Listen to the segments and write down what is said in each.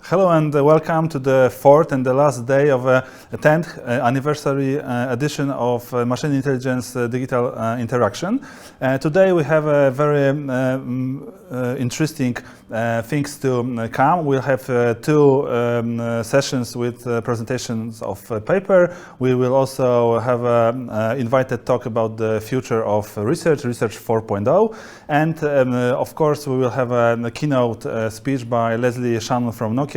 Hello and welcome to the fourth and the last day of the 10th anniversary edition of Machine Intelligence Digital Interaction. Today we have a very interesting things to come. We'll have two sessions with presentations of paper. We will also have an invited talk about the future of Research 4.0. And of course we will have a keynote speech by Leslie Shannon from Nokia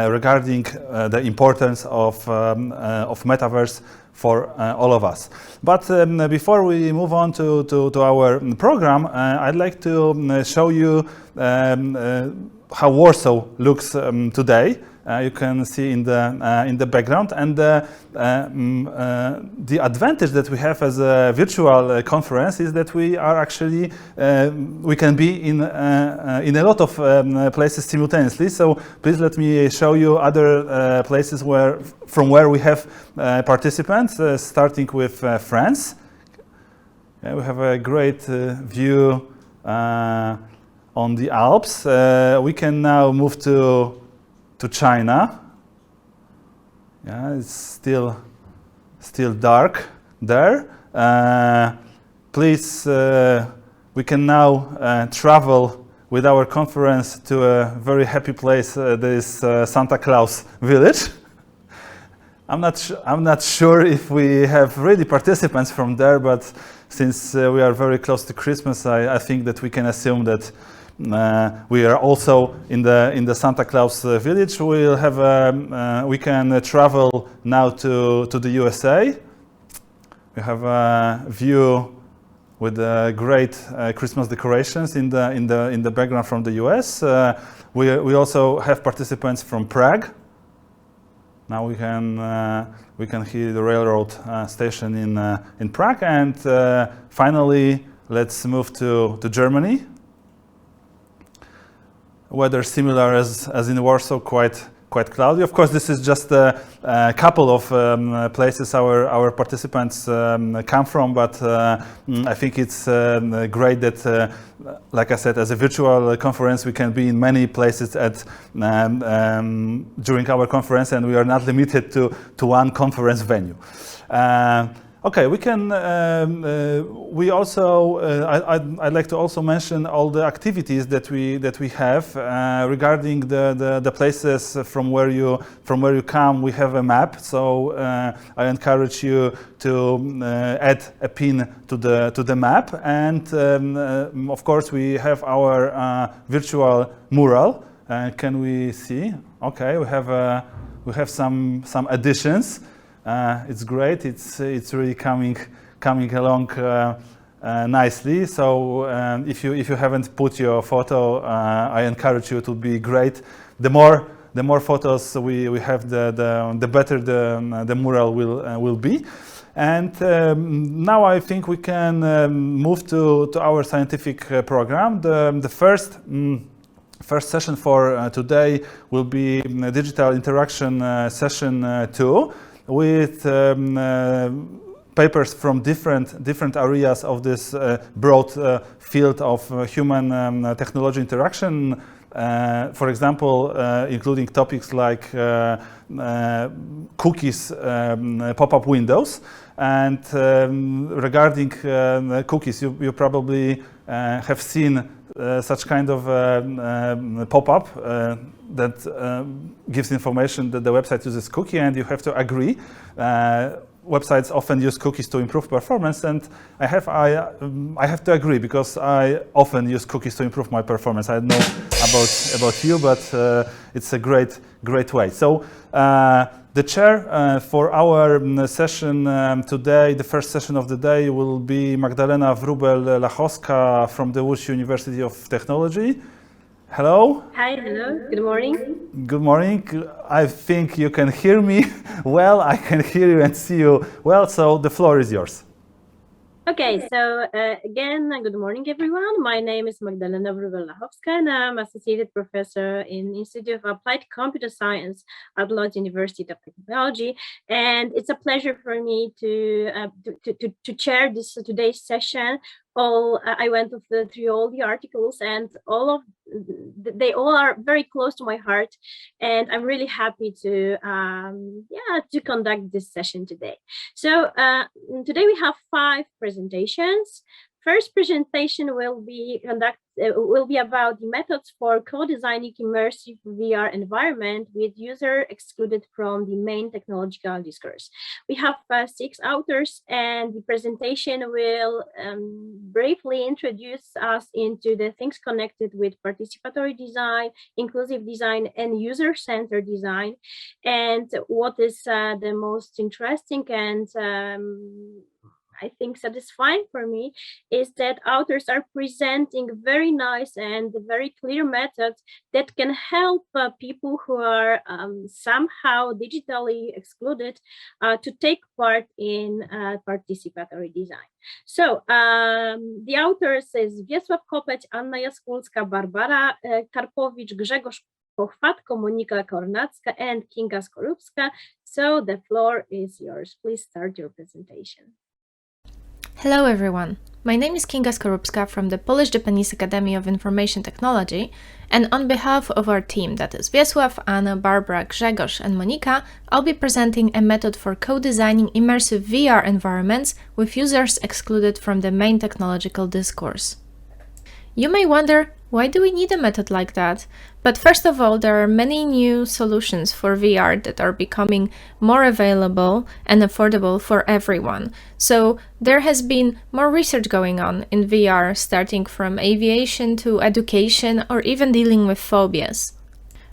regarding the importance of metaverse for all of us. But before we move on to our program, I'd like to show you how Warsaw looks today. You can see in the background, and the advantage that we have as a virtual conference is that we are actually we can be in a lot of places simultaneously. So please let me show you other places from where we have participants, starting with France. We have a great view on the Alps. We can now move to China. Yeah, it's still dark there. Please, we can now travel with our conference to a very happy place. This Santa Claus village. I'm not sure if we have really participants from there, but since we are very close to Christmas, I think that we can assume that we are also in the Santa Claus village. We can travel now to the USA. We have a view with great Christmas decorations in the background from the US. We also have participants from Prague. Now we can hear the railroad station in Prague, and finally let's move to Germany. Weather similar as in Warsaw, quite cloudy. Of course, this is just a couple of places our participants come from, but I think it's great that, like I said, as a virtual conference, we can be in many places during our conference, and we are not limited to one conference venue. Okay, we can. We also. I'd like to also mention all the activities that we have regarding the places from where you come. We have a map, so I encourage you to add a pin to the map, and of course we have our virtual mural. Can we see? Okay, we have some additions. It's great. It's really coming along nicely. So if you haven't put your photo, I encourage you to be great. The more photos we have, the better the mural will be. And now I think we can move to our scientific program. The first session for today will be digital interaction session 2. With papers from different areas of this broad field of human technology interaction. For example, including topics like cookies, pop-up windows, and regarding cookies, you probably have seen such kind of pop-up that gives information that the website uses cookie, and you have to agree. Websites often use cookies to improve performance, and I have to agree because I often use cookies to improve my performance. I don't know about you, but it's a great way. So the chair for our session today, the first session of the day, will be Magdalena Wróbel-Lachowska from the Łódź University of Technology. Hello. Hi, hello. Good morning. Good morning. I think you can hear me well. I can hear you and see you well, so the floor is yours. Okay, so again, good morning, everyone. My name is Magdalena Wróbel-Lachowska, and I'm Associated Professor in Institute of Applied Computer Science at Łódź University of Technology. And it's a pleasure for me to chair today's session I went through all the articles, and they all are very close to my heart, and I'm really happy to conduct this session today. So today we have 5 presentations. First presentation will be about the methods for co-designing immersive VR environment with user excluded from the main technological discourse. We have 6 authors, and the presentation will briefly introduce us into the things connected with participatory design, inclusive design, and user-centered design. And what is the most interesting and I think satisfying for me is that authors are presenting very nice and very clear methods that can help people who are somehow digitally excluded to take part in participatory design. So the authors is Wiesław Kopeć, Anna Jaskulska, Barbara Karpowicz, Grzegorz Pochwatko, Monika Kornacka, and Kinga Skorupska. So the floor is yours. Please start your presentation. Hello everyone, my name is Kinga Skorupska from the Polish-Japanese Academy of Information Technology, and on behalf of our team, that is Wiesław, Anna, Barbara, Grzegorz and Monika, I'll be presenting a method for co-designing immersive VR environments with users excluded from the main technological discourse. You may wonder, why do we need a method like that? But first of all, there are many new solutions for VR that are becoming more available and affordable for everyone. So there has been more research going on in VR, starting from aviation to education or even dealing with phobias.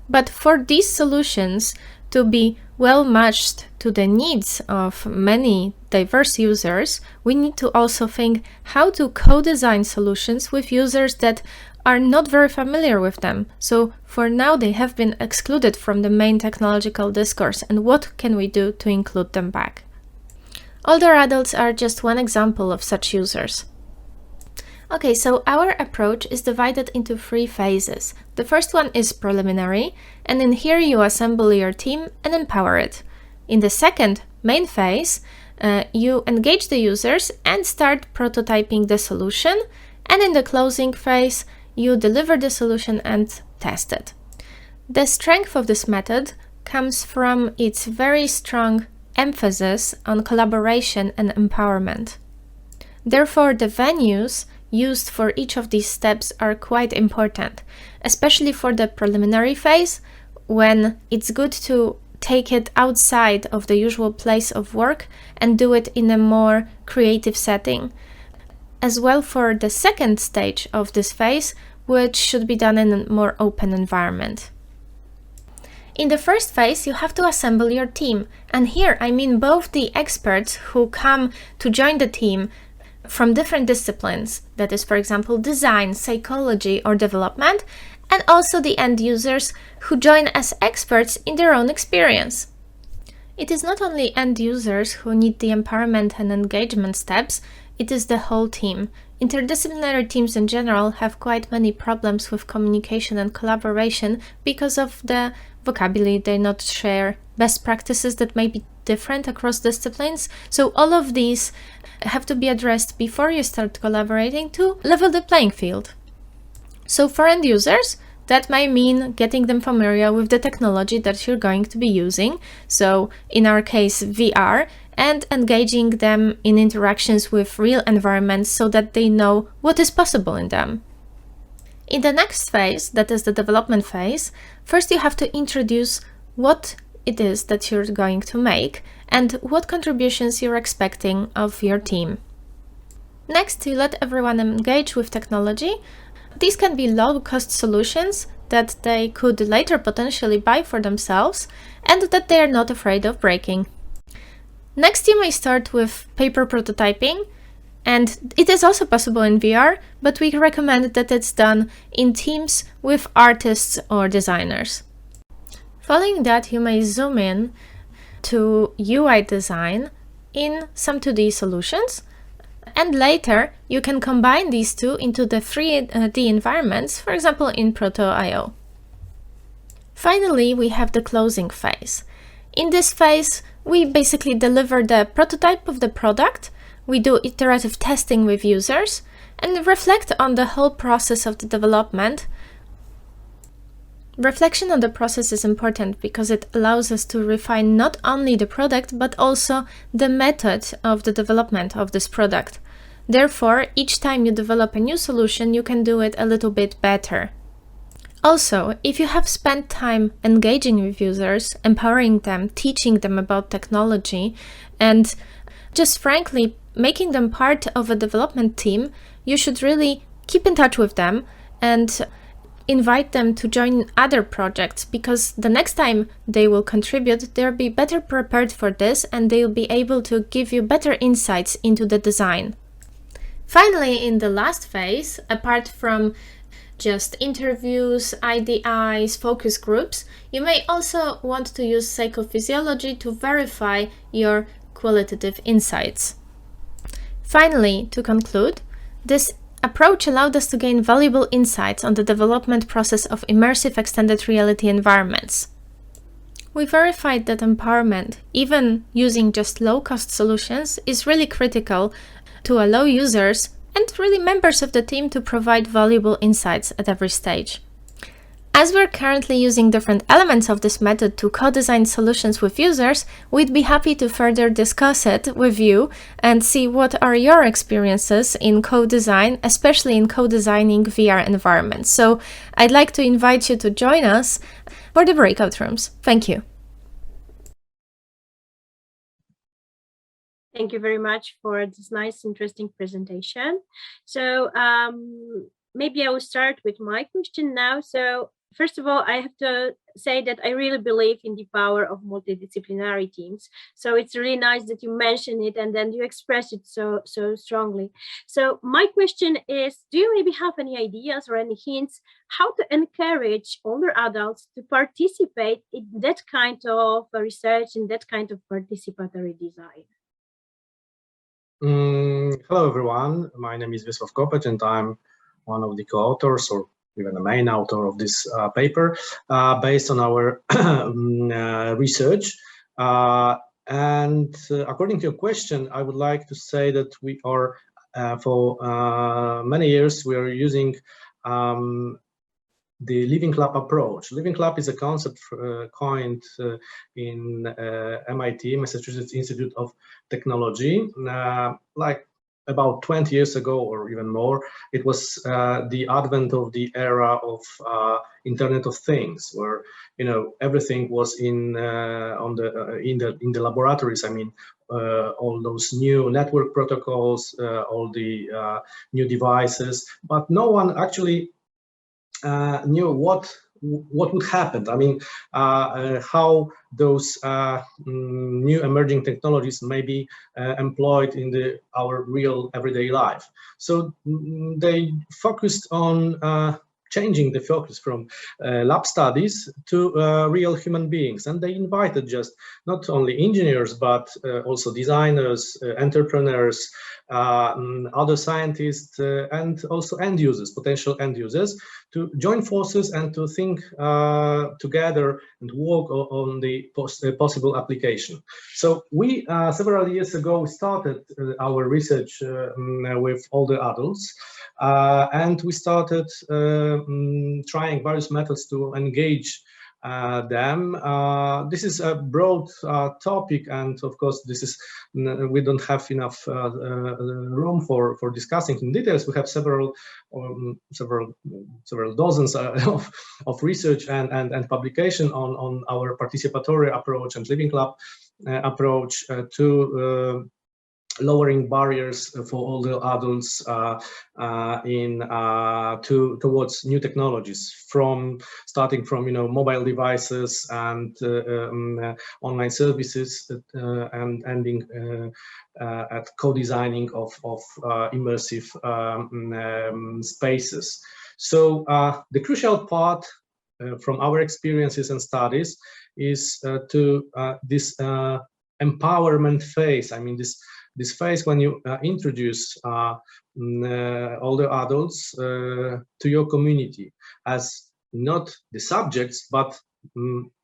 But for these solutions to be well matched to the needs of many diverse users, we need to also think how to co-design solutions with users that are not very familiar with them. So for now, they have been excluded from the main technological discourse, and what can we do to include them back? Older adults are just one example of such users. Okay, so our approach is divided into 3 phases. The first one is preliminary, and in here you assemble your team and empower it. In the second, main phase, you engage the users and start prototyping the solution, and in the closing phase, you deliver the solution and test it. The strength of this method comes from its very strong emphasis on collaboration and empowerment. Therefore, the venues used for each of these steps are quite important, especially for the preliminary phase, when it's good to take it outside of the usual place of work and do it in a more creative setting. As well for the second stage of this phase, which should be done in a more open environment. In the first phase, you have to assemble your team, and here I mean both the experts who come to join the team from different disciplines, that is, for example, design, psychology, or development, and also the end users who join as experts in their own experience. It is not only end users who need the empowerment and engagement steps, it is the whole team. Interdisciplinary teams in general have quite many problems with communication and collaboration because of the vocabulary they not share, best practices that may be different across disciplines. So all of these have to be addressed before you start collaborating to level the playing field. So for end users, that might mean getting them familiar with the technology that you're going to be using, so in our case VR, and engaging them in interactions with real environments so that they know what is possible in them. In the next phase, that is the development phase, first you have to introduce what it is that you're going to make and what contributions you're expecting of your team. Next, you let everyone engage with technology. These can be low-cost solutions that they could later potentially buy for themselves and that they are not afraid of breaking. Next, you may start with paper prototyping, and it is also possible in VR, but we recommend that it's done in teams with artists or designers. Following that, you may zoom in to UI design in some 2D solutions, and later you can combine these two into the 3D environments, for example in Proto.io. Finally, we have the closing phase. In this phase, we basically deliver the prototype of the product, we do iterative testing with users, and reflect on the whole process of the development. Reflection on the process is important because it allows us to refine not only the product but also the method of the development of this product. Therefore, each time you develop a new solution, you can do it a little bit better. Also, if you have spent time engaging with users, empowering them, teaching them about technology, and just frankly making them part of a development team, you should really keep in touch with them and invite them to join other projects, because the next time they will contribute, they'll be better prepared for this and they'll be able to give you better insights into the design. Finally, in the last phase, apart from just interviews, IDIs, focus groups, you may also want to use psychophysiology to verify your qualitative insights. Finally, to conclude, this approach allowed us to gain valuable insights on the development process of immersive extended reality environments. We verified that empowerment, even using just low-cost solutions, is really critical to allow users and really members of the team to provide valuable insights at every stage. As we're currently using different elements of this method to co-design solutions with users, we'd be happy to further discuss it with you and see what are your experiences in co-design, especially in co-designing VR environments. So I'd like to invite you to join us for the breakout rooms. Thank you. Thank you very much for this nice, interesting presentation. So maybe I will start with my question now. So first of all, I have to say that I really believe in the power of multidisciplinary teams. So it's really nice that you mention it and then you express it so strongly. So my question is, do you maybe have any ideas or any hints how to encourage older adults to participate in that kind of research, in that kind of participatory design? Hello, everyone. My name is Wiesław Kopeć, and I'm one of the co-authors, or even the main author of this paper, based on our research. And according to your question, I would like to say that we are, for many years, we are using the Living Lab approach. Living Lab is a concept coined in MIT, Massachusetts Institute of Technology, like about 20 years ago or even more. It was the advent of the era of Internet of Things, where everything was in the laboratories. I mean, all those new network protocols, all the new devices, but no one actually knew what would happen. I mean, how those new emerging technologies may be employed in our real everyday life. So they focused on changing the focus from lab studies to real human beings. And they invited just not only engineers, but also designers, entrepreneurs, other scientists, and also end users, potential end users, to join forces and to think together and work on the possible application. So we, several years ago, we started our research with older adults, and we started trying various methods to engage them. This is a broad topic, and of course, we don't have enough room for discussing in details. We have several dozens of research and publication on our participatory approach and Living Lab approach to lowering barriers for older adults towards new technologies, starting from mobile devices and online services, and ending at co-designing of immersive spaces. So the crucial part from our experiences and studies is to this empowerment phase. I mean, this phase when you introduce older adults to your community as not the subjects, but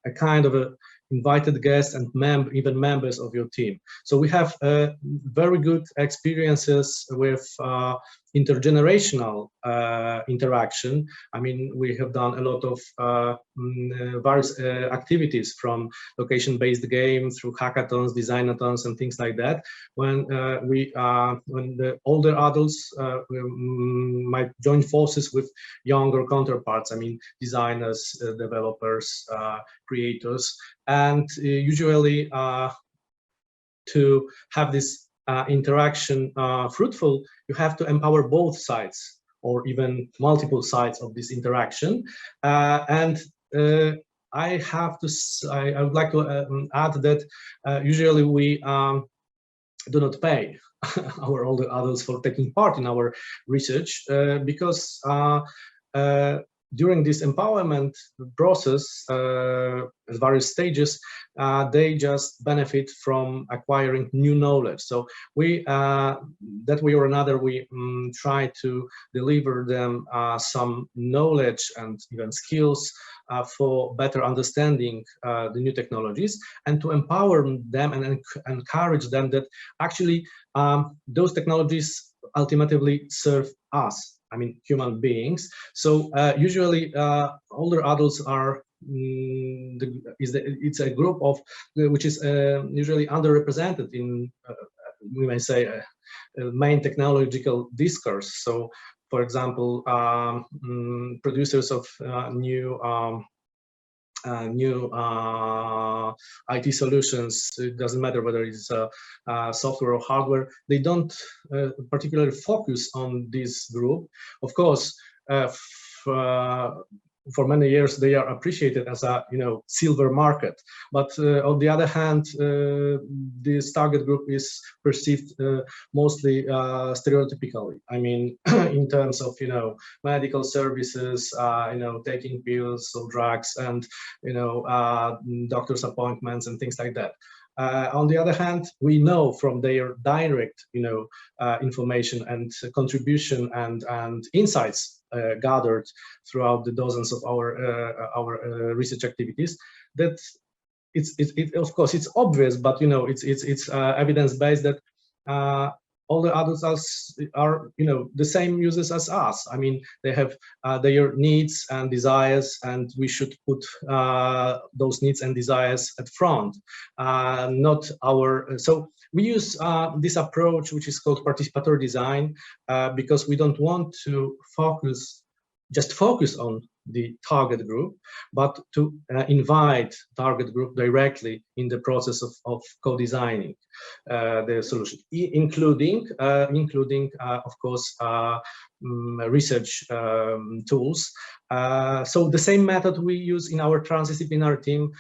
a kind of a invited guest and even members of your team. So we have very good experiences with intergenerational interaction. I mean, we have done a lot of various activities, from location-based game through hackathons, designathons, and things like that. When when the older adults might join forces with younger counterparts. I mean, designers, developers, creators, and usually to have this interaction fruitful, you have to empower both sides, or even multiple sides of this interaction. I would like to add that usually we do not pay our older adults for taking part in our research, because during this empowerment process, at various stages, they just benefit from acquiring new knowledge. So we, that way or another, we try to deliver them some knowledge and even skills for better understanding the new technologies, and to empower them and encourage them that actually those technologies ultimately serve us. I mean, human beings. So usually older adults are it's a group of which is usually underrepresented in we may say main technological discourse. So, for example, producers of new IT solutions, it doesn't matter whether it's software or hardware, they don't particularly focus on this group. Of course, for many years they are appreciated as a silver market, but on the other hand, this target group is perceived mostly stereotypically. I mean, in terms of medical services, taking pills or drugs, and doctor's appointments and things like that. On the other hand, we know from their direct information and contribution and insights gathered throughout the dozens of our research activities that of course it's obvious, but it's evidence-based that older adults are the same users as us. I mean, they have their needs and desires, and we should put those needs and desires at front, not our. So we use this approach, which is called participatory design, because we don't want to just focus on the target group, but to invite target group directly in the process of co-designing the solution, including of course research tools. So the same method we use in our transdisciplinary team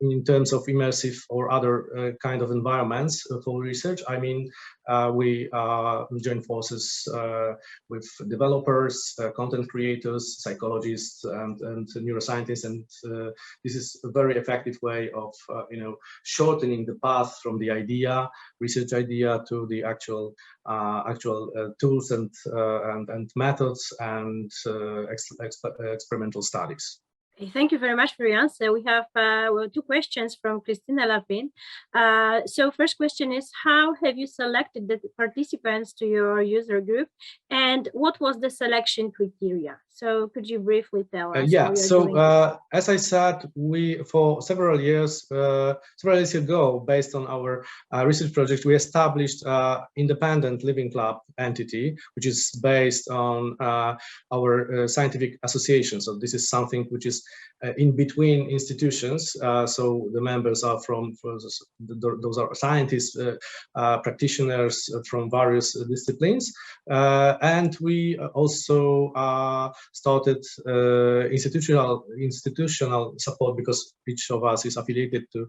in terms of immersive or other kind of environments for research. I mean, we join forces with developers, content creators, psychologists, and neuroscientists, and this is a very effective way of shortening the path from the research idea, to the actual tools and methods and experimental studies. Thank you very much for your answer. We have two questions from Christina Lapin. So first question is, how have you selected the participants to your user group, and what was the selection criteria? So could you briefly tell us? Yeah, so as I said, we, for several years ago, based on our research project, we established independent Living Club entity, which is based on our scientific association. So this is something which is in between institutions. So the members are those are scientists, practitioners from various disciplines, and we also started institutional support, because each of us is affiliated to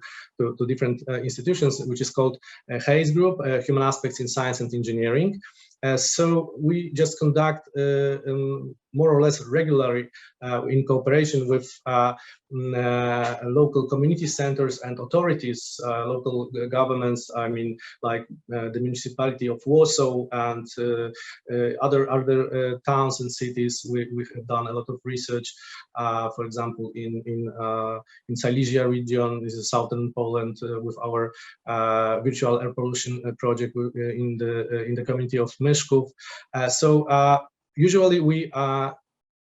different institutions, which is called HASE Group, Human Aspects in Science and Engineering. So we just conduct more or less regularly in cooperation with local community centers and authorities, local governments. I mean, like the municipality of Warsaw and other towns and cities. We have done a lot of research. For example, in Silesia region, this is southern Poland, with our virtual air pollution project in the community of Meszków. Usually we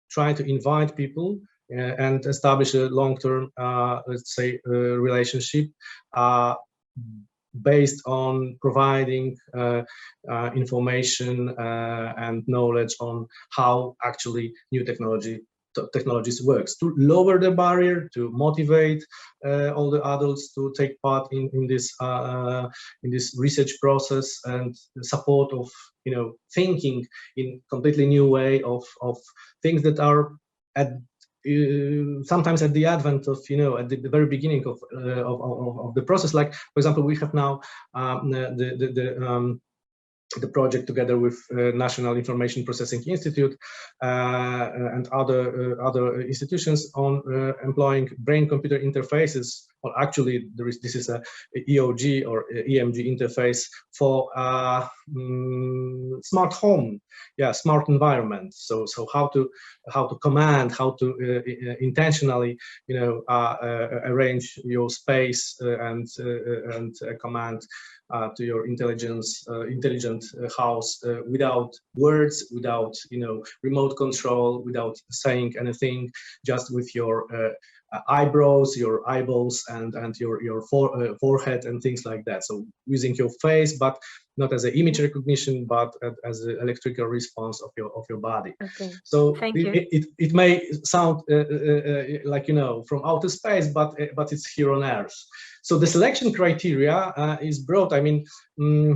try to invite people and establish a long-term, let's say, relationship based on providing information and knowledge on how actually new technologies works, to lower the barrier, to motivate all the adults to take part in this research process, and support of thinking in completely new way of things that are sometimes at the advent of at the very beginning of the process. Like, for example, we have now the project together with National Information Processing Institute and other institutions on employing brain-computer interfaces. Well, actually, this is a EOG or EMG interface for smart home, smart environment. So how to command, how to intentionally arrange your space and command to your intelligent house without words, without remote control, without saying anything, just with your eyebrows, your eyeballs, and your forehead and things like that. So using your face, but not as an image recognition, but as an electrical response of your body. Okay. So Thank you. it may sound like from outer space, but it's here on Earth. So the selection criteria is broad. I mean, we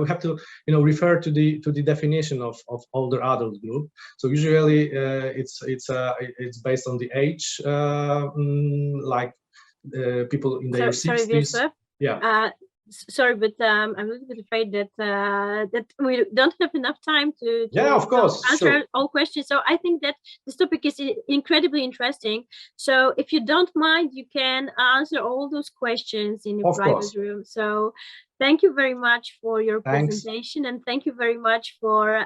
have to refer to the definition of older adult group. So usually it's based on the age, like people in their 60s. Sorry, Yeah. Sorry, but I'm a little bit afraid that that we don't have enough time to of course, answer sure. all questions. So I think that this topic is incredibly interesting. So if you don't mind, you can answer all those questions in a private room. So thank you very much for your presentation, and thank you very much for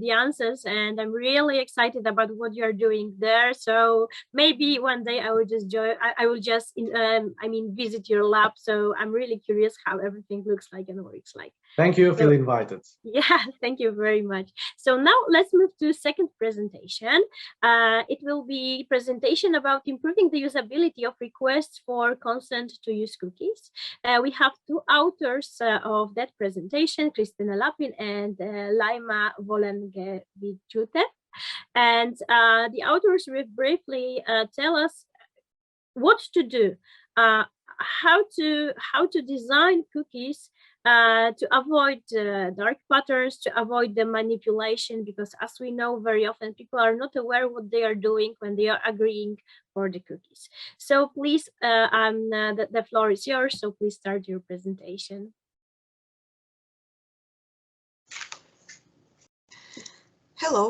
the answers. And I'm really excited about what you're doing there. So maybe one day I will just join. I will just visit your lab. So I'm really curious how everything looks like and works like. Thank you. Feel invited. Yeah, thank you very much. So now let's move to second presentation. It will be presentation about improving the usability of requests for consent to use cookies. We have two authors of that presentation, Krystyna Lapin and Laima Wolenkiewicz. And the authors will briefly tell us what to do, how to design cookies to avoid dark patterns, to avoid the manipulation, because as we know, very often people are not aware what they are doing when they are agreeing for the cookies. So please, the floor is yours, so please start your presentation. Hello,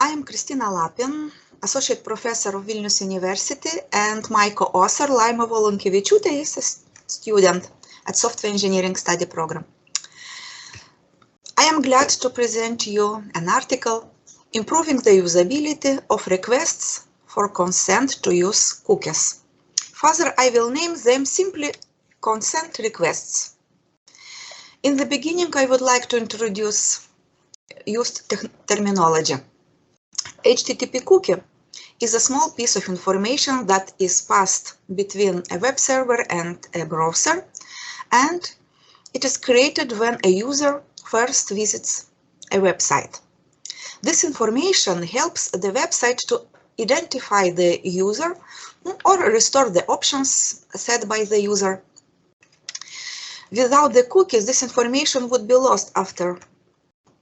I am Krystyna Lapin, Associate Professor of Vilnius University, and my co-author Laima Wolenkiewicz is a student at Software Engineering Study Program. I am glad to present you an article, Improving the Usability of Requests for Consent to Use Cookies. Further, I will name them simply consent requests. In the beginning, I would like to introduce used terminology. HTTP cookie is a small piece of information that is passed between a web server and a browser, and it is created when a user first visits a website. This information helps the website to identify the user or restore the options set by the user. Without the cookies, this information would be lost after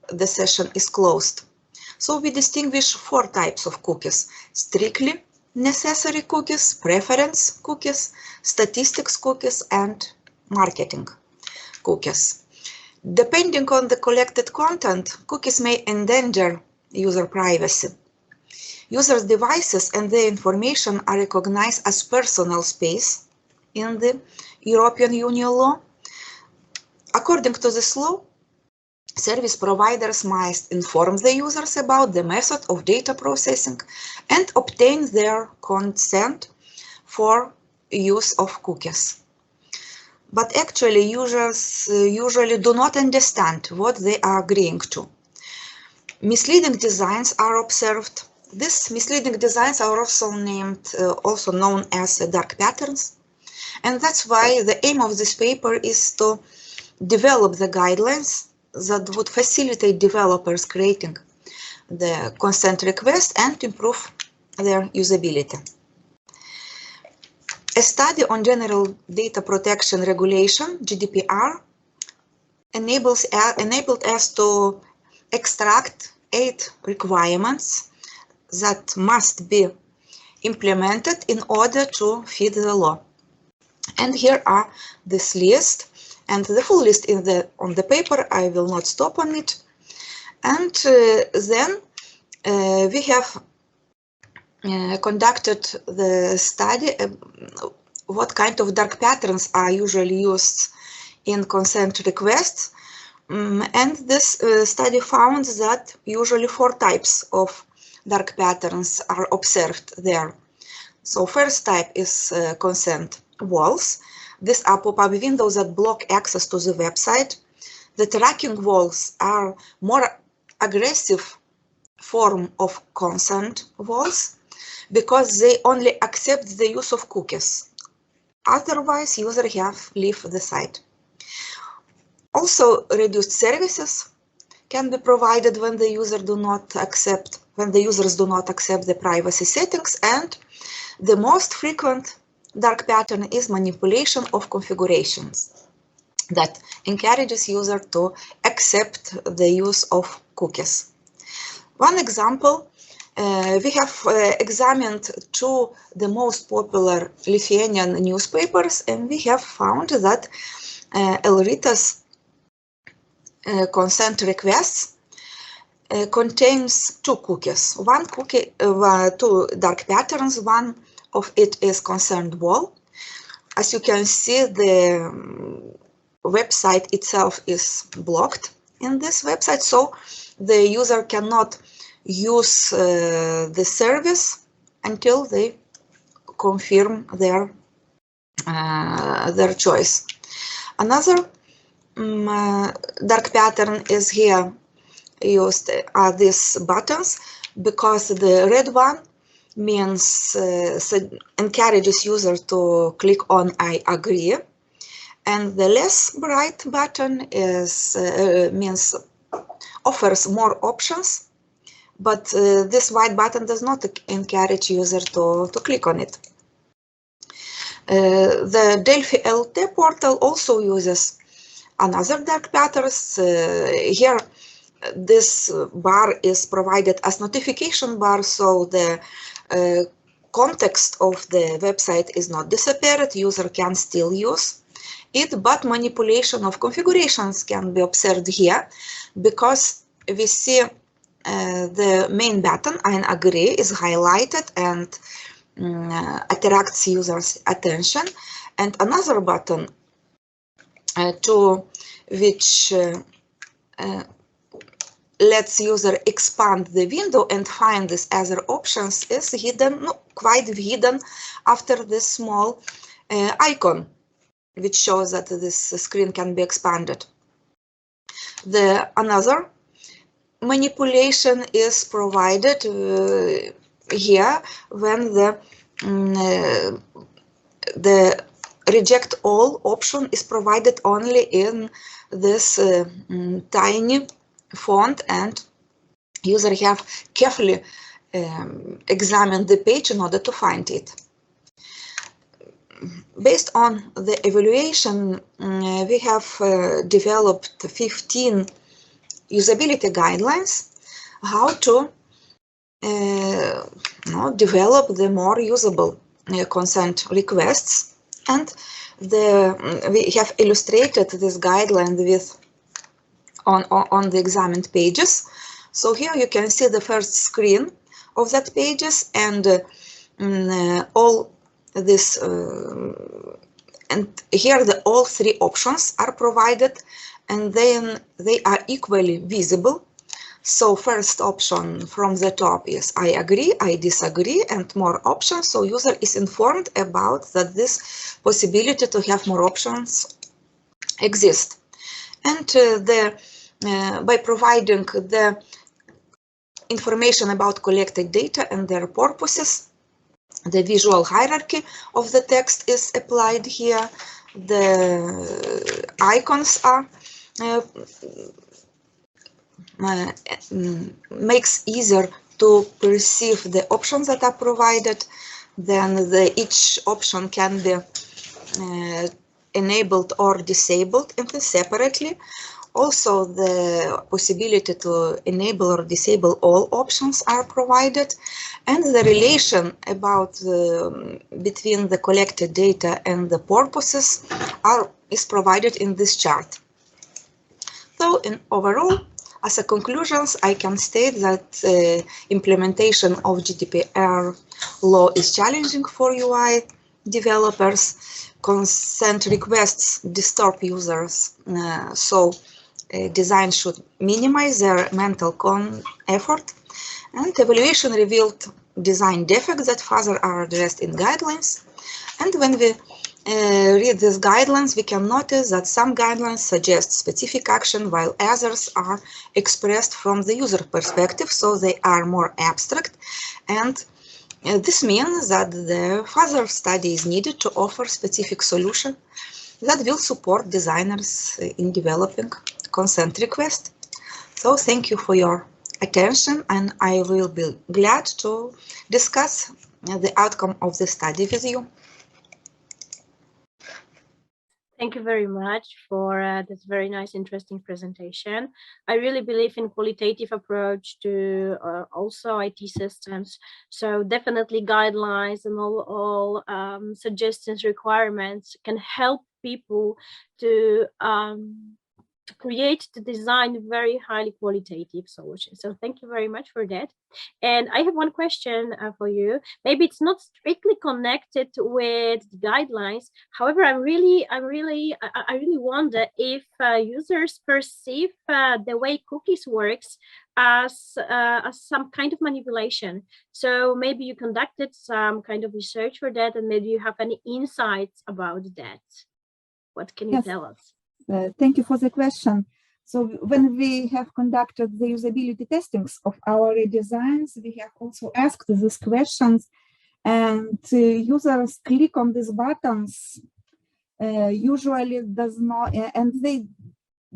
the session is closed. So we distinguish four types of cookies: strictly necessary cookies, preference cookies, statistics cookies, and marketing cookies. Depending on the collected content, cookies may endanger user privacy. Users' devices and their information are recognized as personal space in the European Union law. According to this law, service providers must inform the users about the method of data processing and obtain their consent for use of cookies. But actually, users usually do not understand what they are agreeing to. Misleading designs are observed. These misleading designs are also known as dark patterns. And that's why the aim of this paper is to develop the guidelines that would facilitate developers creating the consent request and improve their usability. A study on General Data Protection Regulation, GDPR, enabled us to extract 8 requirements that must be implemented in order to fit the law. And here are this list, and the full list is on the paper. I will not stop on it. And then we have conducted the study what kind of dark patterns are usually used in consent requests. And this study found that usually 4 types of dark patterns are observed there. So first type is consent walls. These are pop-up windows that block access to the website. The tracking walls are more aggressive form of consent walls because they only accept the use of cookies. Otherwise, users have leave the site. Also, reduced services can be provided when the users do not accept the privacy settings, and the most frequent dark pattern is manipulation of configurations that encourages users to accept the use of cookies. One example, we have examined 2 the most popular Lithuanian newspapers, and we have found that Elrytas consent requests contains 2 cookies. 2 dark patterns. One of it is consent wall. As you can see, the website itself is blocked in this website, so the user cannot use the service until they confirm their choice. Another dark pattern is here used are these buttons, because the red one means encourages user to click on I agree, and the less bright button is means offers more options, but this white button does not encourage user to click on it. The Delphi LT portal also uses another dark patterns. Here this bar is provided as notification bar, so the context of the website is not disappeared. User can still use it, but manipulation of configurations can be observed here, because we see the main button I agree is highlighted and attracts users' attention, and another button to which lets user expand the window and find these other options is hidden, quite hidden after this small icon, which shows that this screen can be expanded. Another manipulation is provided here when the reject all option is provided only in this tiny font, and user have carefully examined the page in order to find it. Based on the evaluation, we have developed 15 usability guidelines how to develop the more usable consent requests, and we have illustrated this guideline with on the examined pages. So here you can see the first screen of that pages, and all this, and here all three options are provided, and then they are equally visible. So first option from the top is I agree, I disagree, and more options. So user is informed about that this possibility to have more options exists. And by providing the information about collected data and their purposes, the visual hierarchy of the text is applied here. The icons are makes easier to perceive the options that are provided. Then each option can be enabled or disabled separately. Also, the possibility to enable or disable all options are provided, and the relation about between the collected data and the purposes is provided in this chart. So, in overall, as a conclusions, I can state that implementation of GDPR law is challenging for UI developers. Consent requests disturb users, so design should minimize their mental effort. And evaluation revealed design defects that further are addressed in guidelines. And when we read these guidelines, we can notice that some guidelines suggest specific action, while others are expressed from the user perspective, so they are more abstract. And this means that the further study is needed to offer specific solution that will support designers in developing consent request. So thank you for your attention, and I will be glad to discuss the outcome of the study with you. Thank you very much for this very nice, interesting presentation. I really believe in qualitative approach to also IT systems. So definitely guidelines and all suggestions, requirements can help people to create, to design very highly qualitative solutions. So thank you very much for that. And I have one question for you. Maybe it's not strictly connected with the guidelines. However, I really wonder if users perceive the way cookies works as some kind of manipulation. So maybe you conducted some kind of research for that, and maybe you have any insights about that. What can you tell us? Thank you for the question. So when we have conducted the usability testings of our redesigns, we have also asked these questions, and users click on these buttons, usually does not, and they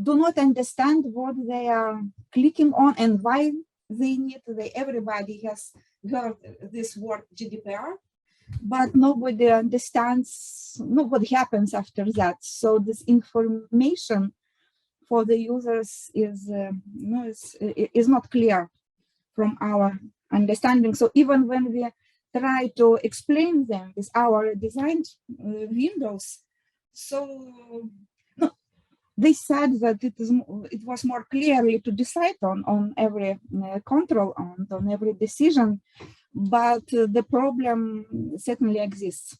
do not understand what they are clicking on and why they need. Everybody has heard this word GDPR, but nobody understands what happens after that. So this information for the users is not clear from our understanding. So even when we try to explain them with our designed windows, so they said that it was more clearly to decide on every control and on every decision. But the problem certainly exists.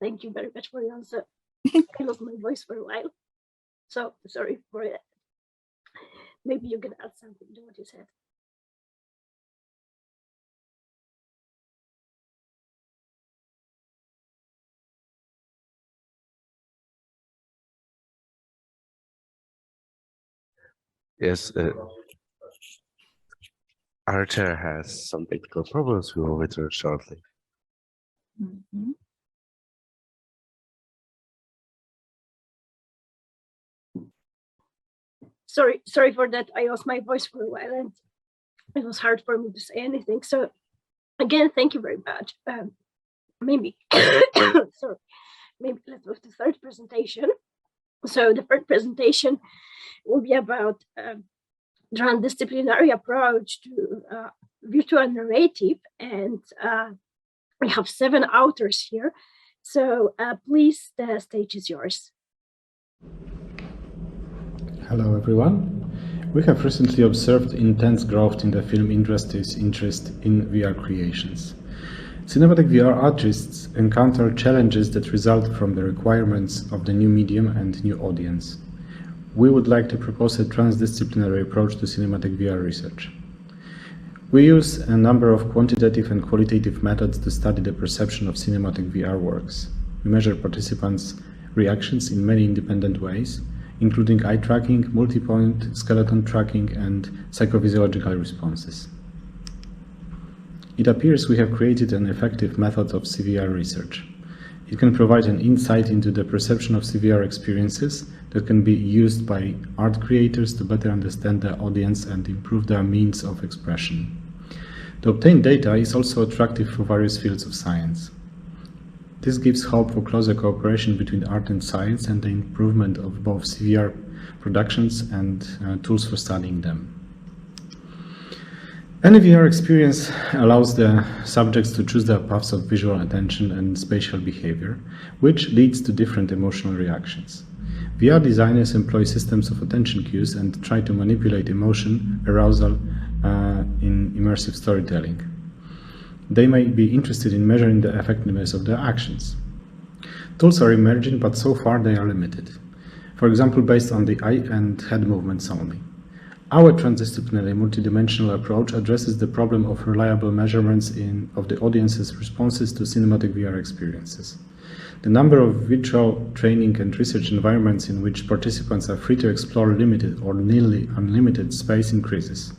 Thank you very much for your answer. I lost my voice for a while, so sorry for that. Maybe you can add something to what you said. Yes, our chair has some technical problems. We will return shortly. Mm-hmm. Sorry for that. I lost my voice for a while, and it was hard for me to say anything. So again, thank you very much. Maybe sorry. Maybe let's move to the third presentation. So the third presentation will be about transdisciplinary approach to virtual narrative, and we have 7 authors here. So please, the stage is yours. Hello everyone. We have recently observed intense growth in the film industry's interest in VR creations. Cinematic VR artists encounter challenges that result from the requirements of the new medium and new audience. We would like to propose a transdisciplinary approach to cinematic VR research. We use a number of quantitative and qualitative methods to study the perception of cinematic VR works. We measure participants' reactions in many independent ways, including eye tracking, multi-point skeleton tracking, and psychophysiological responses. It appears we have created an effective method of CVR research. It can provide an insight into the perception of CVR experiences that can be used by art creators to better understand their audience and improve their means of expression. The obtained data is also attractive for various fields of science. This gives hope for closer cooperation between art and science and the improvement of both CVR productions and tools for studying them. Any VR experience allows the subjects to choose their paths of visual attention and spatial behavior, which leads to different emotional reactions. VR designers employ systems of attention cues and try to manipulate emotion, arousal in immersive storytelling. They may be interested in measuring the effectiveness of their actions. Tools are emerging, but so far they are limited. For example, based on the eye and head movements only. Our transdisciplinary multidimensional approach addresses the problem of reliable measurements of the audience's responses to cinematic VR experiences. The number of virtual training and research environments in which participants are free to explore limited or nearly unlimited space increases.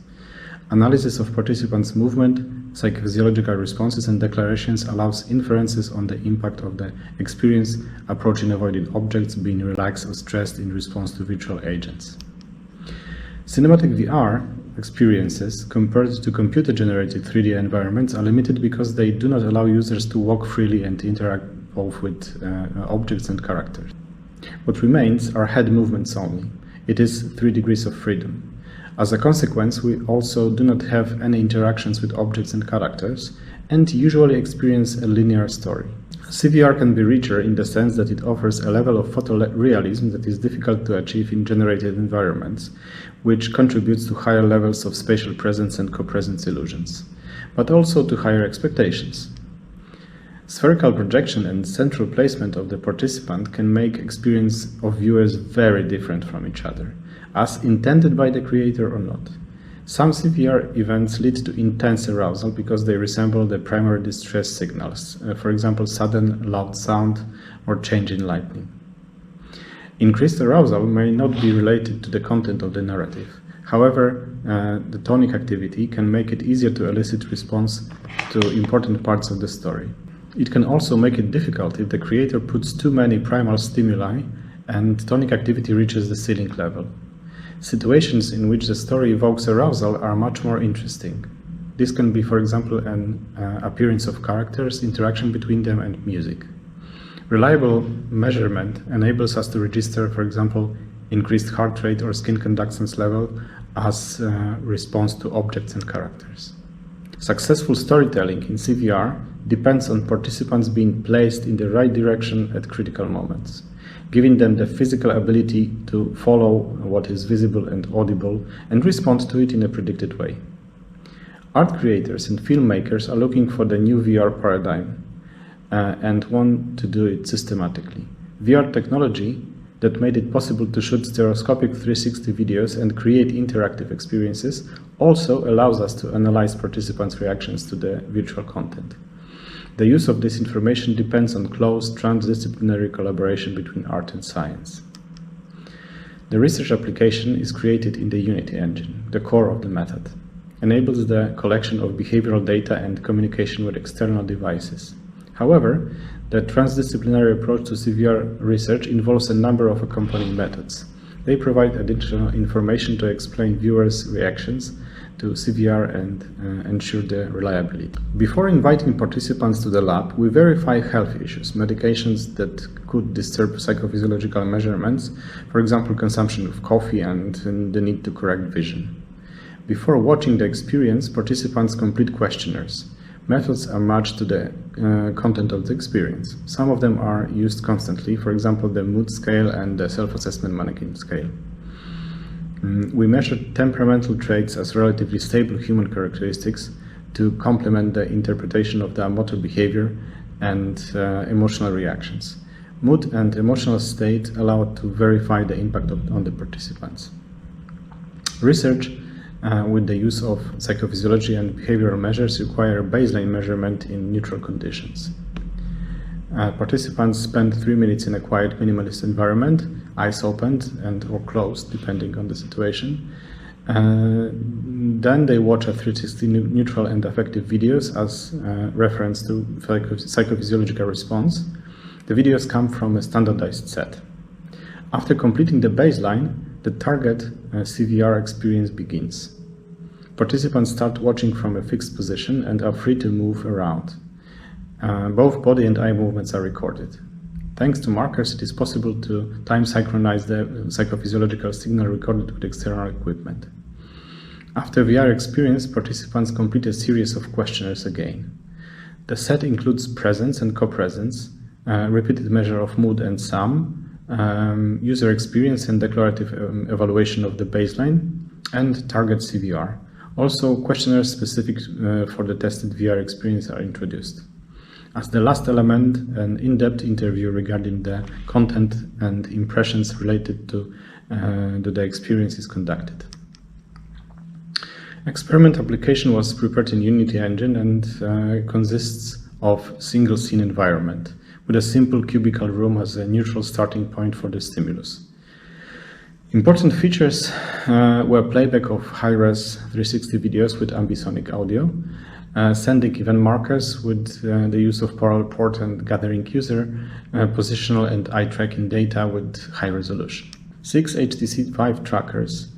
Analysis of participants' movement, psychophysiological responses and declarations allows inferences on the impact of the experience approaching avoided objects being relaxed or stressed in response to virtual agents. Cinematic VR experiences compared to computer-generated 3D environments are limited because they do not allow users to walk freely and interact both with objects and characters. What remains are head movements only. It is 3 degrees of freedom. As a consequence, we also do not have any interactions with objects and characters, and usually experience a linear story. CVR can be richer in the sense that it offers a level of photorealism that is difficult to achieve in generated environments, which contributes to higher levels of spatial presence and co-presence illusions, but also to higher expectations. Spherical projection and central placement of the participant can make experience of viewers very different from each other, as intended by the creator or not. Some CVR events lead to intense arousal because they resemble the primary distress signals, for example, sudden loud sound or change in lighting. Increased arousal may not be related to the content of the narrative. However, the tonic activity can make it easier to elicit response to important parts of the story. It can also make it difficult if the creator puts too many primal stimuli and tonic activity reaches the ceiling level. Situations in which the story evokes arousal are much more interesting. This can be, for example, an appearance of characters, interaction between them, and music. Reliable measurement enables us to register, for example, increased heart rate or skin conductance level as response to objects and characters. Successful storytelling in CVR depends on participants being placed in the right direction at critical moments, giving them the physical ability to follow what is visible and audible and respond to it in a predicted way. Art creators and filmmakers are looking for the new VR paradigm and want to do it systematically. VR technology that made it possible to shoot stereoscopic 360 videos and create interactive experiences also allows us to analyze participants' reactions to the virtual content. The use of this information depends on close transdisciplinary collaboration between art and science. The research application is created in the Unity engine, the core of the method, enables the collection of behavioral data and communication with external devices. However, the transdisciplinary approach to CVR research involves a number of accompanying methods. They provide additional information to explain viewers' reactions to CVR and ensure the reliability. Before inviting participants to the lab, we verify health issues, medications that could disturb psychophysiological measurements, for example, consumption of coffee and the need to correct vision. Before watching the experience, participants complete questionnaires. Methods are matched to the content of the experience. Some of them are used constantly, for example, the mood scale and the self-assessment mannequin scale. We measured temperamental traits as relatively stable human characteristics to complement the interpretation of the motor behavior and emotional reactions. Mood and emotional state allowed to verify the impact on the participants. Research with the use of psychophysiology and behavioral measures require baseline measurement in neutral conditions. Participants spend 3 minutes in a quiet minimalist environment, eyes opened and or closed depending on the situation. Then they watch a 360 neutral and affective videos as reference to psychophysiological response. The videos come from a standardized set. After completing the baseline, the target CVR experience begins. Participants start watching from a fixed position and are free to move around. Both body and eye movements are recorded. Thanks to markers, it is possible to time synchronize the psychophysiological signal recorded with external equipment. After VR experience, participants complete a series of questionnaires again. The set includes presence and co-presence, repeated measure of mood and sum, user experience and declarative evaluation of the baseline, and target CVR. Also, questionnaires specific for the tested VR experience are introduced. As the last element, an in-depth interview regarding the content and impressions related to the experience is conducted. Experiment application was prepared in Unity Engine and consists of single scene environment with a simple cubicle room as a neutral starting point for the stimulus. Important features were playback of high-res 360 videos with ambisonic audio, sending event markers with the use of parallel port and gathering user positional and eye tracking data with high resolution. 6 HTC Vive trackers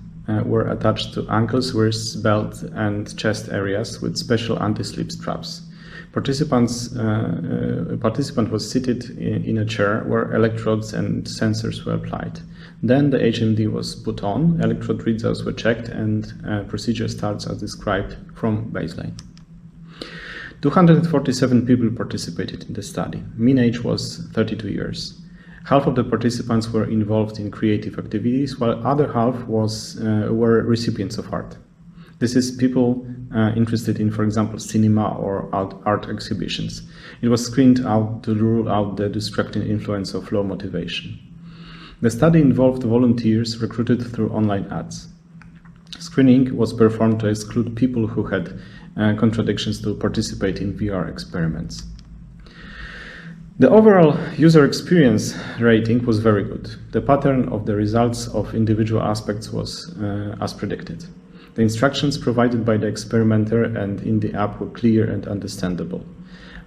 were attached to ankles, wrists, belt and chest areas with special anti-slip straps. Participant was seated in a chair where electrodes and sensors were applied. Then the HMD was put on, electrode readouts were checked, and procedure starts as described from baseline. 247 people participated in the study. Mean age was 32 years. Half of the participants were involved in creative activities, while other half were recipients of art. This is people interested in, for example, cinema or art exhibitions. It was screened out to rule out the distracting influence of low motivation. The study involved volunteers recruited through online ads. Screening was performed to exclude people who had contradictions to participate in VR experiments. The overall user experience rating was very good. The pattern of the results of individual aspects was as predicted. The instructions provided by the experimenter and in the app were clear and understandable.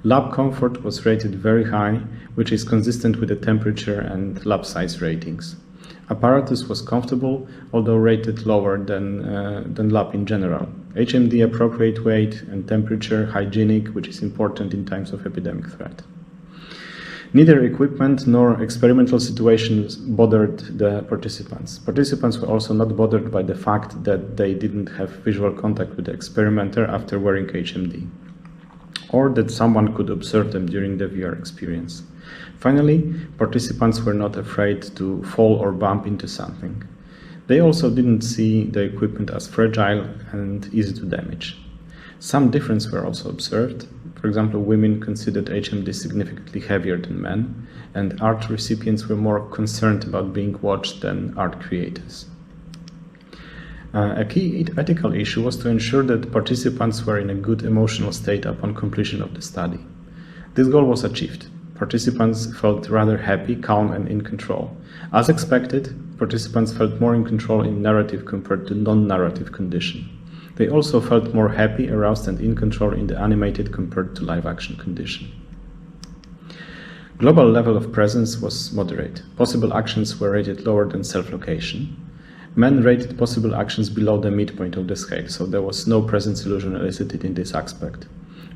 Lab comfort was rated very high, which is consistent with the temperature and lab size ratings. Apparatus was comfortable, although rated lower than lab in general. HMD appropriate weight and temperature, hygienic, which is important in times of epidemic threat. Neither equipment nor experimental situations bothered the participants. Participants were also not bothered by the fact that they didn't have visual contact with the experimenter after wearing HMD, or that someone could observe them during the VR experience. Finally, participants were not afraid to fall or bump into something. They also didn't see the equipment as fragile and easy to damage. Some differences were also observed. For example, women considered HMD significantly heavier than men, and art recipients were more concerned about being watched than art creators. A key ethical issue was to ensure that participants were in a good emotional state upon completion of the study. This goal was achieved. Participants felt rather happy, calm, and in control. As expected, participants felt more in control in narrative compared to non-narrative condition. They also felt more happy, aroused, and in control in the animated compared to live-action condition. Global level of presence was moderate. Possible actions were rated lower than self-location. Men rated possible actions below the midpoint of the scale, so there was no presence illusion elicited in this aspect.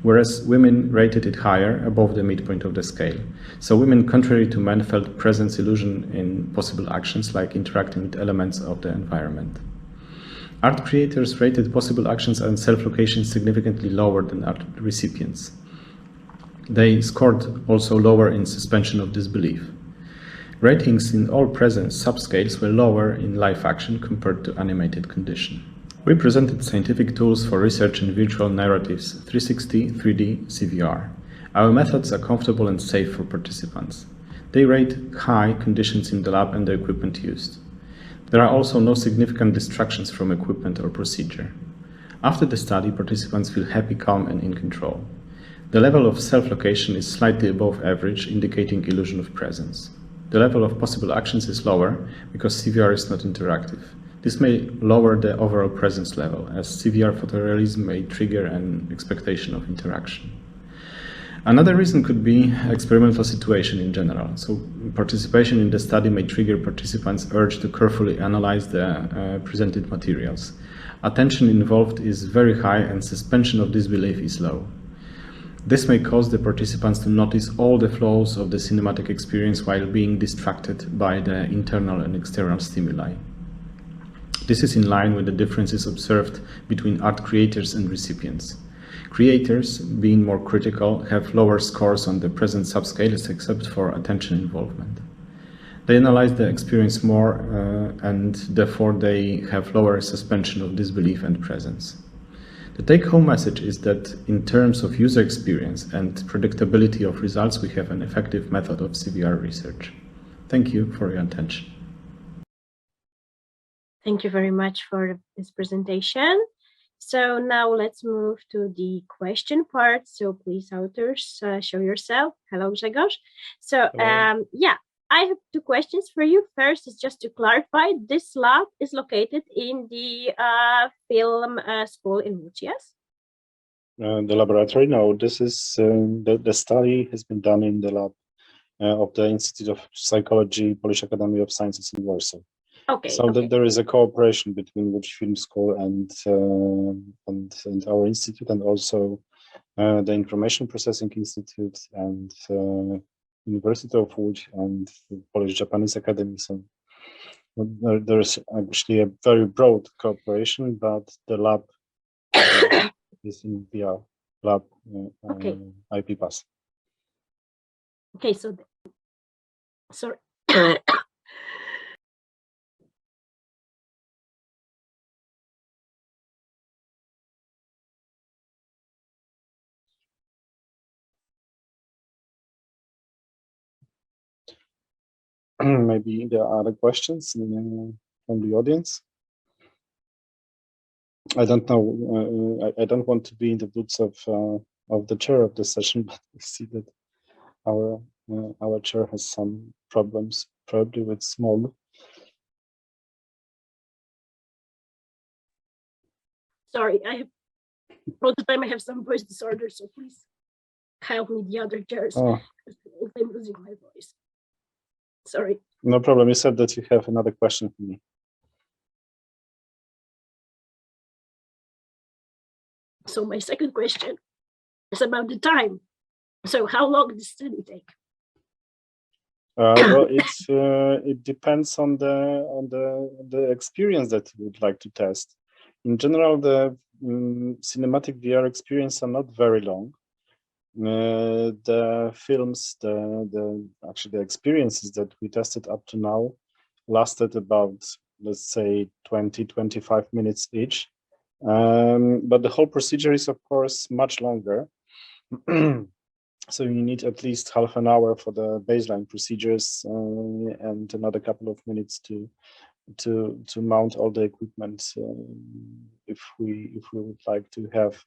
Whereas women rated it higher, above the midpoint of the scale. So women, contrary to men, felt presence illusion in possible actions like interacting with elements of the environment. Art creators rated possible actions and self-location significantly lower than art recipients. They scored also lower in suspension of disbelief. Ratings in all present subscales were lower in live action compared to animated condition. We presented scientific tools for research in virtual narratives 360, 3D, CVR. Our methods are comfortable and safe for participants. They rate high conditions in the lab and the equipment used. There are also no significant distractions from equipment or procedure. After the study, participants feel happy, calm, and in control. The level of self-location is slightly above average, indicating illusion of presence. The level of possible actions is lower because CVR is not interactive. This may lower the overall presence level, as CVR photorealism may trigger an expectation of interaction. Another reason could be experimental situation in general. So participation in the study may trigger participants' urge to carefully analyze the presented materials. Attention involved is very high and suspension of disbelief is low. This may cause the participants to notice all the flaws of the cinematic experience while being distracted by the internal and external stimuli. This is in line with the differences observed between art creators and recipients. Creators, being more critical, have lower scores on the present subscales except for attention involvement. They analyze the experience more and therefore they have lower suspension of disbelief and presence. The take-home message is that in terms of user experience and predictability of results, we have an effective method of CVR research. Thank you for your attention. Thank you very much for this presentation. So now let's move to the question part. So please, authors, show yourself. Hello, Grzegorz. So yeah, I have two questions for you. First is just to clarify, this lab is located in the film school in Łódź, yes? The laboratory, no, this is, the study has been done in the lab of the Institute of Psychology, Polish Academy of Sciences in Warsaw. Okay. So okay. there is a cooperation between Łódź Film School and our institute, and also the Information Processing Institute and University of Łódź and the Polish-Japanese Academy. So there's actually a very broad cooperation, but the lab is in via lab Okay. IP pass. Okay, so sorry. Maybe there are other questions from the audience. I don't know. I don't want to be in the boots of the chair of the session, but we see that our chair has some problems, probably with small. Sorry, all the time I have some voice disorder, so please help me the other chairs. Oh. I'm losing my voice. Sorry. No problem. You said that you have another question for me. So my second question is about the time. So how long does the study take? Well, it depends on the experience that you would like to test. In general, the cinematic VR experience are not very long. The films, actually the experiences that we tested up to now lasted about, let's say, 20-25 minutes each. But the whole procedure is, of course, much longer. So you need at least half an hour for the baseline procedures and another couple of minutes to mount all the equipment if we would like to have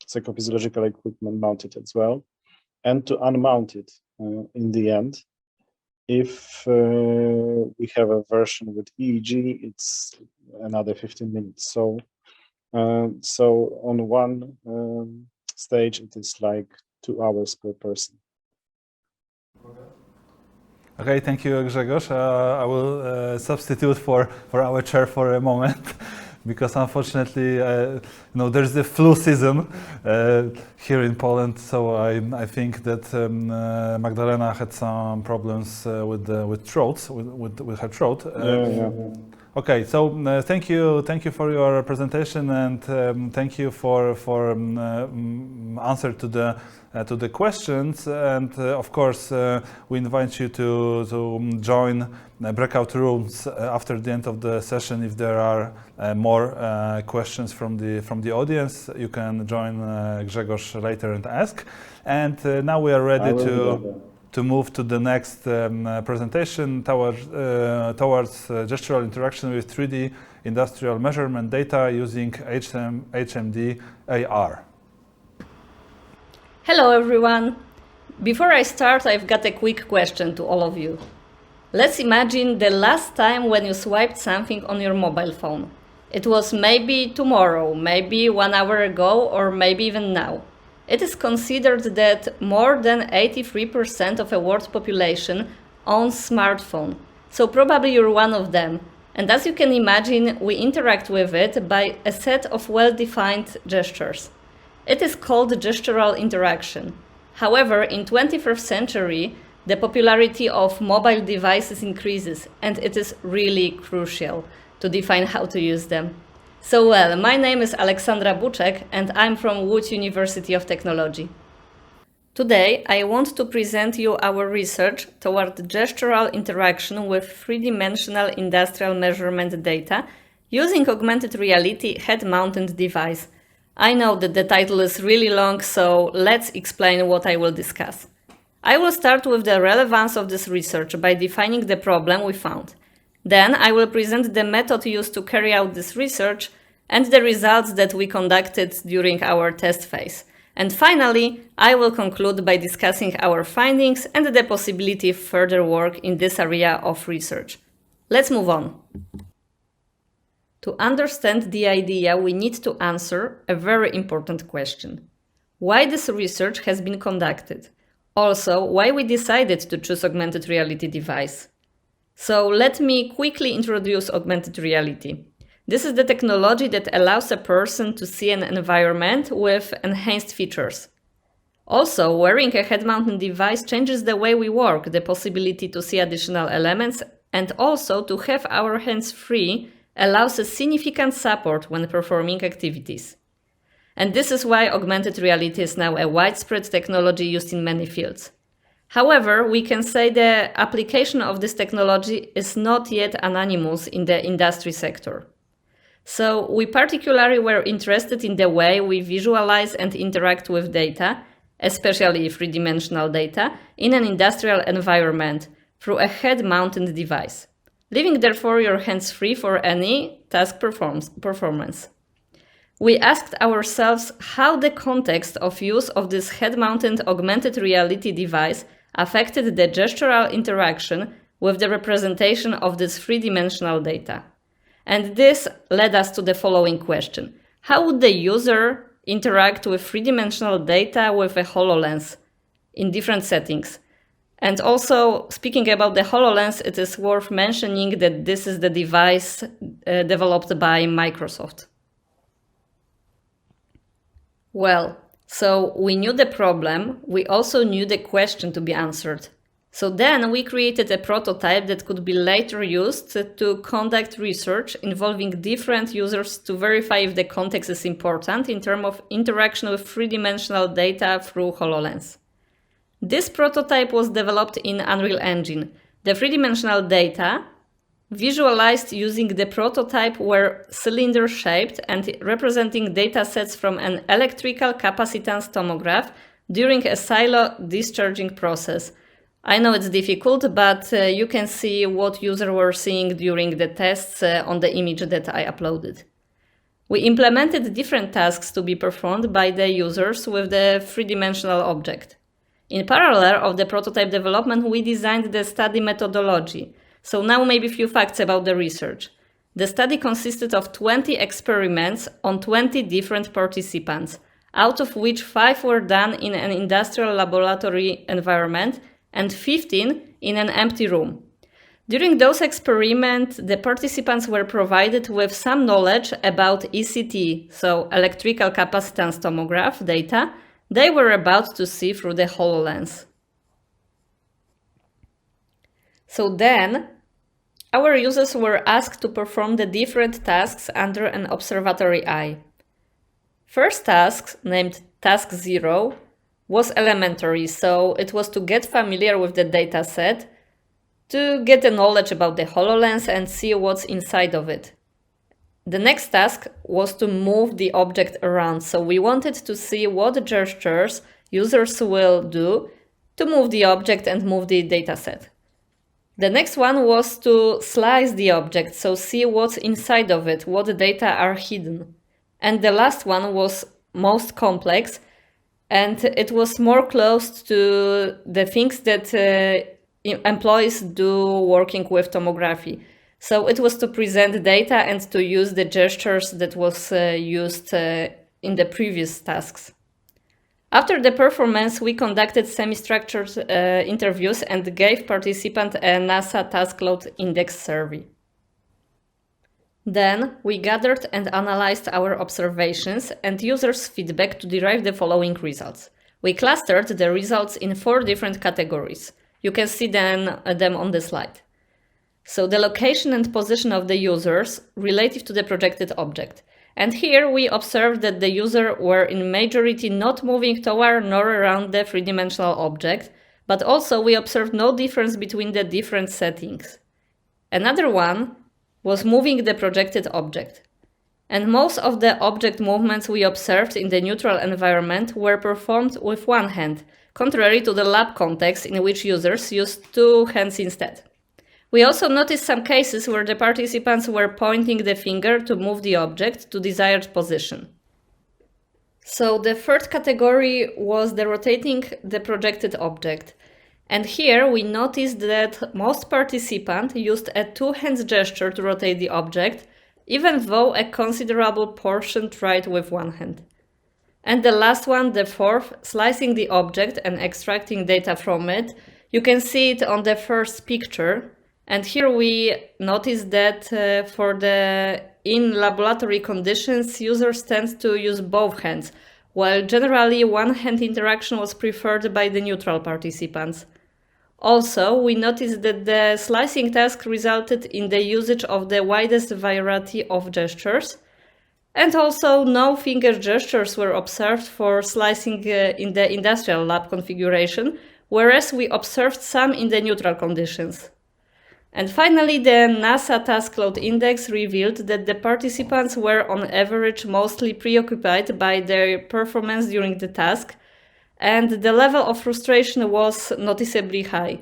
psychophysiological equipment mounted as well, and to unmount it in the end. If we have a version with EEG, it's another 15 minutes. So on one stage, it is like 2 hours per person. Okay, thank you, Grzegorz. I will substitute for our chair for a moment, because unfortunately, there's the flu season here in Poland. So I think that Magdalena had some problems with her throat. Yeah. Okay, so thank you for your presentation, and thank you for answer to the questions. And of course, we invite you to join breakout rooms after the end of the session. If there are more questions from the audience, you can join Grzegorz later and ask. And now we are ready to move to the next presentation towards gestural interaction with 3D industrial measurement data using HMD AR. Hello everyone! Before I start, I've got a quick question to all of you. Let's imagine the last time when you swiped something on your mobile phone. It was maybe tomorrow, maybe 1 hour ago, or maybe even now. It is considered that more than 83% of the world population owns smartphone, so probably you're one of them. And as you can imagine, we interact with it by a set of well-defined gestures. It is called gestural interaction. However, in 21st century, the popularity of mobile devices increases, and it is really crucial to define how to use them. So well, my name is Aleksandra Buczek and I'm from Łódź University of Technology. Today, I want to present you our research toward gestural interaction with three-dimensional industrial measurement data using augmented reality head-mounted device. I know that the title is really long, so let's explain what I will discuss. I will start with the relevance of this research by defining the problem we found. Then I will present the method used to carry out this research and the results that we conducted during our test phase. And finally, I will conclude by discussing our findings and the possibility of further work in this area of research. Let's move on. To understand the idea, we need to answer a very important question. Why this research has been conducted? Also, why we decided to choose augmented reality device? So let me quickly introduce augmented reality. This is the technology that allows a person to see an environment with enhanced features. Also, wearing a head-mounted device changes the way we work, the possibility to see additional elements, and also to have our hands free allows a significant support when performing activities. And this is why augmented reality is now a widespread technology used in many fields. However, we can say the application of this technology is not yet anonymous in the industry sector. So we particularly were interested in the way we visualize and interact with data, especially three-dimensional data, in an industrial environment through a head-mounted device, leaving therefore your hands free for any task performance. We asked ourselves how the context of use of this head-mounted augmented reality device affected the gestural interaction with the representation of this three-dimensional data. And this led us to the following question. How would the user interact with three-dimensional data with a HoloLens in different settings? And also, speaking about the HoloLens, it is worth mentioning that this is the device developed by Microsoft. Well, so we knew the problem, we also knew the question to be answered. So then we created a prototype that could be later used to conduct research involving different users to verify if the context is important in terms of interaction with three-dimensional data through HoloLens. This prototype was developed in Unreal Engine. The three-dimensional data visualized using the prototype were cylinder-shaped and representing datasets from an electrical capacitance tomograph during a silo discharging process. I know it's difficult, but you can see what users were seeing during the tests on the image that I uploaded. We implemented different tasks to be performed by the users with the three-dimensional object. In parallel of the prototype development, we designed the study methodology. So now maybe a few facts about the research. The study consisted of 20 experiments on 20 different participants, out of which 5 were done in an industrial laboratory environment and 15 in an empty room. During those experiments, the participants were provided with some knowledge about ECT, so electrical capacitance tomograph data, they were about to see through the HoloLens. So then, our users were asked to perform the different tasks under an observatory eye. First task, named Task 0, was elementary, so it was to get familiar with the dataset, to get the knowledge about the HoloLens and see what's inside of it. The next task was to move the object around, so we wanted to see what gestures users will do to move the object and move the dataset. The next one was to slice the object, so see what's inside of it, what data are hidden. And the last one was most complex, and it was more close to the things that employees do working with tomography. So it was to present data and to use the gestures that was used in the previous tasks. After the performance, we conducted semi-structured interviews and gave participants a NASA task load index survey. Then we gathered and analyzed our observations and users' feedback to derive the following results. We clustered the results in 4 different categories. You can see them on the slide. So the location and position of the users relative to the projected object. And here we observed that the users were in majority not moving toward nor around the three-dimensional object, but also we observed no difference between the different settings. Another one was moving the projected object. And most of the object movements we observed in the neutral environment were performed with one hand, contrary to the lab context in which users used 2 hands instead. We also noticed some cases where the participants were pointing the finger to move the object to desired position. So the third category was the rotating the projected object. And here we noticed that most participants used a 2-hand gesture to rotate the object, even though a considerable portion tried with one hand. And the last one, the fourth, slicing the object and extracting data from it. You can see it on the first picture. And here we notice that in laboratory conditions, users tend to use both hands, while generally one-hand interaction was preferred by the neutral participants. Also, we noticed that the slicing task resulted in the usage of the widest variety of gestures, and also no finger gestures were observed for slicing in the industrial lab configuration, whereas we observed some in the neutral conditions. And finally, the NASA task load index revealed that the participants were on average mostly preoccupied by their performance during the task, and the level of frustration was noticeably high.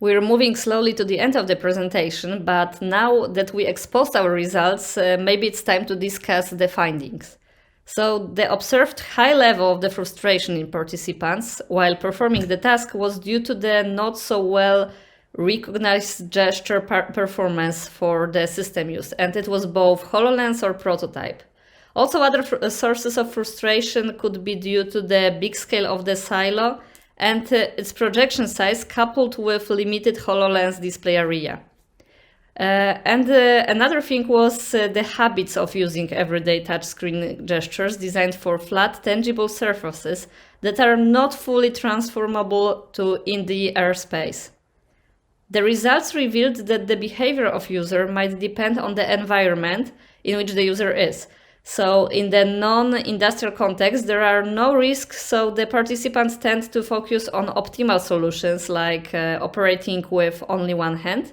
We're moving slowly to the end of the presentation, but now that we exposed our results, maybe it's time to discuss the findings. So the observed high level of the frustration in participants while performing the task was due to the not so well recognized gesture performance for the system used, and it was both HoloLens or prototype. Also, other sources of frustration could be due to the big scale of the silo and its projection size coupled with limited HoloLens display area. Another thing was the habits of using everyday touchscreen gestures designed for flat, tangible surfaces that are not fully transformable in the airspace. The results revealed that the behavior of user might depend on the environment in which the user is. So in the non-industrial context, there are no risks, so the participants tend to focus on optimal solutions like operating with only one hand.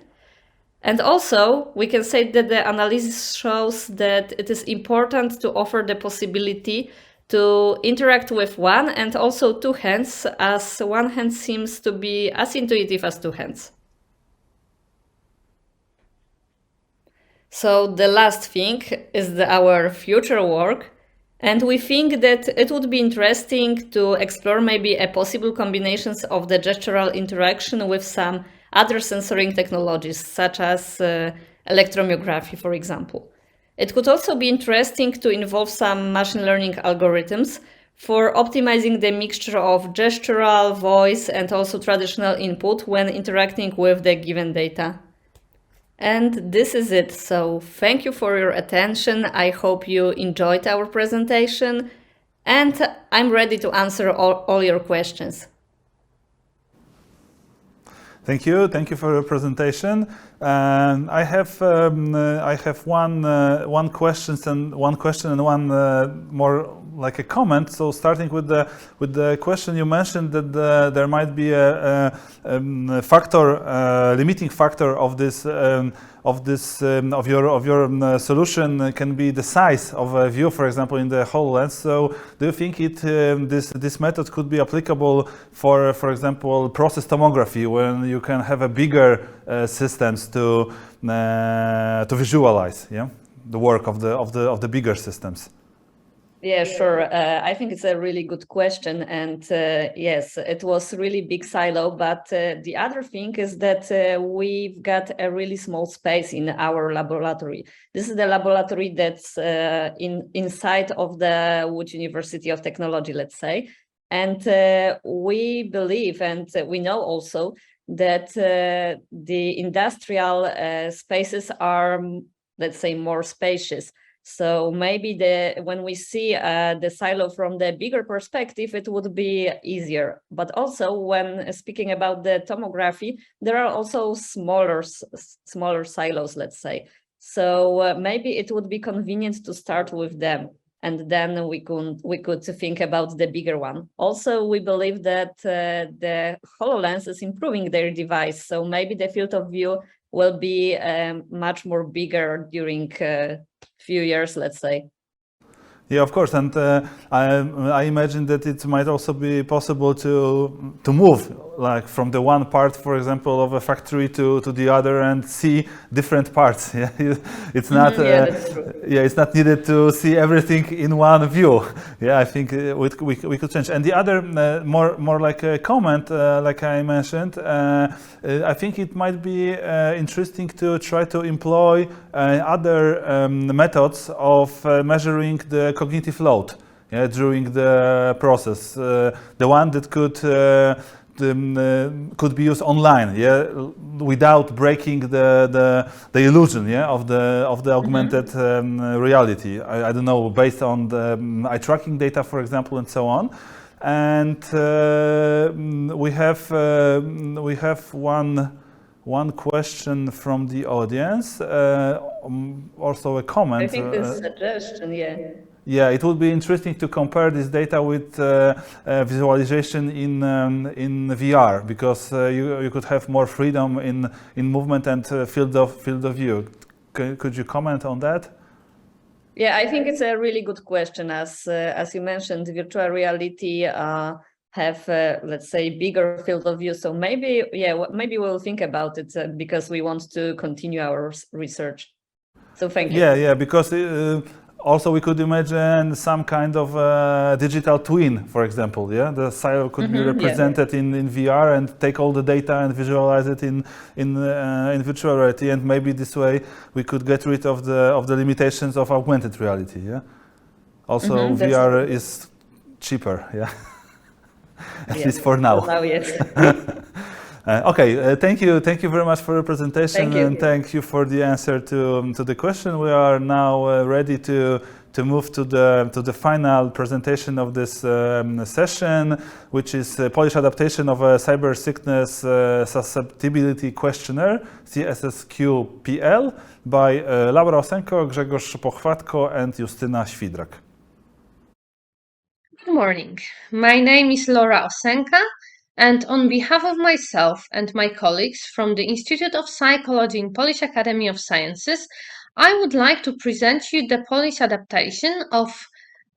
And also, we can say that the analysis shows that it is important to offer the possibility to interact with one and also 2 hands, as one hand seems to be as intuitive as 2 hands. So the last thing is our future work, and we think that it would be interesting to explore maybe a possible combinations of the gestural interaction with some other sensoring technologies, such as electromyography, for example. It could also be interesting to involve some machine learning algorithms for optimizing the mixture of gestural, voice, and also traditional input when interacting with the given data. And this is it. So thank you for your attention. I hope you enjoyed our presentation, and I'm ready to answer all your questions. Thank you for your presentation. I have one question and one more like a comment. So starting with the question, you mentioned that there might be a limiting factor of this of your solution can be the size of a view, for example, in the HoloLens. So do you think this method could be applicable for example, process tomography, when you can have a bigger systems to visualize, the work of the bigger systems? Yeah, sure. I think it's a really good question. And yes, it was really big silo. But the other thing is that we've got a really small space in our laboratory. This is the laboratory that's inside of the Łódź University of Technology, let's say. And we believe, and we know also, that the industrial spaces are, let's say, more spacious. So maybe when we see the silo from the bigger perspective, it would be easier. But also, when speaking about the tomography, there are also smaller silos, let's say. So maybe it would be convenient to start with them, and then we could think about the bigger one. Also, we believe that the HoloLens is improving their device, so maybe the field of view will be much more bigger during few years, let's say. Yeah, of course, and I imagine that it might also be possible to move, like from the one part, for example, of a factory to the other and see different parts. Yeah, it's not. That's true. Yeah, it's not needed to see everything in one view. Yeah, I think we could change. And the other more like a comment, like I mentioned, I think it might be interesting to try to employ other methods of measuring the cognitive load, during the process. The one that could be used online, without breaking the illusion, of the augmented reality. I don't know, based on the eye tracking data, for example, and so on. And we have one question from the audience, also a comment. I think this suggestion, Yeah, it would be interesting to compare this data with visualization in VR, because you could have more freedom in movement and field of view. Could you comment on that? Yeah, I think it's a really good question. As you mentioned, virtual reality have, let's say, bigger field of view. So maybe we'll think about it because we want to continue our research. So thank you. Yeah, because also we could imagine some kind of digital twin, for example. Yeah, the silo could be represented in VR and take all the data and visualize it in virtual reality, and maybe this way we could get rid of the limitations of augmented reality. Yeah. Also, VR is cheaper. Yeah. At least for now. For now, yes. Okay, thank you very much for your presentation. Thank you. And thank you for the answer to the question. We are now ready to move to the final presentation of this session, which is a Polish adaptation of a cyber sickness susceptibility questionnaire, CSSQ-PL, by Laura Osenko, Grzegorz Pochwatko, and Justyna Świdrak. Good morning. My name is Laura Osenka, and on behalf of myself and my colleagues from the Institute of Psychology in Polish Academy of Sciences, I would like to present you the Polish adaptation of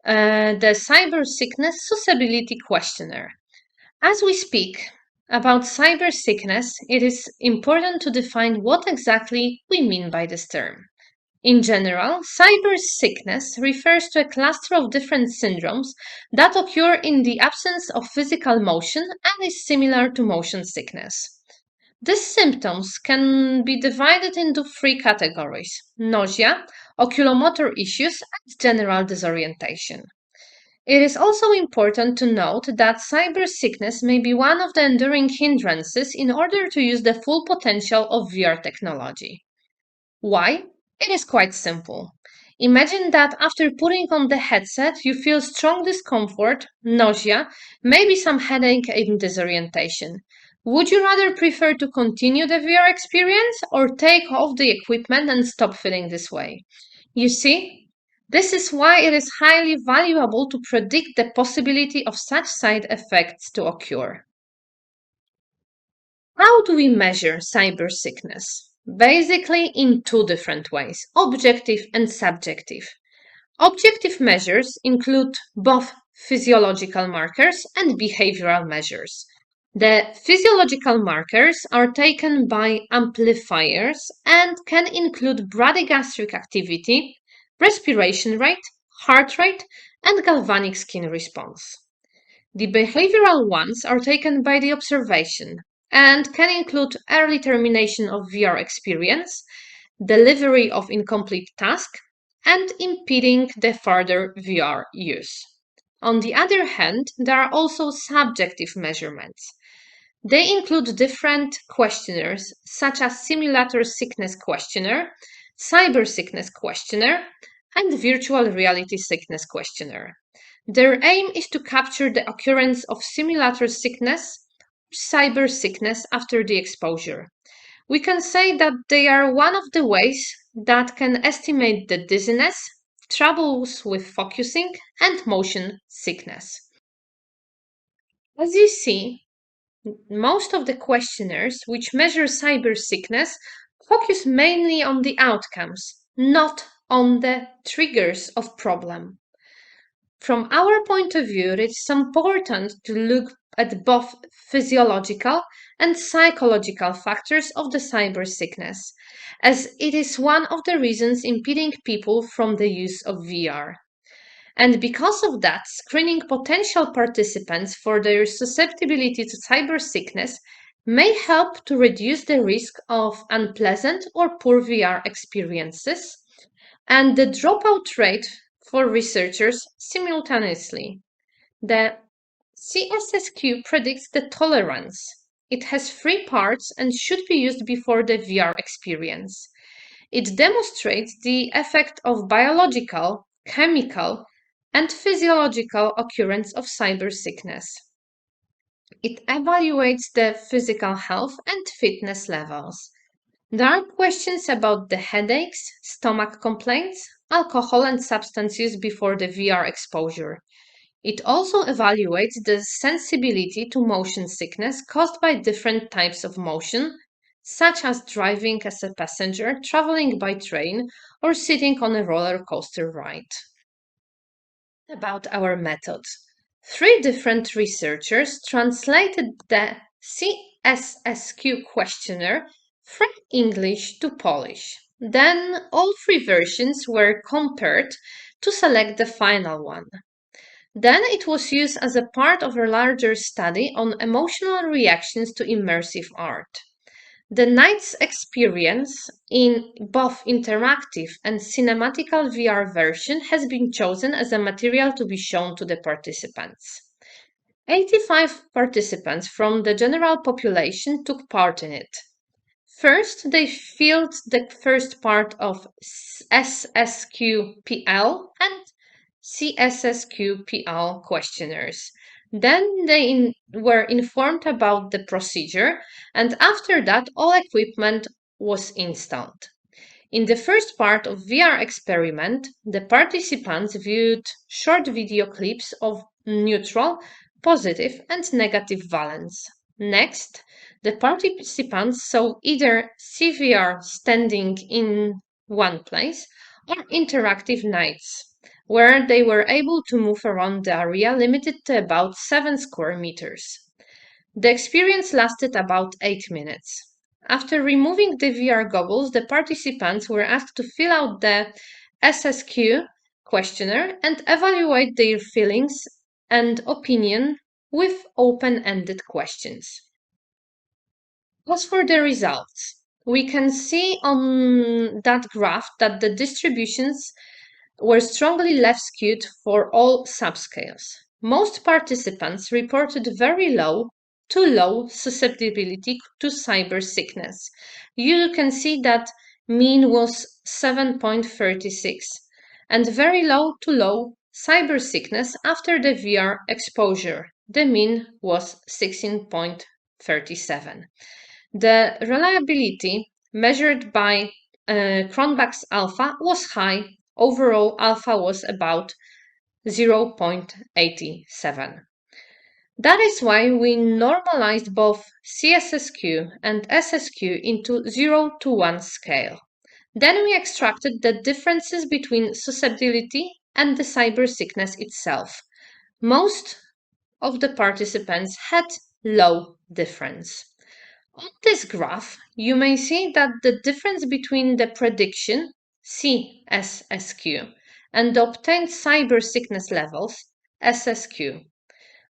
the Cyber Sickness Susceptibility Questionnaire. As we speak about cyber sickness, it is important to define what exactly we mean by this term. In general, cyber sickness refers to a cluster of different syndromes that occur in the absence of physical motion and is similar to motion sickness. These symptoms can be divided into three categories: nausea, oculomotor issues, and general disorientation. It is also important to note that cyber sickness may be one of the enduring hindrances in order to use the full potential of VR technology. Why? It is quite simple. Imagine that after putting on the headset, you feel strong discomfort, nausea, maybe some headache and disorientation. Would you rather prefer to continue the VR experience or take off the equipment and stop feeling this way? You see, this is why it is highly valuable to predict the possibility of such side effects to occur. How do we measure cyber sickness? Basically in two different ways, objective and subjective. Objective measures include both physiological markers and behavioral measures. The physiological markers are taken by amplifiers and can include bradygastric activity, respiration rate, heart rate, and galvanic skin response. The behavioral ones are taken by the observation and can include early termination of VR experience, delivery of incomplete task, and impeding the further VR use. On the other hand, there are also subjective measurements. They include different questionnaires, such as Simulator Sickness Questionnaire, Cyber Sickness Questionnaire, and Virtual Reality Sickness Questionnaire. Their aim is to capture the occurrence of simulator sickness, cyber sickness after the exposure. We can say that they are one of the ways that can estimate the dizziness, troubles with focusing, and motion sickness. As you see, most of the questionnaires which measure cyber sickness focus mainly on the outcomes, not on the triggers of problem. From our point of view, it is important to look at both physiological and psychological factors of the cyber sickness, as it is one of the reasons impeding people from the use of VR. And because of that, screening potential participants for their susceptibility to cyber sickness may help to reduce the risk of unpleasant or poor VR experiences and the dropout rate for researchers simultaneously. The CSSQ predicts the tolerance. It has 3 parts and should be used before the VR experience. It demonstrates the effect of biological, chemical, and physiological occurrence of cyber sickness. It evaluates the physical health and fitness levels. There are questions about the headaches, stomach complaints, alcohol and substance use before the VR exposure. It also evaluates the sensibility to motion sickness caused by different types of motion, such as driving as a passenger, traveling by train, or sitting on a roller coaster ride. About our methods. 3 different researchers translated the CSSQ questionnaire from English to Polish. Then all 3 versions were compared to select the final one. Then it was used as a part of a larger study on emotional reactions to immersive art. The night's experience in both interactive and cinematical VR version has been chosen as a material to be shown to the participants. 85 participants from the general population took part in it. First, they filled the first part of SSQPL and CSSQPL questionnaires. Then they were informed about the procedure, and after that, all equipment was installed. In the first part of VR experiment, the participants viewed short video clips of neutral, positive, and negative valence. Next, the participants saw either CVR standing in one place or interactive nights, where they were able to move around the area limited to about 7 square meters. The experience lasted about 8 minutes. After removing the VR goggles, the participants were asked to fill out the SSQ questionnaire and evaluate their feelings and opinion with open-ended questions. As for the results, we can see on that graph that the distributions were strongly left skewed for all subscales. Most participants reported very low to low susceptibility to cyber sickness. You can see that mean was 7.36 and very low to low cyber sickness after the VR exposure. The mean was 16.5. 37. The reliability measured by Cronbach's alpha was high. Overall, alpha was about 0.87. That is why we normalized both CSSQ and SSQ into 0 to 1 scale. Then we extracted the differences between susceptibility and the cyber sickness itself. Most of the participants had low difference. On this graph, you may see that the difference between the prediction, CSSQ, and the obtained cyber sickness levels, SSQ.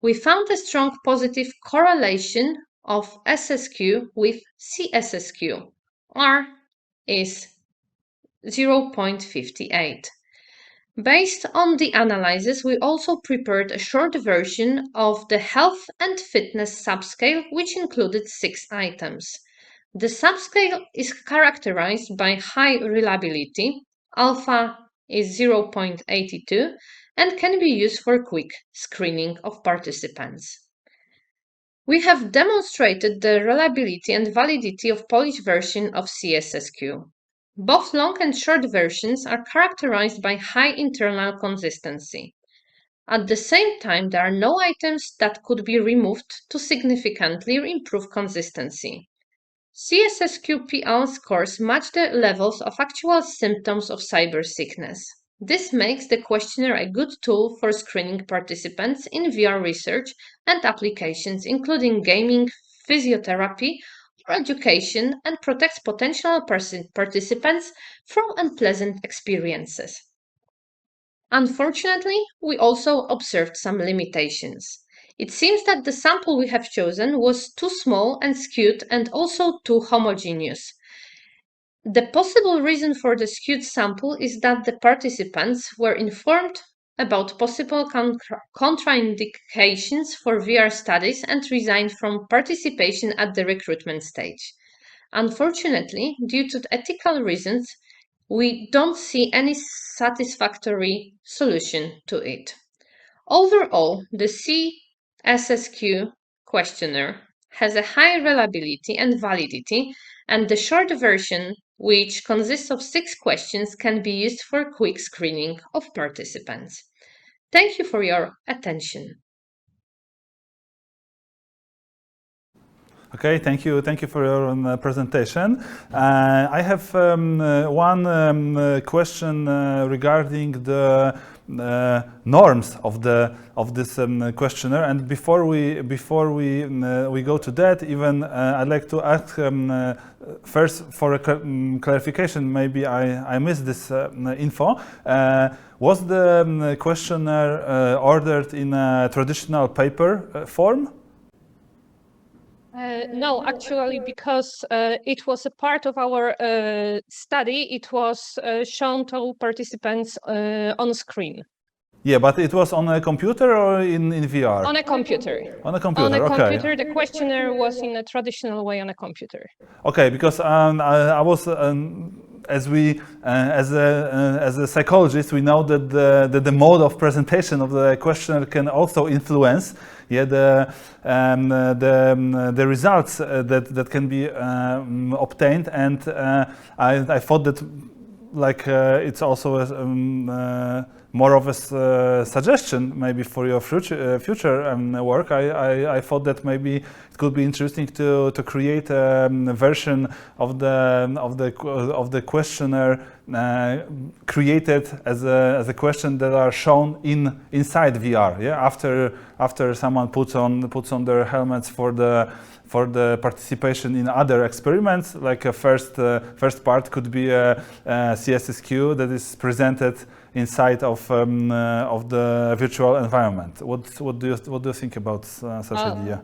We found a strong positive correlation of SSQ with CSSQ. R is 0.58. Based on the analysis, we also prepared a short version of the health and fitness subscale, which included 6 items. The subscale is characterized by high reliability, alpha is 0.82, and can be used for quick screening of participants. We have demonstrated the reliability and validity of Polish version of CSSQ. Both long and short versions are characterized by high internal consistency. At the same time, there are no items that could be removed to significantly improve consistency. CSSQ-PL scores match the levels of actual symptoms of cyber sickness. This makes the questionnaire a good tool for screening participants in VR research and applications, including gaming, physiotherapy, or education, and protects potential participants from unpleasant experiences. Unfortunately, we also observed some limitations. It seems that the sample we have chosen was too small and skewed and also too homogeneous. The possible reason for the skewed sample is that the participants were informed about possible contraindications for VR studies and resigned from participation at the recruitment stage. Unfortunately, due to ethical reasons, we don't see any satisfactory solution to it. Overall, the CSSQ questionnaire has a high reliability and validity, and the short version, which consists of 6 questions, can be used for quick screening of participants. Thank you for your attention. Okay, thank you for your presentation. I have one question regarding the norms of this questionnaire, and before we go to that, even I'd like to ask first for a clarification. Maybe I missed this info. Was the questionnaire ordered in a traditional paper form? No, actually, because it was a part of our study, it was shown to participants on screen. Yeah, but it was on a computer or in VR? On a computer. On a computer, On a okay. computer, the questionnaire was in a traditional way on a computer. Okay, because I was, as a psychologist, we know that the mode of presentation of the questionnaire can also influence, the results that can be obtained, and I thought that it's also more of a suggestion maybe for your future work. I thought that maybe it could be interesting to create a version of the questionnaire created as a question that are shown inside VR. Yeah, after someone puts on their helmets for the participation in other experiments, like a first part could be a CSSQ that is presented inside of the virtual environment. What do you think about such idea?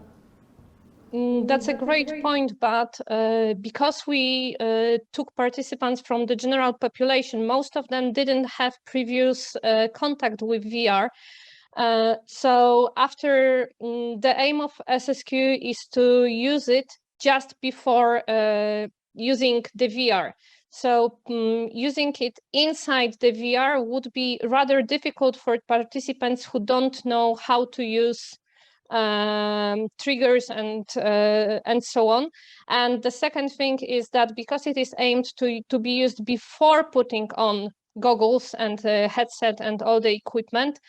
That's a great point, but because we took participants from the general population, most of them didn't have previous contact with VR. So after the aim of SSQ is to use it just before using the VR. So using it inside the VR would be rather difficult for participants who don't know how to use triggers and so on. And the second thing is that because it is aimed to be used before putting on goggles and headset and all the equipment,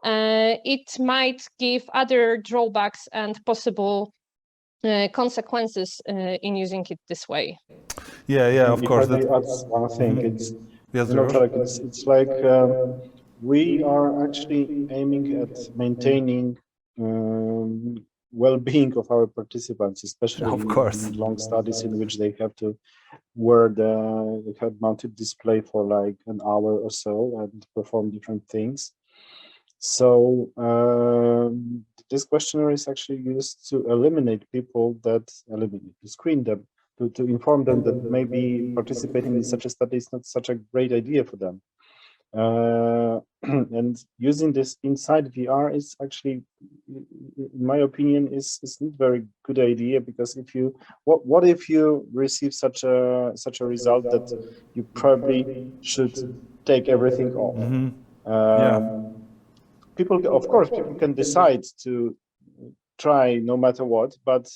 it might give other drawbacks and possible consequences in using it this way. Yeah, of If course. I may add one thing, it's Yes, you know, Grzegorz? Tarek, it's like we are actually aiming at maintaining well-being of our participants, especially Of course. in long studies in which they have to wear the head-mounted display for like an hour or so and perform different things. So this questionnaire is actually used to screen them, to inform them that maybe participating in such a study is not such a great idea for them. And using this inside VR is actually, in my opinion, is not very good idea, because if you what if you receive such a result that you probably should take everything off? People, of course, people can decide to try no matter what, but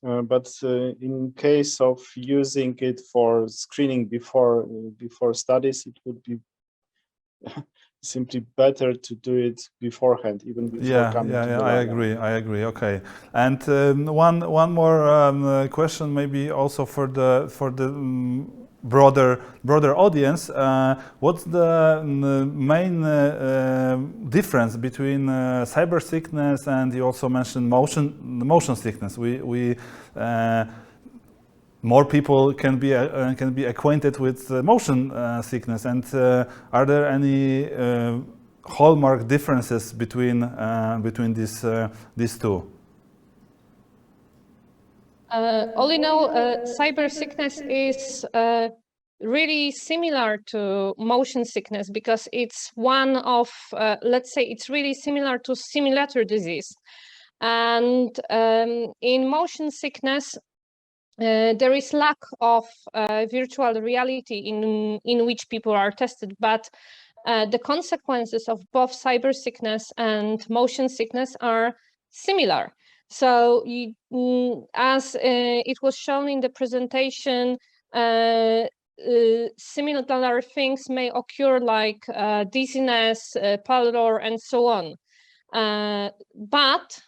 in case of using it for screening before studies, it would be simply better to do it beforehand, even before coming to the lab. I agree. Okay, and one more question, maybe also for the broader audience. What's the main difference between cyber sickness and you also mentioned motion sickness? We more people can be acquainted with motion sickness, and are there any hallmark differences between these two? All in all, cyber sickness is really similar to motion sickness, because it's one of, let's say, it's really similar to simulator disease. And in motion sickness, there is lack of virtual reality in which people are tested, but the consequences of both cyber sickness and motion sickness are similar. So as it was shown in the presentation, similar things may occur, like dizziness, pallor, and so on. But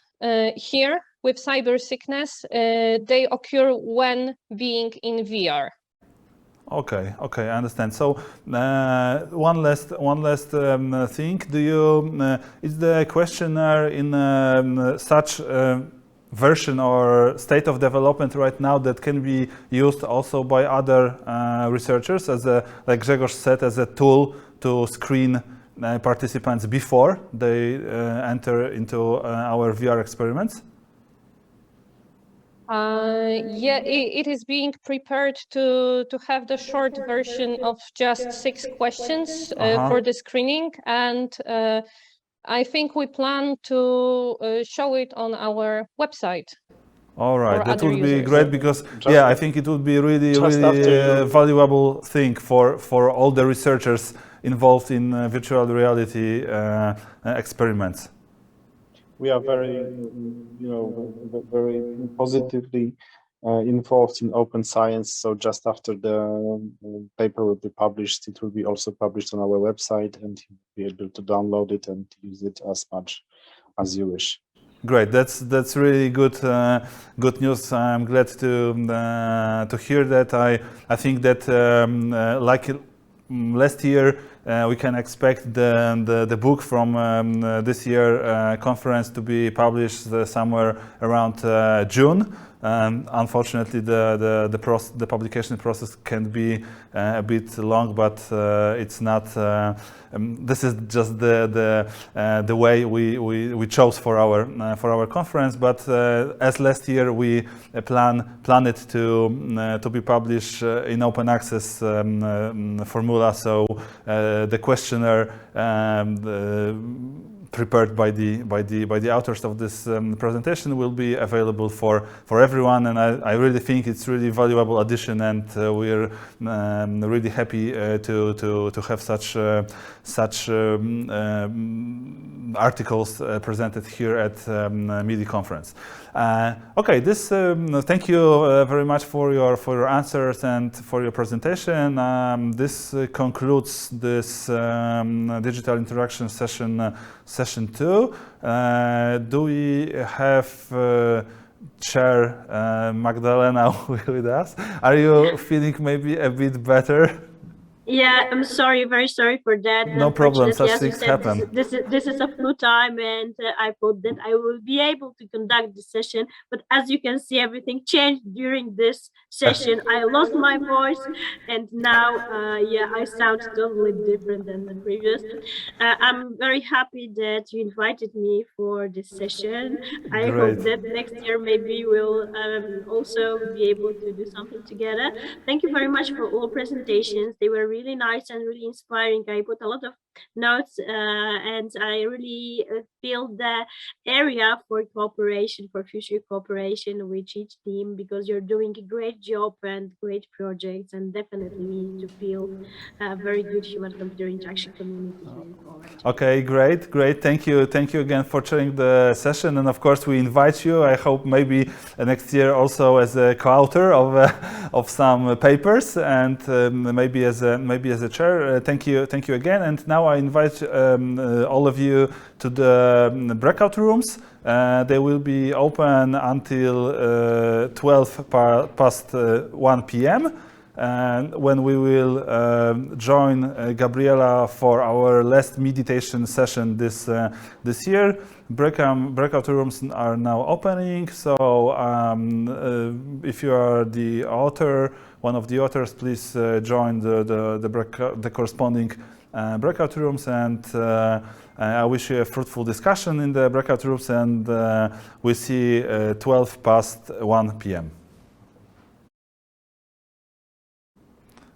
here, with cyber sickness, they occur when being in VR. Okay, I understand. So one last thing. Do you is the questionnaire in such version or state of development right now that can be used also by other researchers, as like Grzegorz said, as a tool to screen participants before they enter into our VR experiments? Yeah, it is being prepared to have the short version of just 6 questions for the screening, and I think we plan to show it on our website. All right, that would be great, because I think it would be really valuable thing for all the researchers involved in virtual reality experiments. We are very, very positively involved in open science. So just after the paper will be published, it will be also published on our website, and you'll be able to download it and use it as much as you wish. Great, that's really good news. I'm glad to hear that. I think that like last year, we can expect the book from this year conference to be published somewhere around June. Unfortunately, the publication process can be a bit long, but it's not. This is just the way we chose for our conference. But as last year, we plan it to be published in open access formula. So the questionnaire prepared by the authors of this presentation will be available for everyone, and I really think it's really valuable addition, and we're really happy to have such articles presented here at MIDI conference. Okay, thank you very much for your answers and for your presentation. This concludes this digital interaction session 2. Do we have Chair Magdalena with us? Are you feeling maybe a bit better? Yeah, I'm sorry, very sorry for that. No problem, Unfortunately, such as you things said, happen. this is a flu time, and I thought that I will be able to conduct the session. But as you can see, everything changed during this session. I lost my voice, and now, yeah, I sound totally different than the previous. I'm very happy that you invited me for this session. I Great. hope that next year maybe we'll also be able to do something together. Thank you very much for all presentations. They were really nice and really inspiring. I put a lot of notes and I really feel the area for cooperation, for future cooperation with each team, because you're doing a great job and great projects, and definitely we need to feel a very good human-computer interaction community going forward. Okay, great. Thank you again for chairing the session, and of course we invite you. I hope maybe next year also as a co-author of some papers, and maybe as a chair. Thank you again. And now I invite all of you to the breakout rooms. They will be open until 12 past 1 p.m. when we will join Gabriela for our last meditation session this year. Breakout rooms are now opening, so if you are the author, one of the authors, please join the corresponding breakout rooms, and I wish you a fruitful discussion in the breakout rooms, and we see 12 past 1 p.m.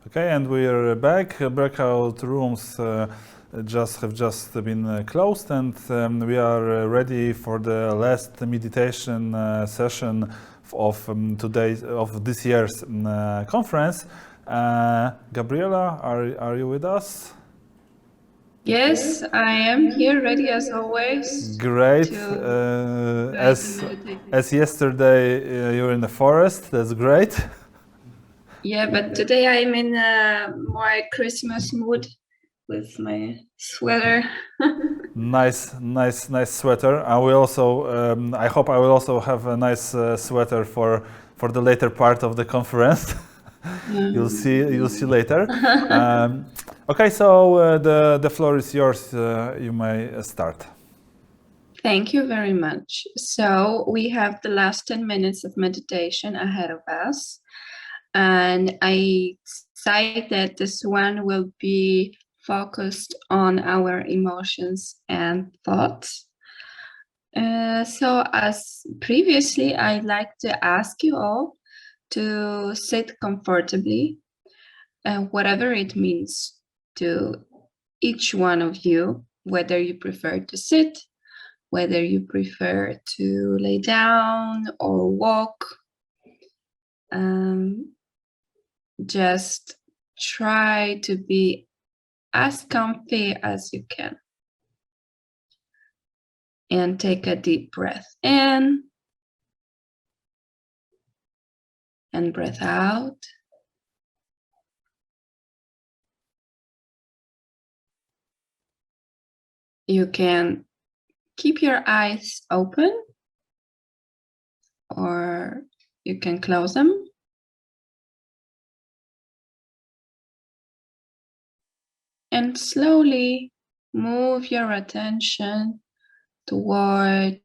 Okay, and we are back. Breakout rooms have just been closed, and we are ready for the last meditation session of this year's conference. Gabriela, are you with us? Yes, I am here, ready as always. Great. As yesterday, you're in the forest. That's great. Yeah, but today I'm in a more Christmas mood with my sweater. Nice sweater. I will also. I hope I will also have a nice sweater for the later part of the conference. You'll see later. Okay, so the floor is yours. You may start. Thank you very much. So we have the last 10 minutes of meditation ahead of us. And I decided that this one will be focused on our emotions and thoughts. So as previously, I'd like to ask you all to sit comfortably, whatever it means to each one of you, whether you prefer to sit, whether you prefer to lay down or walk. Just try to be as comfy as you can. And take a deep breath in and breath out. You can keep your eyes open or you can close them. And slowly move your attention towards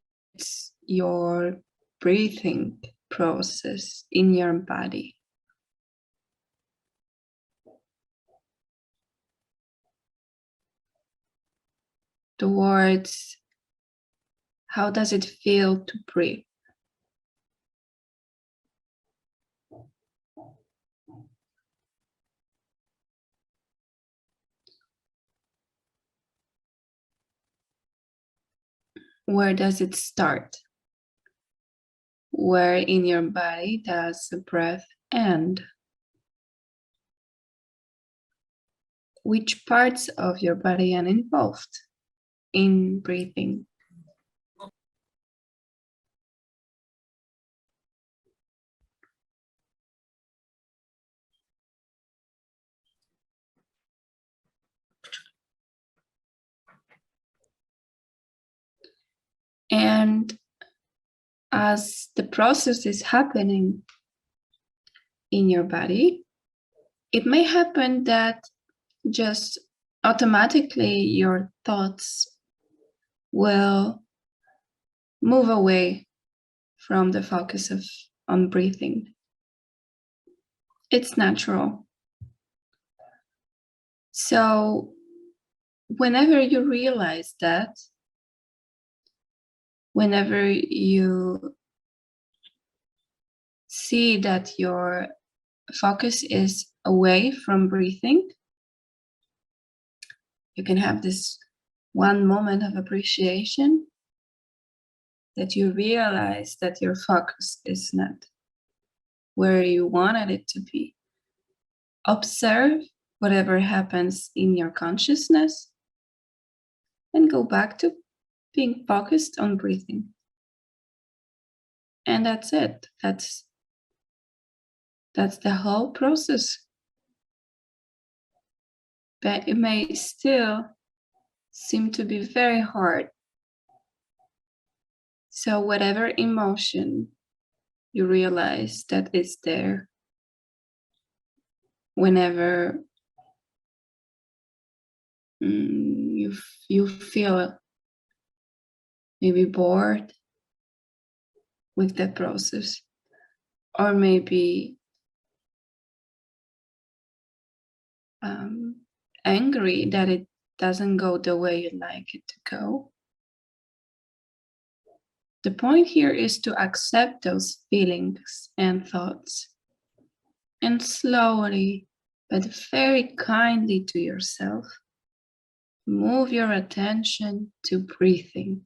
your breathing process in your body. Towards how does it feel to breathe? where does it start? Where in your body does the breath end? Which parts of your body are involved in breathing? And as the process is happening in your body, it may happen that just automatically your thoughts will move away from the focus on breathing. It's natural. So whenever you realize that, whenever you see that your focus is away from breathing, you can have this one moment of appreciation that you realize that your focus is not where you wanted it to be. Observe whatever happens in your consciousness and go back to being focused on breathing. And that's it. That's the whole process. But it may still seem to be very hard. So whatever emotion you realize that is there, whenever you feel maybe bored with that process, or maybe angry that it doesn't go the way you'd like it to go. The point here is to accept those feelings and thoughts and slowly, but very kindly to yourself, move your attention to breathing.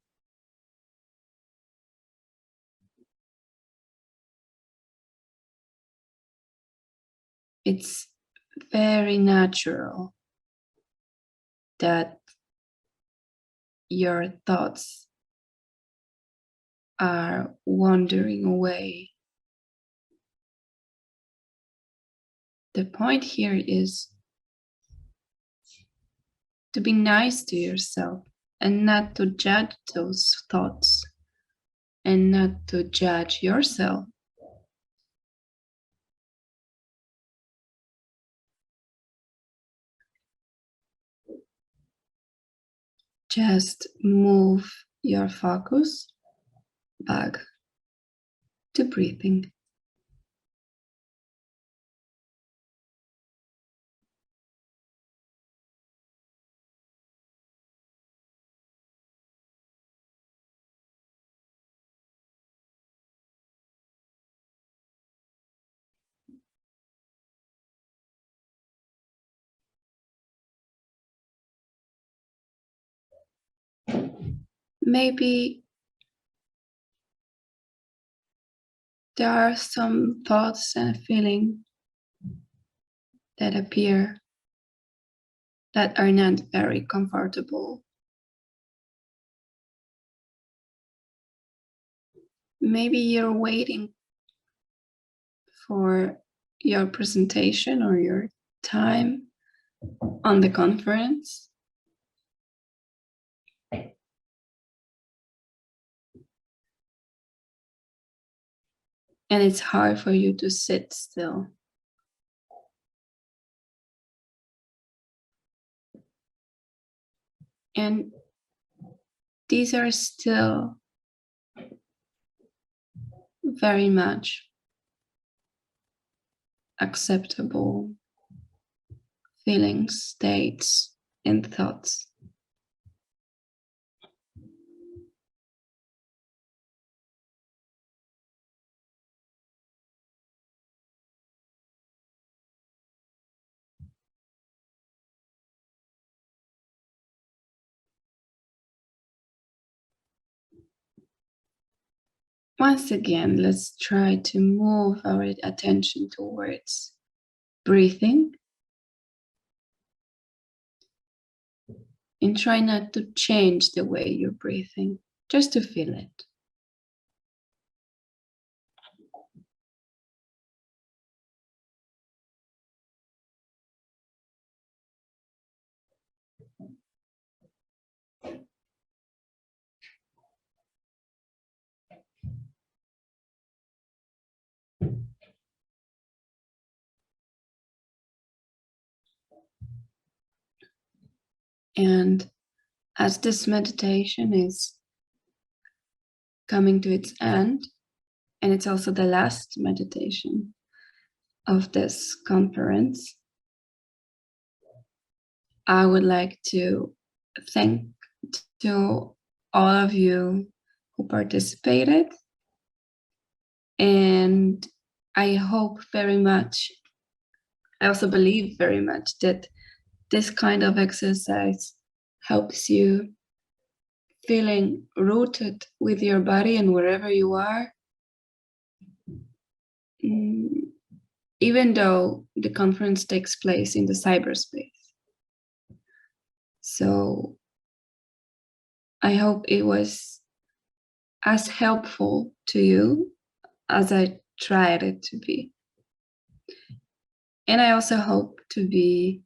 It's very natural that your thoughts are wandering away. The point here is to be nice to yourself and not to judge those thoughts and not to judge yourself. Just move your focus back to breathing. Maybe there are some thoughts and feelings that appear that are not very comfortable. Maybe you're waiting for your presentation or your time on the conference. And it's hard for you to sit still. And these are still very much acceptable feelings, states, and thoughts. Once again, let's try to move our attention towards breathing. And try not to change the way you're breathing, just to feel it. And as this meditation is coming to its end, and it's also the last meditation of this conference, I would like to thank to all of you who participated, and I hope very much, I also believe very much that this kind of exercise helps you feeling rooted with your body and wherever you are, even though the conference takes place in the cyberspace. So I hope it was as helpful to you as I tried it to be. And I also hope to be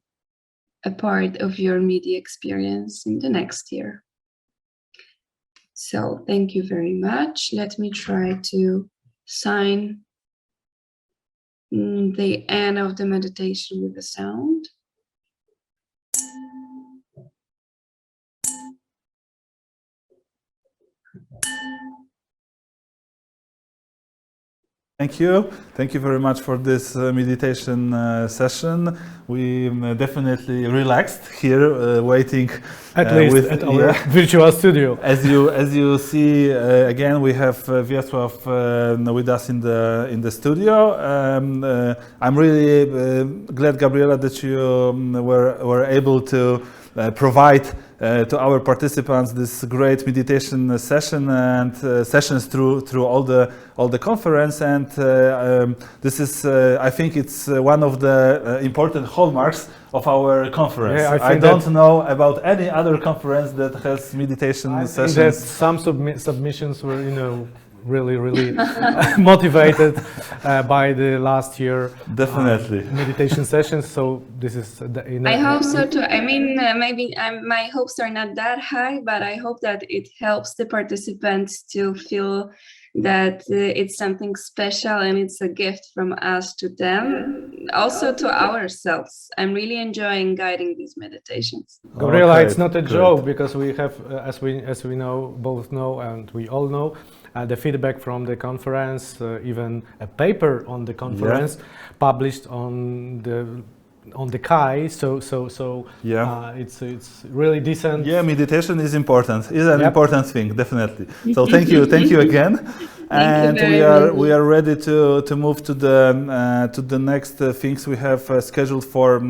a part of your MIDI experience in the next year. So thank you very much. Let me try to sign the end of the meditation with a sound. Thank you. Thank you very much for this meditation session. We definitely relaxed here, waiting at least with, at our virtual studio. As you see, again, we have Wiesław with us in the studio. I'm really glad, Gabriela, that you were able to provide to our participants this great meditation session and sessions through all the conference, and this is I think it's one of the important hallmarks of our conference. Yeah, I don't know about any other conference that has meditation sessions. That some submissions were, really motivated by the last year definitely meditation sessions. So this is I hope so too. I mean, maybe my hopes are not that high, but I hope that it helps the participants to feel that it's something special and it's a gift from us to them, also to ourselves. I'm really enjoying guiding these meditations. Gabriela, Okay, it's not a great. joke, because we have, as we both know, and we all know, the feedback from the conference, even a paper on the conference published on the Kai, so it's really decent. Yeah, meditation is important. It's an important thing, definitely. So thank you again. And we are ready to move to the next things we have scheduled for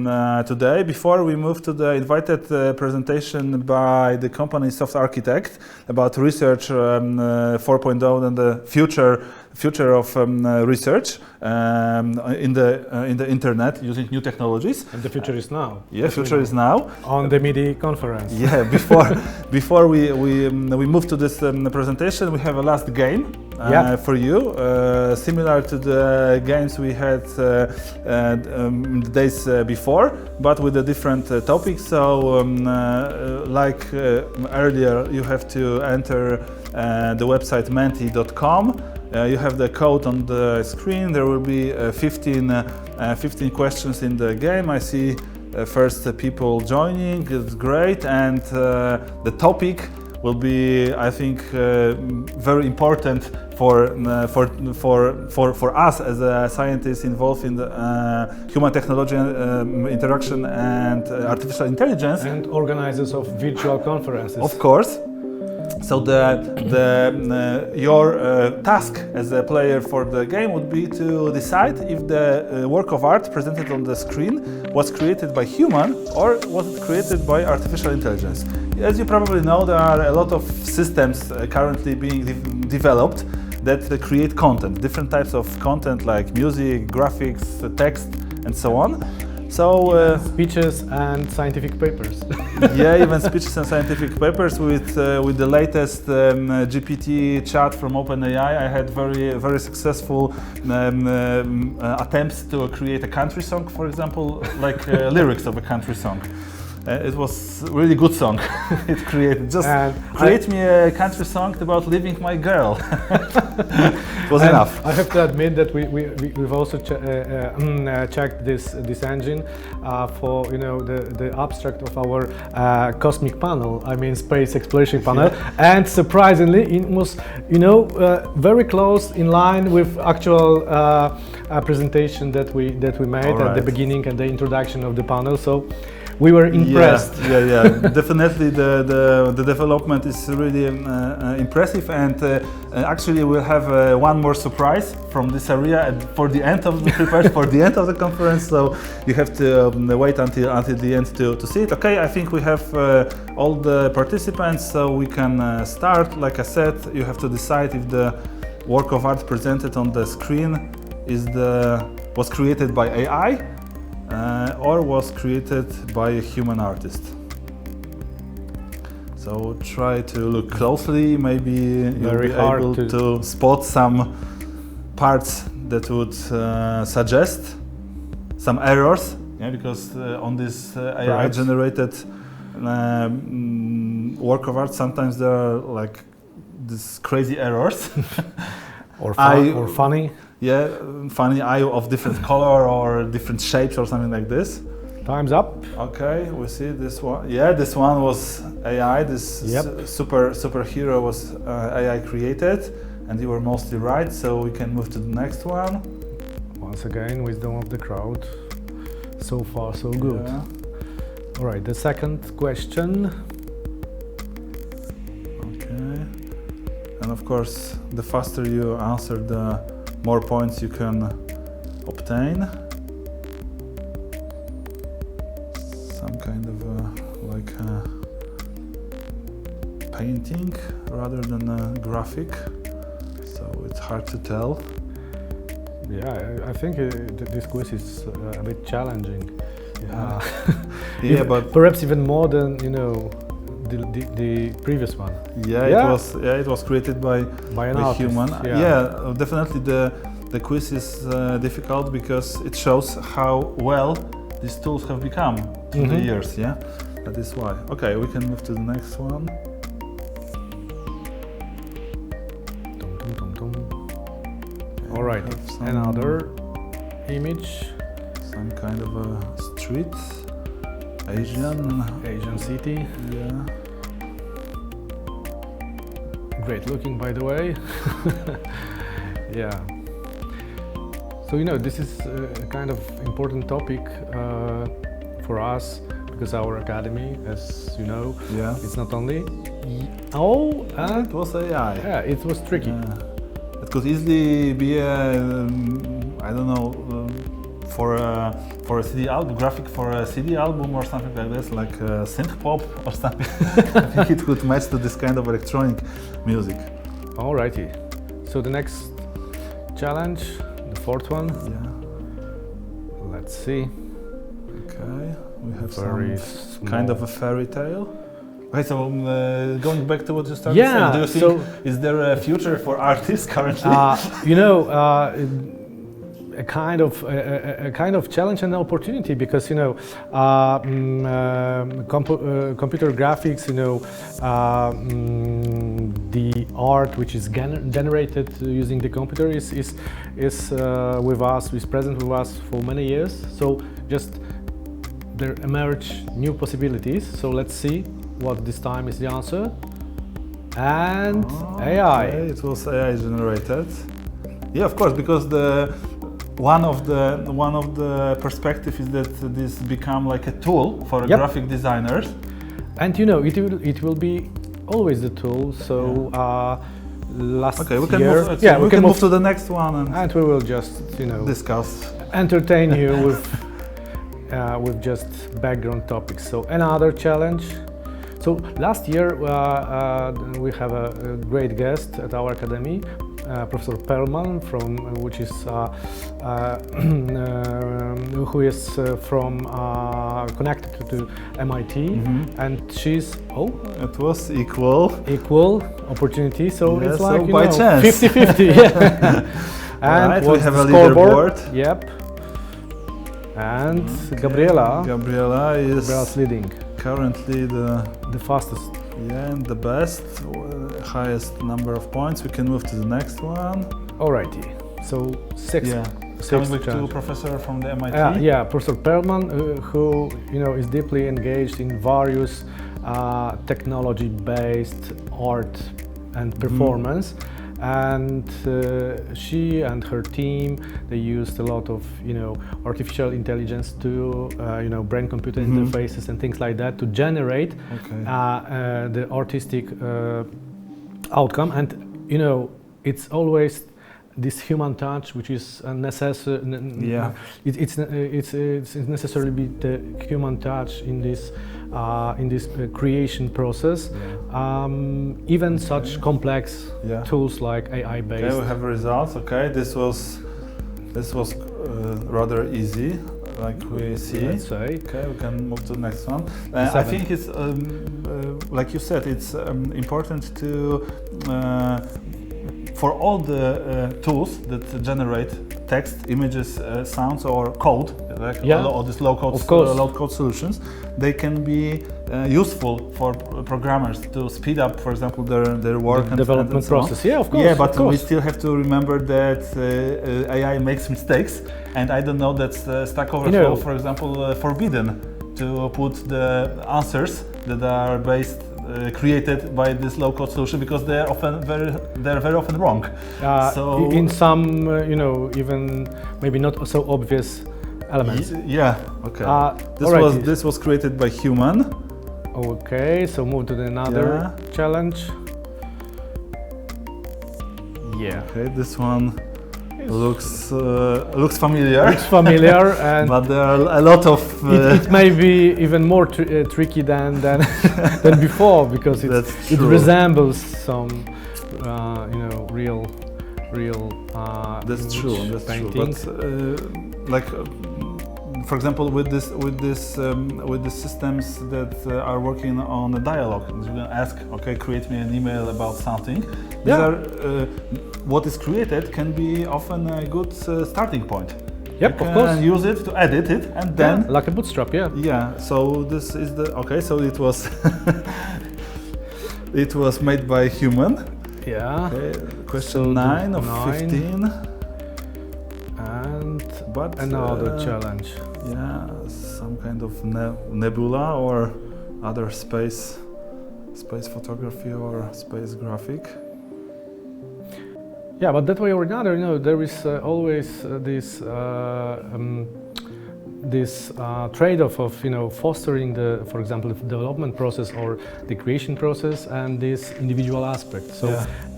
today. Before we move to the invited presentation by the company Soft Architect about research 4.0 and the future of research in the internet using new technologies. And the future is now. Yeah, future is now. On the MIDI conference. Yeah, before we move to this presentation, we have a last game for you, similar to the games we had the days before, but with a different topic. So, like earlier, you have to enter the website menti.com. You have the code on the screen. There will be 15 questions in the game. I see first people joining. It's great, and the topic will be, I think, very important for us as scientists involved in the human technology interaction and artificial intelligence, and organizers of virtual conferences. Of course. So your task as a player for the game would be to decide if the work of art presented on the screen was created by human or was it created by artificial intelligence. As you probably know, there are a lot of systems currently being developed that create content, different types of content like music, graphics, text, and so on. So speeches and scientific papers. yeah, even speeches and scientific papers with the latest GPT chat from OpenAI. I had very successful attempts to create a country song, for example, like lyrics of a country song. It was a really good song. It created create me a country song about leaving my girl. It was enough. I have to admit that we've also checked this engine for the abstract of our cosmic panel. I mean space exploration panel, and surprisingly, it was very close in line with actual presentation that we made at the beginning and the introduction of the panel. So. We were impressed. Yeah. Definitely, the development is really impressive, and actually, we'll have one more surprise from this area for the end of the conference. So you have to wait until the end to see it. Okay, I think we have all the participants, so we can start. Like I said, you have to decide if the work of art presented on the screen was created by AI. Or was created by a human artist. So try to look closely, maybe you'll be able to spot some parts that would suggest some errors, because on this AI-generated work of art, sometimes there are like these crazy errors. or funny. Yeah, funny eye of different color or different shapes or something like this. Time's up. Okay, we see this one. Yeah, this one was AI. This superhero was AI created, and you were mostly right. So we can move to the next one. Once again, wisdom of the crowd. So far, so good. Yeah. All right, the second question. Okay, and of course, the faster you answer, the more points you can obtain. Some kind of like a painting rather than a graphic, so it's hard to tell. Yeah, I think this quiz is a bit challenging. Yeah, but perhaps even more than the previous one. It was created by an artist, human. Yeah, definitely the quiz is difficult because it shows how well these tools have become through the years. Yeah, that is why. Okay, we can move to the next one. All right, another image. Some kind of a street, Asian city. Yeah. Great looking, by the way. Yeah. So this is a kind of important topic for us because our academy, as you know, it's not only it was AI. Yeah, it was tricky. It could easily be for a CD album, graphic for a CD album or something like this, like synth pop or something. I think it could match to this kind of electronic music. Alrighty. So the next challenge, the fourth one. Yeah. Let's see. Okay, we have some kind of a fairy tale. Okay, so going back to what you started saying, do you think is there a future for artists currently? A kind of challenge and opportunity because computer graphics, the art which is generated using the computer is with us, is present with us for many years. So just there emerge new possibilities. So let's see what this time is the answer. And AI. Okay, it was AI generated. Yeah, of course, because one of the perspective is that this become like a tool for graphic designers, and it will be always the tool. So we can move to the next one, and we will just discuss, entertain you with just background topics. So another challenge. So last year we have a great guest at our academy, Professor Perlman, from which is who is from connected to MIT, and she's it was equal opportunity. So yeah, it's so like by chance 50-50. Yeah. And right, we what's have the a scoreboard? leaderboard. Yep. And Gabriela's is leading. Currently the fastest. Yeah, and the best, highest number of points. We can move to the next one. Alrighty. So six. Yeah. Coming back to professor from the MIT. Yeah, Professor Perlman, who is deeply engaged in various technology-based art and performance. And she and her team, they used a lot of artificial intelligence to brain-computer interfaces and things like that to generate the artistic outcome. And it's always this human touch, which is necessary. Yeah, it's necessarily be the human touch in this creation process. Yeah. Even such complex tools like AI-based. Okay, we have results. Okay, this was rather easy, like we see. Let's say. Okay, we can move to the next one. I think it's like you said, it's important to. For all the tools that generate text, images, sounds, or code, like all these low-code solutions, they can be useful for programmers to speed up, for example, their work and development process. Yeah, of course. Yeah, but we still have to remember that AI makes mistakes, and I don't know that Stack Overflow, for example, forbidden to put the answers that are created by this low-code solution, because they're very often wrong. So in some, even maybe not so obvious elements. Yeah. Okay. This was created by human. Okay. So move to another challenge. Yeah. Okay. This one looks familiar. Looks familiar, and but there are a lot of. It may be even more tricky than than before, because it resembles some real. That's true. That's painting. true. But for example, with the systems that are working on a dialogue, you can ask, okay, create me an email about something. These are what is created can be often a good starting point. Yep, of course. And use it to edit it, and then like a bootstrap. Yeah. Yeah. So this is So it was it was made by human. Yeah. Okay. Question 9 of 15. But another challenge. Yeah, some kind of nebula or other space photography or space graphic. Yeah, but that way or another, there is always this trade-off of fostering the, for example, the development process or the creation process and this individual aspect. So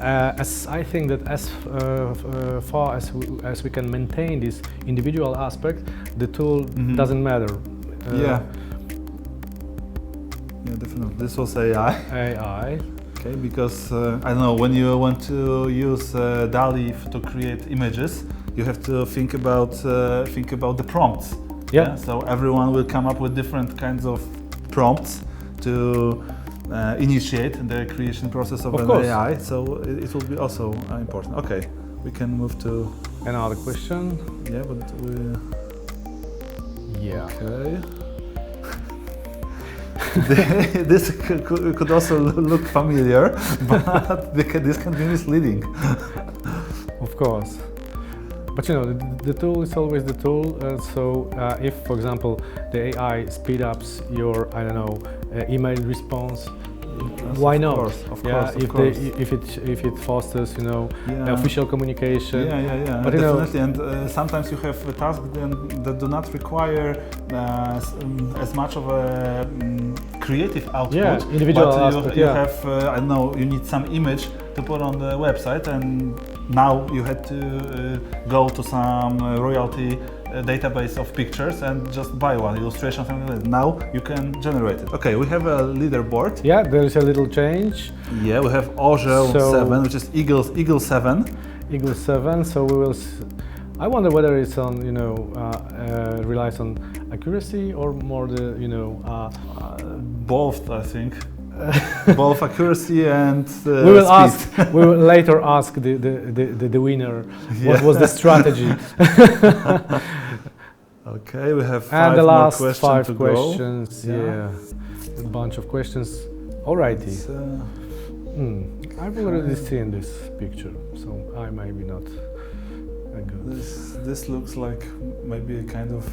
as I think that as far as we can maintain this individual aspect, the tool doesn't matter. Yeah, definitely. This was AI. Okay, because I don't know, when you want to use DALL-E to create images, you have to think about the prompts. Yeah. So everyone will come up with different kinds of prompts to initiate the creation process of an AI. So it will be also important. Okay, we can move to another question. Yeah, but okay. This could also look familiar, but this can be misleading. Of course. But the tool is always the tool. So if, for example, the AI speed ups your, email response, why not? Of course. If it fosters, official communication. Yeah. But definitely. And sometimes you have tasks that do not require as much of a creative output. Yeah, individual aspect. You have, you need some image to put on the website, and now you had to go to some royalty database of pictures and just buy one illustration, something like that. Now you can generate it. Okay, we have a leaderboard. Yeah, there is a little change. Yeah, we have Orzeł 7, which is Eagle 7. Eagle 7. So we will. I wonder whether it's on, relies on accuracy or more the, both, I think. Both accuracy and we will speed. we will later ask the winner what was the strategy. Okay, we have and the more last questions 5 to questions. go. Yeah, a bunch of questions. Alrighty. I've already seen this picture, so I maybe not. This looks like maybe a kind of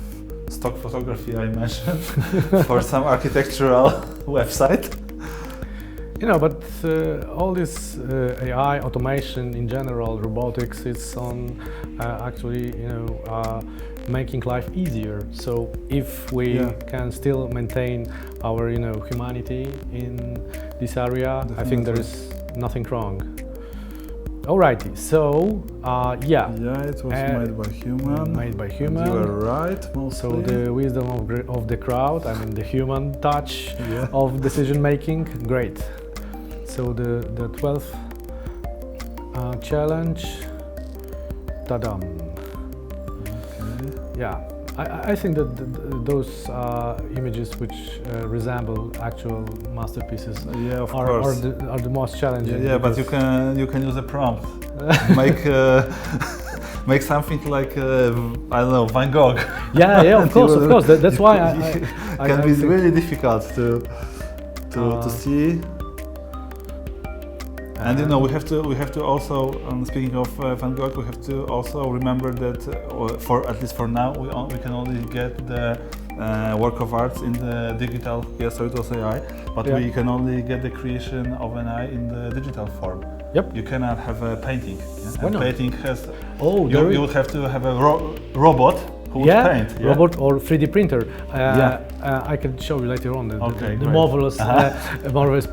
stock photography I mentioned for some architectural website. But all this AI, automation in general, robotics, it's on actually, making life easier. So if we can still maintain our, humanity in this area, Definitely. I think there is nothing wrong. Alrighty, so Yeah, it was made by human. Made by human. You were right, mostly. So the wisdom of the crowd, I mean the human touch of decision making, great. So the 12th challenge, ta-dam. Okay. Yeah, I think that those images which resemble actual masterpieces are the most challenging. Yeah, but you can use a prompt, make something like I don't know, Van Gogh. Yeah, of course. That's why I can be really difficult to see. And we have to also, speaking of Van Gogh, we have to also remember that, for at least for now, we can only get the work of art in the digital. Yes, so it was AI, but we can only get the creation of an eye in the digital form. Yep. You cannot have a painting. Yeah? Why not? Painting has. Oh, you would have to have a robot who would paint. Yeah? Robot or 3D printer. I can show you later on the marvelous, marvelous,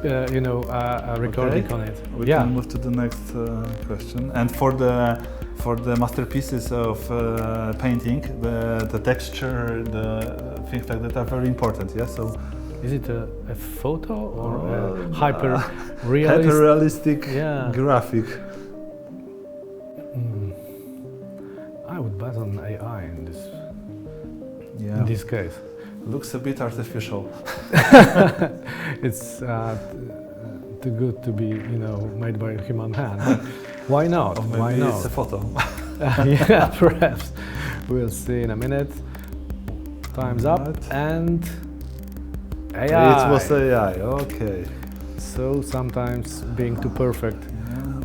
recording on it. We can move to the next question. And for the masterpieces of painting, the texture, the things like that are very important. Yeah. So. Is it a photo or a hyper-realistic? Hyper-realistic graphic. I would bet on AI in this. Yeah. In this case, looks a bit artificial. It's too good to be, made by a human hand. Why not? Or maybe Why not? It's a photo. Yeah, perhaps. We'll see in a minute. Time's up and. AI. It was AI, okay. So sometimes being too perfect.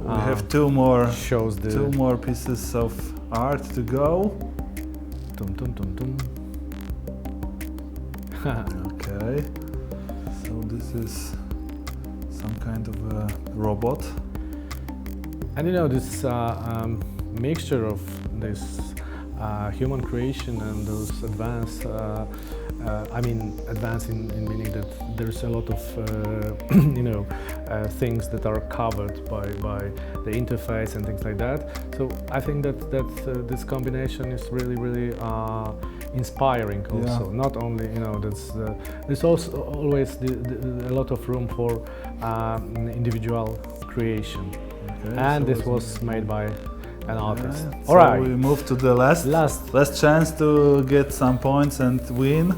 We have two more pieces of art to go. Tum tum tum tum. Okay. So this is some kind of a robot. And this mixture of this human creation and those advanced advanced in meaning that there's a lot of things that are covered by the interface and things like that. So I think that this combination is really inspiring also. Yeah. Not only there's also always a lot of room for individual creation. Okay, and so this was made by an artist. So all right, we move to the last chance to get some points and win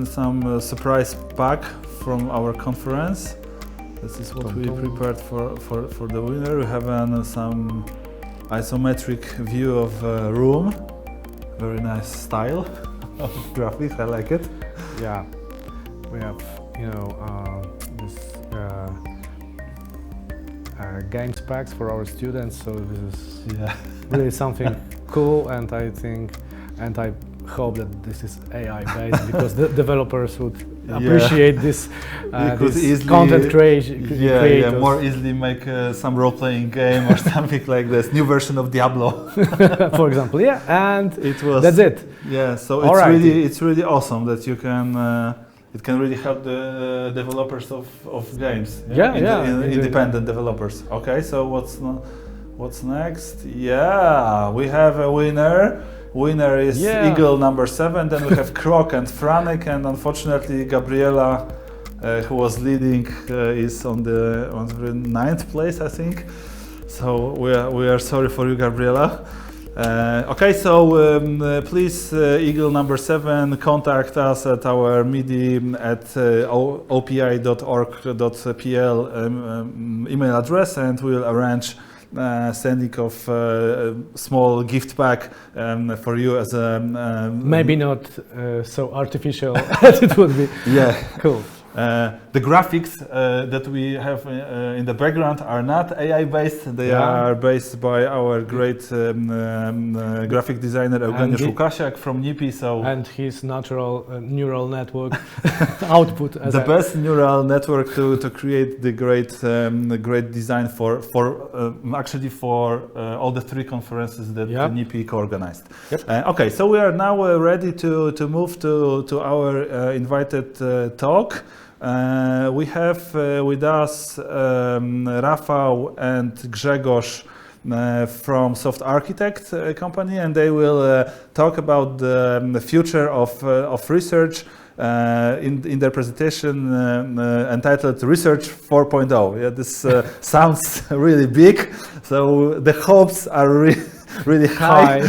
some surprise pack from our conference. This is what we prepared for the winner. We have some isometric view of a room. Very nice style of graphics. I like it. Yeah, we have this. Games packs for our students, so this is really something cool, and I hope that this is AI based because the developers would appreciate this, this content creation. Yeah, more easily make some role-playing game or something like this. New version of Diablo, for example. Yeah, and that's it. Yeah, so it's really awesome that you can. It can really help the developers of games. Independent developers. Okay, so what's next? Yeah, we have a winner. Winner is Eagle number 7. Then we have Krok and Franek, and unfortunately Gabriela, who was leading, is on the 9th place, I think. So we are sorry for you, Gabriela. Okay, so please, Eagle number 7, contact us at our MIDI at opi.org.pl email address, and we'll arrange sending of small gift pack for you as a maybe not so artificial as it would be. Yeah, cool. The graphics that we have in the background are not AI based. They are based by our great graphic designer Eugeniusz Łukasiak from NIPI. And his natural neural network output. As the best neural network to create the great design for actually for all the 3 conferences that NIPI co-organized. Okay, so we are now ready to move to our invited talk. We have with us Rafał and Grzegorz from Soft Architect company, and they will talk about the future of research in their presentation entitled Research 4.0. Yeah, this sounds really big, so the hopes are really high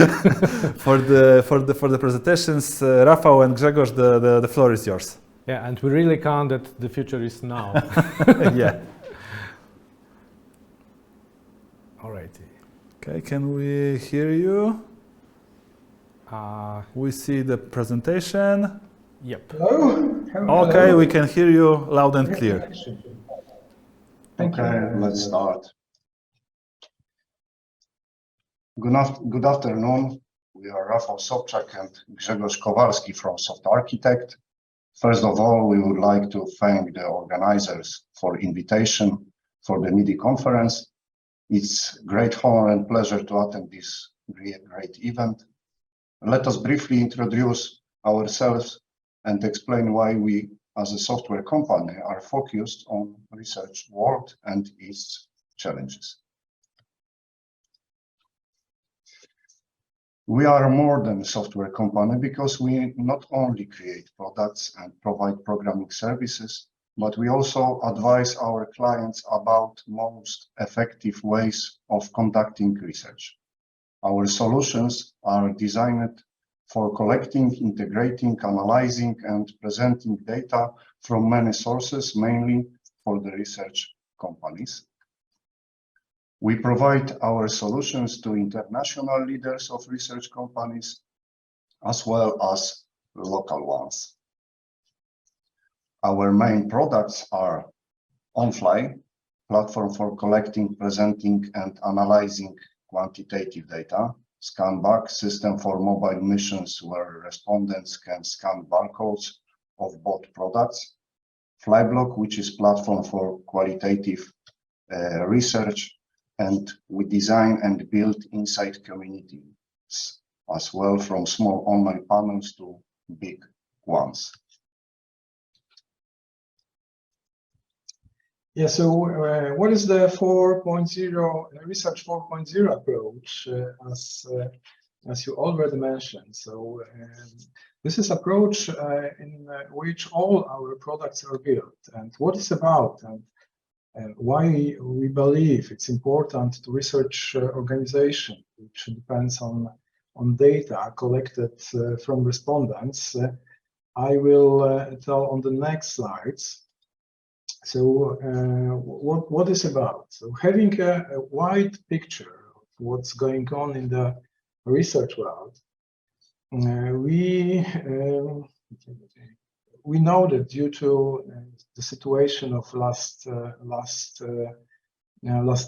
for the presentations. Rafał and Grzegorz, the floor is yours. Yeah, and we really count that the future is now. Yeah. Alrighty. Okay, can we hear you? We see the presentation. Yep. Hello? Okay, we can hear you loud and clear. Okay, let's start. Good afternoon. We are Rafał Sobczak and Grzegorz Kowalski from Soft Architect. First of all, we would like to thank the organizers for invitation for the MIDI conference. It's great honor and pleasure to attend this great event. Let us briefly introduce ourselves and explain why we, as a software company, are focused on research world and its challenges. We are more than a software company because we not only create products and provide programming services, but we also advise our clients about most effective ways of conducting research. Our solutions are designed for collecting, integrating, analyzing, and presenting data from many sources, mainly for the research companies. We provide our solutions to international leaders of research companies, as well as local ones. Our main products are OnFly, platform for collecting, presenting, and analyzing quantitative data, ScanBack, system for mobile missions where respondents can scan barcodes of both products, Flyblock, which is platform for qualitative research, and we design and build inside communities as well, from small online panels to big ones. Yeah, so what is the 4.0 research 4.0 approach, as you already mentioned? So this is approach in which all our products are built, and what it's about, and why we believe it's important to research organization, which depends on data collected from respondents. I will tell on the next slides. So what is about? So having a wide picture of what's going on in the research world, we know that due to the situation of last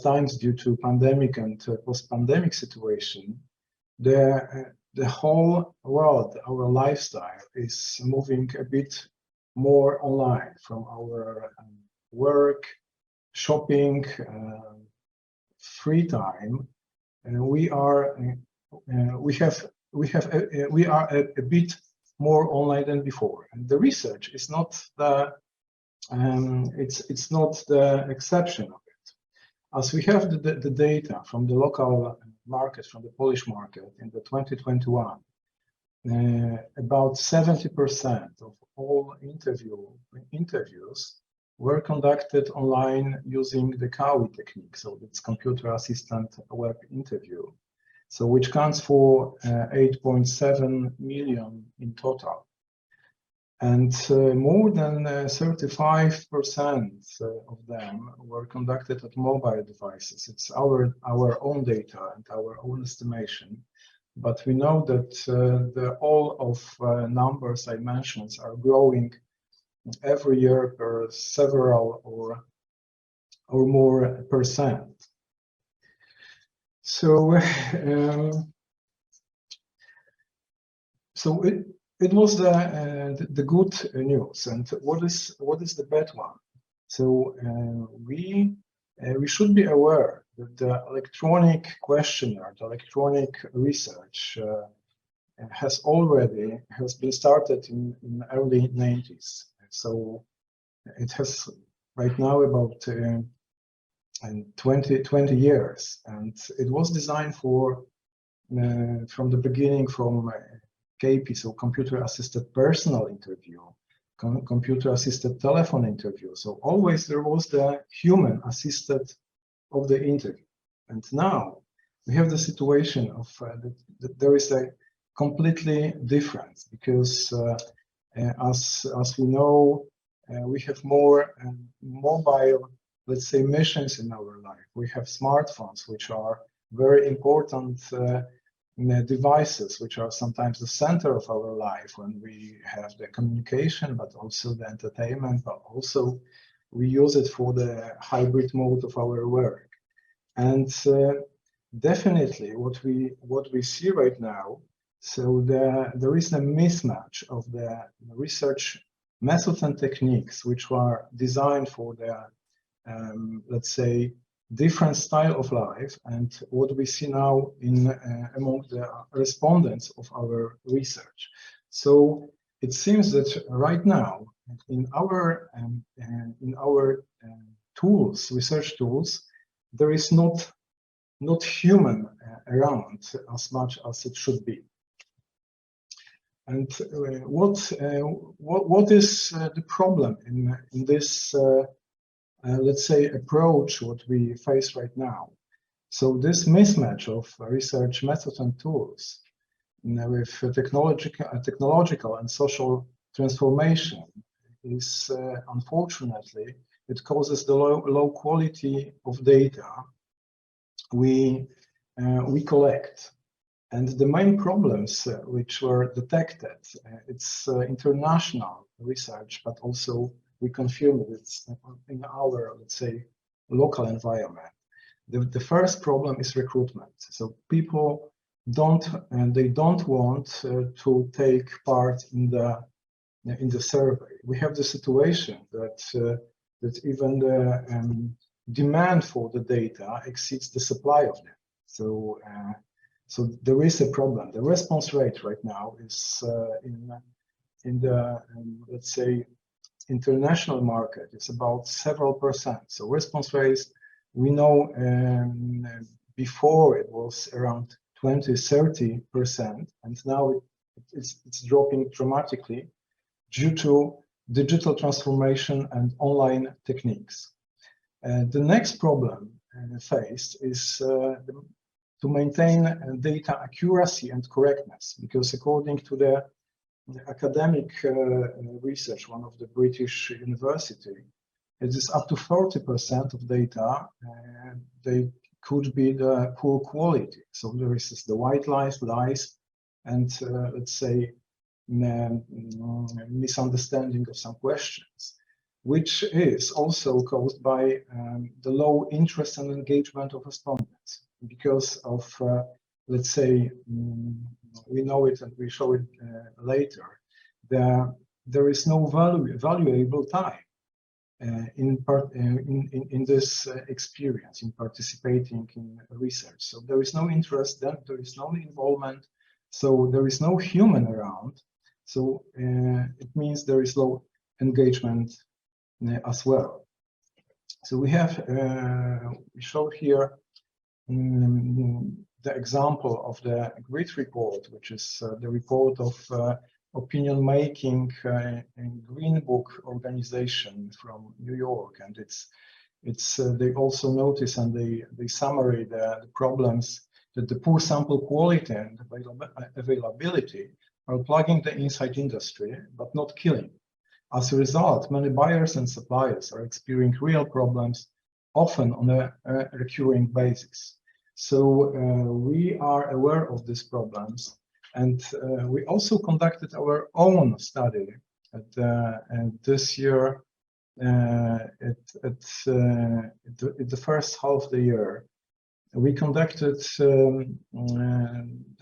times, due to pandemic and post-pandemic situation, the whole world, our lifestyle is moving a bit more online, from our work, shopping, free time, and we are a bit more online than before. And the research is not the it's not the exception of it, as we have the data from the local market, from the Polish market in the 2021. About 70% of all interviews were conducted online using the CAWI technique, so it's computer assistant web interview, so which counts for 8.7 million in total. And more than 35% of them were conducted at mobile devices. It's our own data and our own estimation. But we know that all of numbers I mentioned are growing every year per several or more percent. So it was the good news, and what is the bad one? So we should be aware that the electronic questionnaire, the electronic research, has been started in early 90s. So it has right now about 20 years, and it was designed for from the beginning from KP, so computer-assisted personal interview, computer-assisted telephone interview. So always there was the human assisted of the interview. And now we have the situation of that there is a completely difference, because as we know, we have more mobile, let's say, missions in our life. We have smartphones, which are very important devices, which are sometimes the center of our life when we have the communication, but also the entertainment, but also we use it for the hybrid mode of our work. And definitely what we see right now, so there is a mismatch of the research methods and techniques which are designed for the let's say different style of life, and what we see now in among the respondents of our research. So it seems that right now in our tools, research tools, there is not human around as much as it should be. And what is the problem in this let's say approach what we face right now? So this mismatch of research methods and tools with technological and social transformation is unfortunately, it causes the low quality of data we collect. And the main problems which were detected, it's international research, but also we confirm it in our, let's say, local environment. The first problem is recruitment. So people don't want to take part in the survey. We have the situation that that even the demand for the data exceeds the supply of them. So so there is a problem. The response rate right now is in the let's say international market, it's about several percent. So response rates, we know before it was around 20–30%, and now it's dropping dramatically due to digital transformation and online techniques. The next problem faced is to maintain data accuracy and correctness, because according to the academic research, one of the British university, it is up to 40% of data they could be the poor quality. So there is the white lies, and let's say misunderstanding of some questions, which is also caused by the low interest and engagement of respondents, because of let's say we know it and we show it later. There is no valuable time in this experience, in participating in research. So there is no interest, then there is no involvement, so there is no human around. So it means there is low engagement as well. So we have we show here the example of the GRID report, which is the report of opinion-making Green Book organization from New York, and they also notice and they summary the problems that the poor sample quality and availability are plaguing the inside industry, but not killing. As a result, many buyers and suppliers are experiencing real problems, often on a recurring basis. So we are aware of these problems, and we also conducted our own study and this year at the first half of the year. We conducted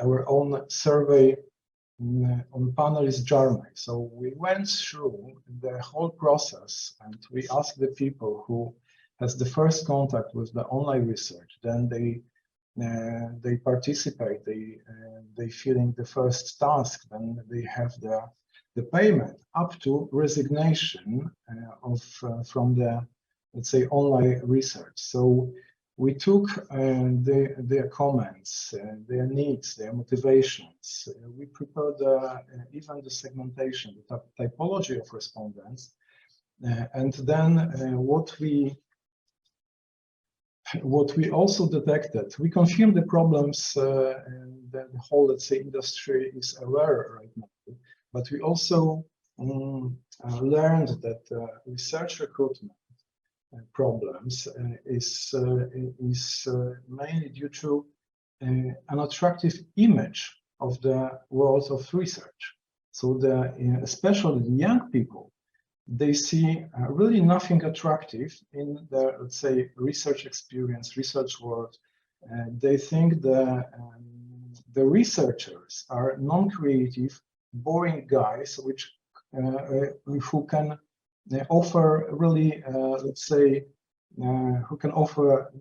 our own survey on panelist journey. So we went through the whole process and we asked the people who has the first contact with the online research, then they participate, they filling the first task, then they have the payment up to resignation from the, let's say, online research. So we took their comments, their needs, their motivations. We prepared even the segmentation, the typology of respondents, and then what we also detected, we confirmed the problems and the whole, let's say, industry is aware right now. But we also learned that research recruitment problems is mainly due to an attractive image of the world of research. So especially the young people, they see really nothing attractive in the, let's say, research experience, research world. They think the researchers are non-creative, boring guys, who can offer really, let's say, who can offer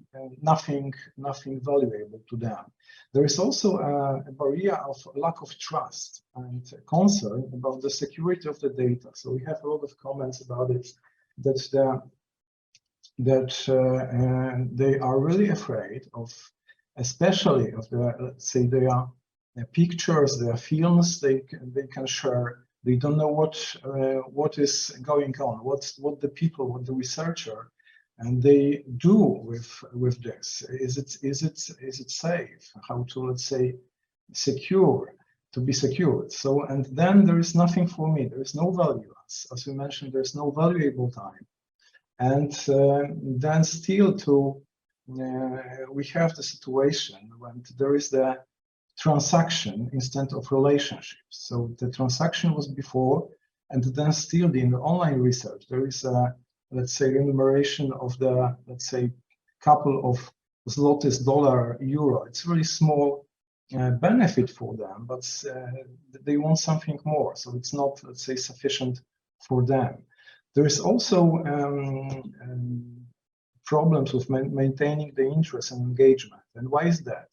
nothing valuable to them. There is also a barrier of lack of trust and concern about the security of the data. So we have a lot of comments about it, that they are really afraid of, especially of the, let's say, their pictures, their films they can share. They don't know what is going on, what the people, what the researcher, and they do with this. Is it safe? How to, let's say, to be secured? So, and then there is nothing for me. There is no value, as we mentioned. There is no valuable time, and then still we have the situation when there is the transaction instead of relationship. So the transaction was before, and then still in the online research there is a, let's say, remuneration of the, let's say, couple of zlotys, dollar, euro. It's really small benefit for them, but they want something more. So it's not, let's say, sufficient for them. There is also problems with maintaining the interest and engagement. And why is that?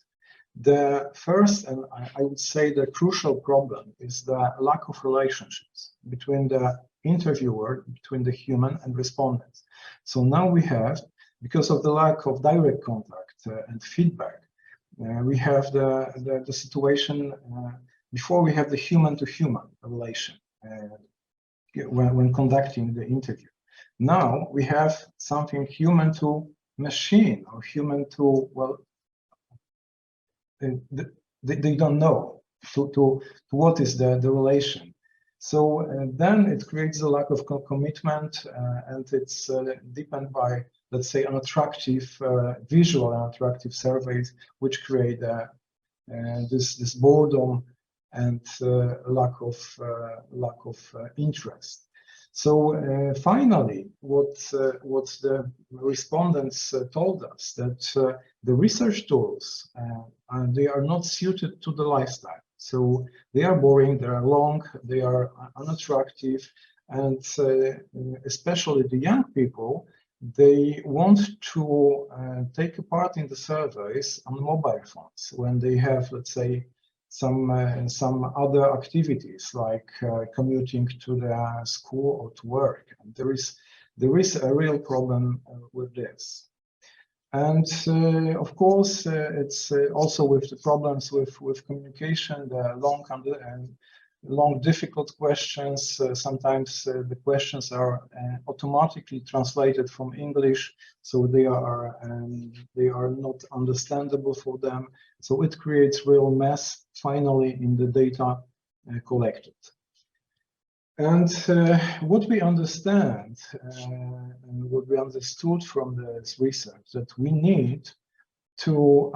The first, and I would say the crucial problem, is the lack of relationships between the interviewer, between the human and respondents. So now we have, because of the lack of direct contact and feedback, we have the situation before we have the human-to-human relation when conducting the interview. Now we have something human to machine or human to, well, they don't know to what is the relation. So then it creates a lack of commitment, and it's dependent by, let's say, unattractive visual and attractive surveys, which create this boredom and lack of interest. So finally, what the respondents told us, that the research tools they are not suited to the lifestyle. So they are boring, they are long, they are unattractive, and especially the young people, they want to take a part in the surveys on mobile phones when they have, let's say, some other activities like commuting to the school or to work. And there is a real problem with this. And of course, it's also with the problems with communication, the long long, difficult questions. Sometimes the questions are automatically translated from English, so they are not understandable for them. So it creates real mess finally in the data collected. And what we understand and what we understood from this research, that we need to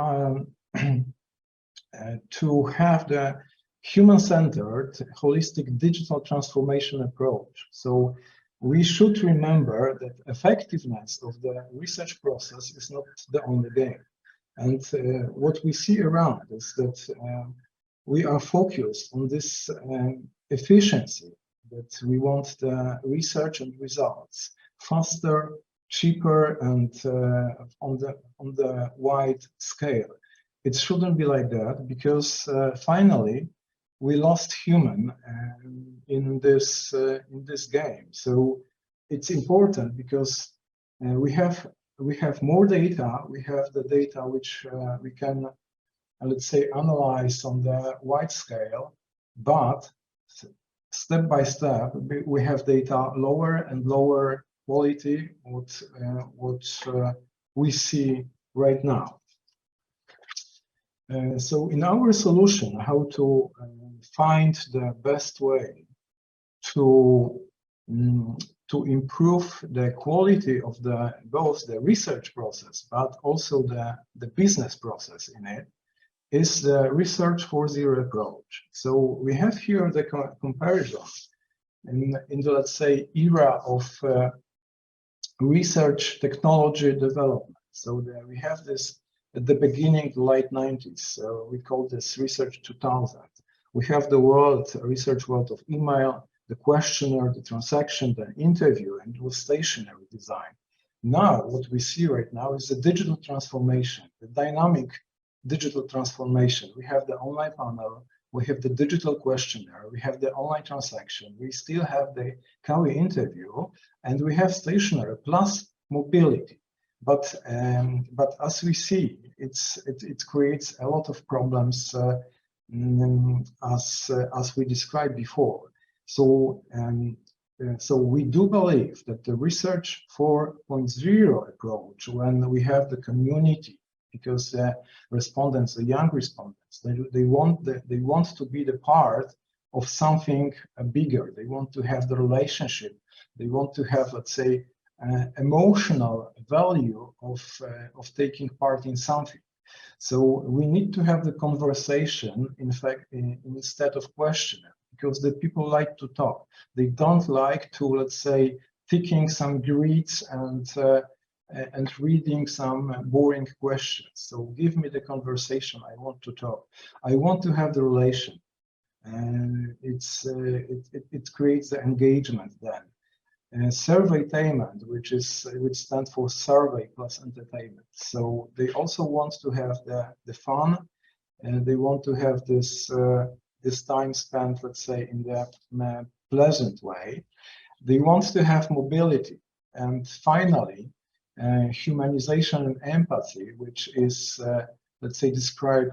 to have the human-centered, holistic digital transformation approach. So we should remember that effectiveness of the research process is not the only game. And what we see around is that we are focused on this efficiency, that we want the research and results faster, cheaper, and on the wide scale. It shouldn't be like that, because finally we lost human in this game. So it's important because we have more data. We have the data which we can, let's say, analyze on the wide scale, but step by step we have data lower and lower quality what we see right now. So in our solution, how to find the best way to improve the quality of both the research process, but also the business process in it, is the Research 4.0 approach. So we have here the comparison in the, let's say, era of research technology development. So we have this at the beginning, the late 90s. We call this Research 2000. We have the research world of email, the questionnaire, the transaction, the interview, and it was stationary design. Now, what we see right now is the digital transformation, the dynamic digital transformation. We have the online panel, we have the digital questionnaire, we have the online transaction, we still have the Kawi interview, and we have stationary plus mobility. But as we see, it creates a lot of problems as we described before. So we do believe that the Research 4.0 approach, when we have the community, because the respondents, the young respondents, they want to be the part of something bigger. They want to have the relationship. They want to have, let's say, emotional value of taking part in something. So we need to have the conversation, in fact, instead of questionnaire, because the people like to talk. They don't like to, let's say, ticking some grids and reading some boring questions. So give me the conversation. I want to talk. I want to have the relation, and it creates the engagement then. Surveytainment, which stands for survey plus entertainment. So they also want to have the fun, and they want to have this time spent, let's say, in the pleasant way. They want to have mobility, and finally, humanization and empathy, which is, let's say, described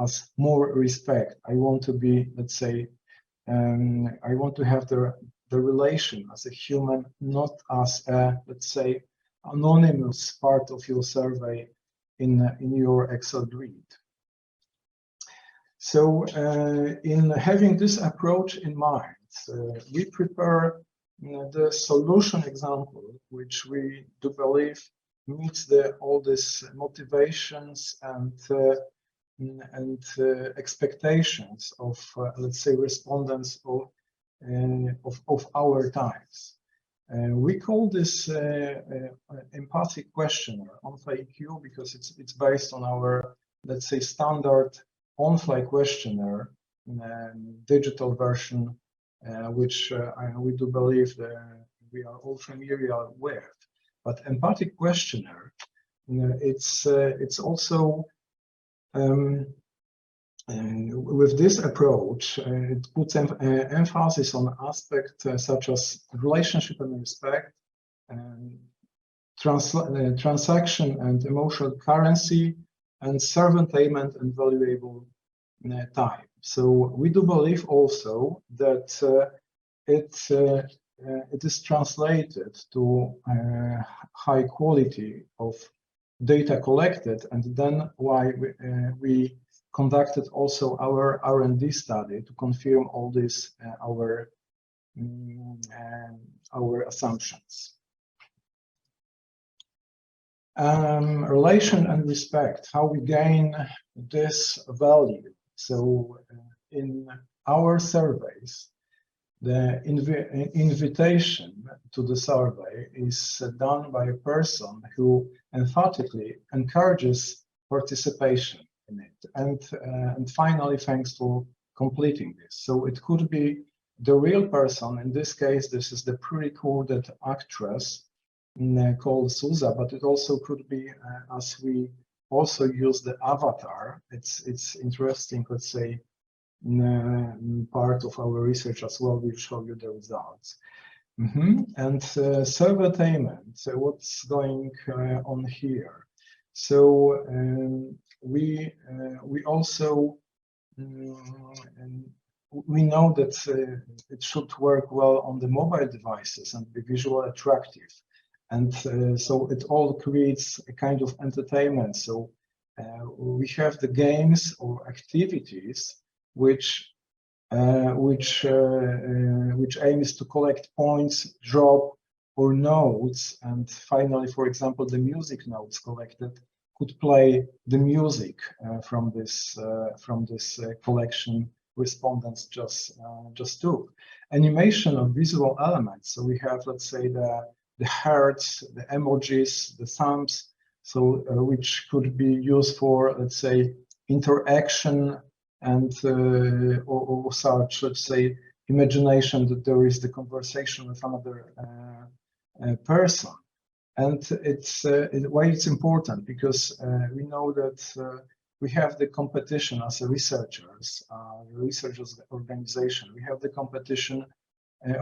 as more respect. I want to be, let's say, I want to have the relation as a human, not as a, let's say, anonymous part of your survey in your Excel grid. So in having this approach in mind, we prepare the solution example, which we do believe meets all these motivations and expectations of, let's say, respondents of our times. We call this empathic questionnaire OnFlyEQ because it's based on our, let's say, standard on-fly questionnaire digital version, which we do believe that we are all familiar with. But empathic questionnaire, it's also with this approach, it puts emphasis on aspects such as relationship and respect, transaction and emotional currency, and servant payment and valuable time. So we do believe also that it is translated to high quality of data collected, and then why we conducted also our R&D study to confirm all this our assumptions. Relation and respect, how we gain this value. So in our surveys, the invitation to the survey is done by a person who emphatically encourages participation in it. And finally, thanks for completing this. So it could be the real person. In this case, this is the pre-recorded actress called Susa, but it also could be, as we also use the avatar, it's interesting, let's say, part of our research as well. We'll show you the results. And surveytainment, so what's going on here? So we also we know that it should work well on the mobile devices and be visually attractive. And so it all creates a kind of entertainment. So we have the games or activities which aims to collect points, drop, or notes, and finally, for example, the music notes collected could play the music from this collection respondents just took. Animation of visual elements. So we have, let's say, the hearts, the emojis, the thumbs, so which could be used for, let's say, interaction and or such, let's say, imagination that there is the conversation with another person. And it's why it's important, because we know that we have the competition as a researchers organization. We have the competition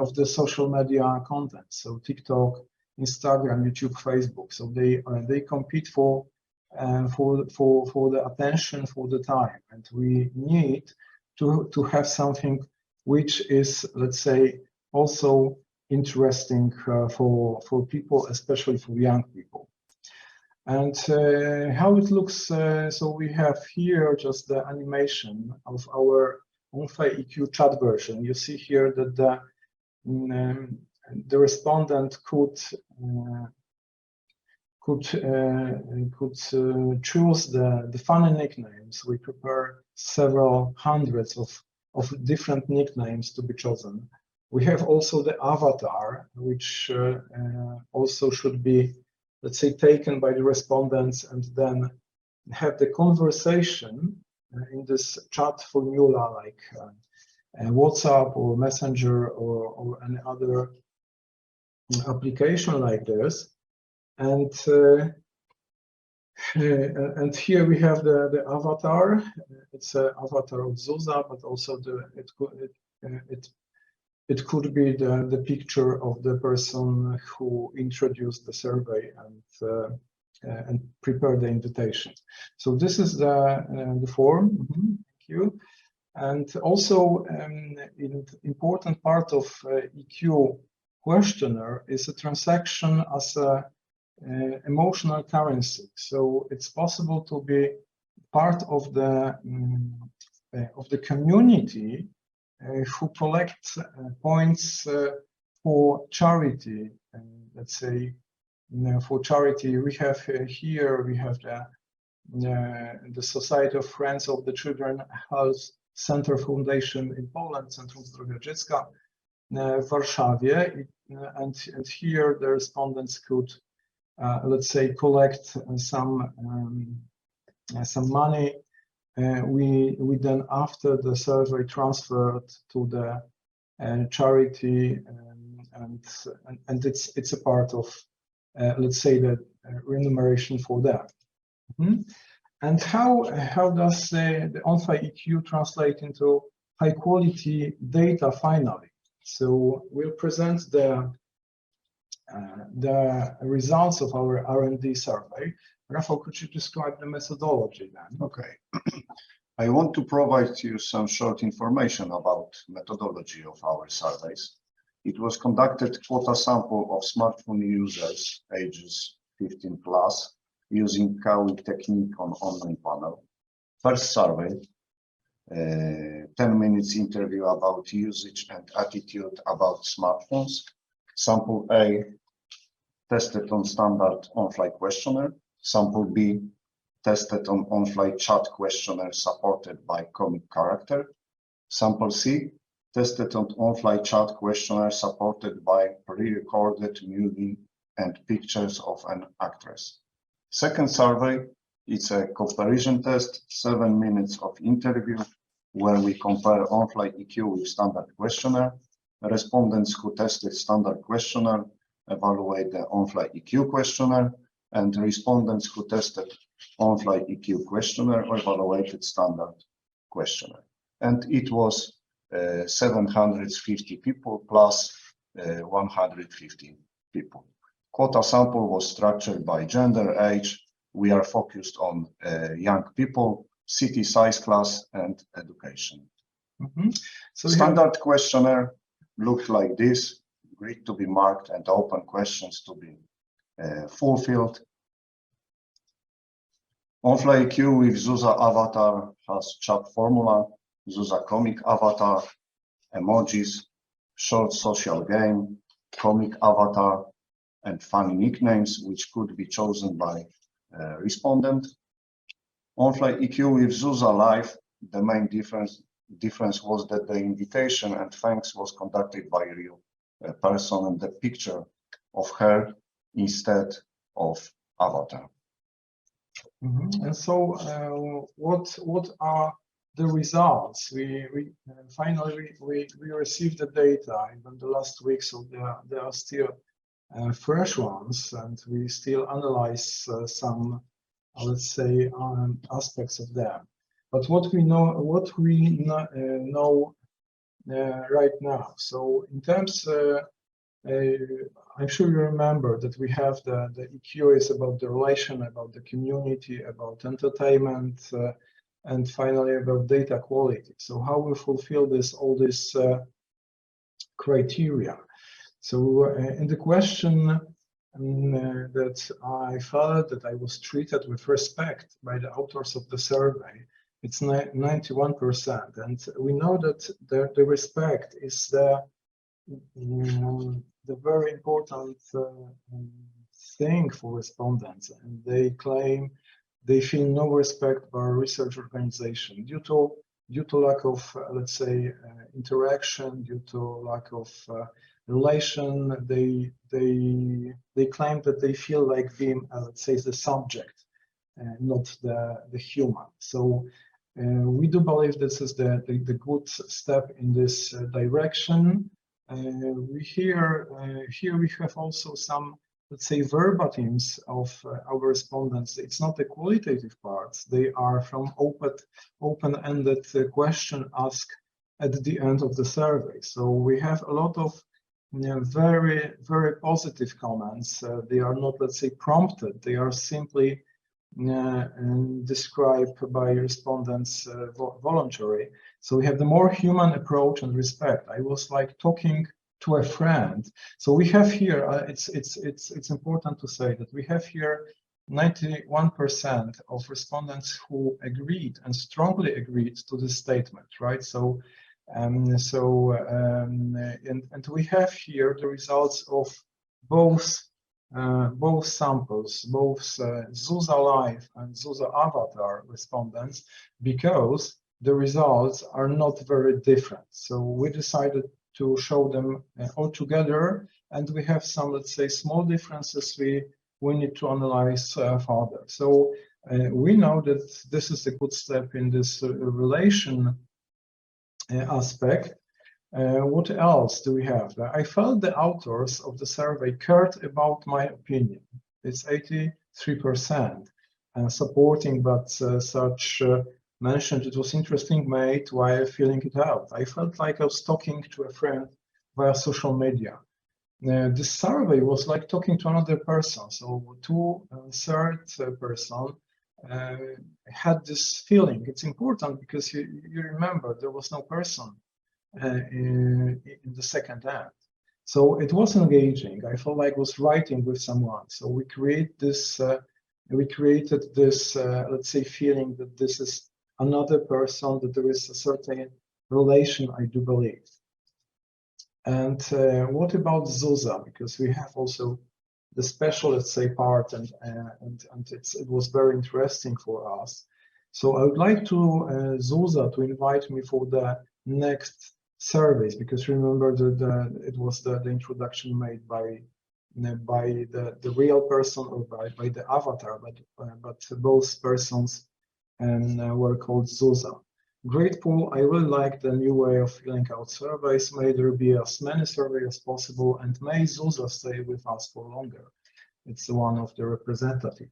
of the social media content, so TikTok, Instagram, YouTube, Facebook. So they compete for the attention, for the time, and we need to have something which is, let's say, also interesting for people, especially for young people. And how it looks, so we have here just the animation of our OnFlyEQ chat version. You see here that the respondent could choose the funny nicknames. We prepare several hundreds of different nicknames to be chosen. We have also the avatar, which also should be, let's say, taken by the respondents, and then have the conversation in this chat formula, like WhatsApp or Messenger or any other application like this. And here we have the avatar. It's an avatar of Zuza, but also it could be the picture of the person who introduced the survey and prepared the invitation. So this is the form. Thank you. And also, an important part of EQ questionnaire is a transaction as a emotional currency. So it's possible to be part of the community who collect points for charity. Let's say, for charity, we have here we have the Society of Friends of the Children Health Center Foundation in Poland, Centrum Zdrowia Dziecka w Warszawie, and here the respondents could, let's say, collect some money. We then, after the survey, transferred to the charity, and it's a part of, let's say, the remuneration for that. And how does the OnFlyEQ translate into high quality data finally? So we'll present the results of our R&D survey. Rafał, could you describe the methodology then? Okay. I want to provide you some short information about methodology of our surveys. It was conducted quota sample of smartphone users ages 15 plus using Kawi technique on online panel. First survey, 10 minutes interview about usage and attitude about smartphones. Sample A tested on standard on-fly questionnaire. Sample B tested on on-fly chat questionnaire supported by comic character. Sample C tested on on-fly chat questionnaire supported by pre-recorded movie and pictures of an actress. Second survey, it's a comparison test, 7 minutes of interview where we compare on-fly EQ with standard questionnaire. Respondents who tested standard questionnaire evaluate the on-fly EQ questionnaire, and respondents who tested on-fly EQ questionnaire evaluated standard questionnaire. And it was 750 people plus 150 people. Quota sample was structured by gender, age. We are focused on young people, city size, class, and education. So standard questionnaire looked like this: grid to be marked and open questions to be fulfilled. On-fly EQ with Zuza avatar has chat formula, Zuza comic avatar, emojis, short social game, comic avatar, and funny nicknames, which could be chosen by respondent. On-fly EQ with Zuza Live, the main difference was that the invitation and thanks was conducted by a real person and the picture of her instead of avatar. And so, what are the results? We finally received the data in the last week, so there are still fresh ones, and we still analyze some, let's say, aspects of them. But what we know right now. So in terms, I'm sure you remember that we have the EQ is about the relation, about the community, about entertainment, and finally about data quality. So how we fulfill all this criteria. So in the question that I felt that I was treated with respect by the authors of the survey, it's 91%, and we know that the respect is the very important thing for respondents, and they claim they feel no respect by a research organization due to lack of, let's say, interaction, due to lack of relation. They claim that they feel like being, let's say, the subject, not the human. So we do believe this is the good step in this direction. Here we have also some, let's say, verbatims of our respondents. It's not the qualitative parts. They are from open-ended question asked at the end of the survey. So we have a lot of very, very positive comments. They are not, let's say, prompted. They are simply described by respondents voluntarily. So we have the more human approach and respect. I was like talking to a friend. So we have here, it's important to say that we have here 91% of respondents who agreed and strongly agreed to this statement, right? So and we have here the results of both samples, both Zuza Live and Zuza Avatar respondents, because the results are not very different. So we decided to show them all together, and we have some, let's say, small differences we need to analyze further. So we know that this is a good step in this relation aspect. What else do we have? I felt the authors of the survey cared about my opinion. It's 83% supporting, but such mentioned it was interesting made while filling it out. I felt like I was talking to a friend via social media. This survey was like talking to another person. So third person had this feeling. It's important because you remember there was no person in the second act. So it was engaging. I felt like I was writing with someone. So we created this, let's say, feeling that this is another person, that there is a certain relation, I do believe. And what about Zusa? Because we have also the special, let's say, part, and it was very interesting for us. So I would like to Zusa to invite me for the next surveys, because remember that it was the introduction made by the real person or by the avatar, but both persons were called Zusa. Great pool. I really like the new way of filling out surveys. May there be as many surveys as possible, and may Zusa stay with us for longer. It's one of the representative.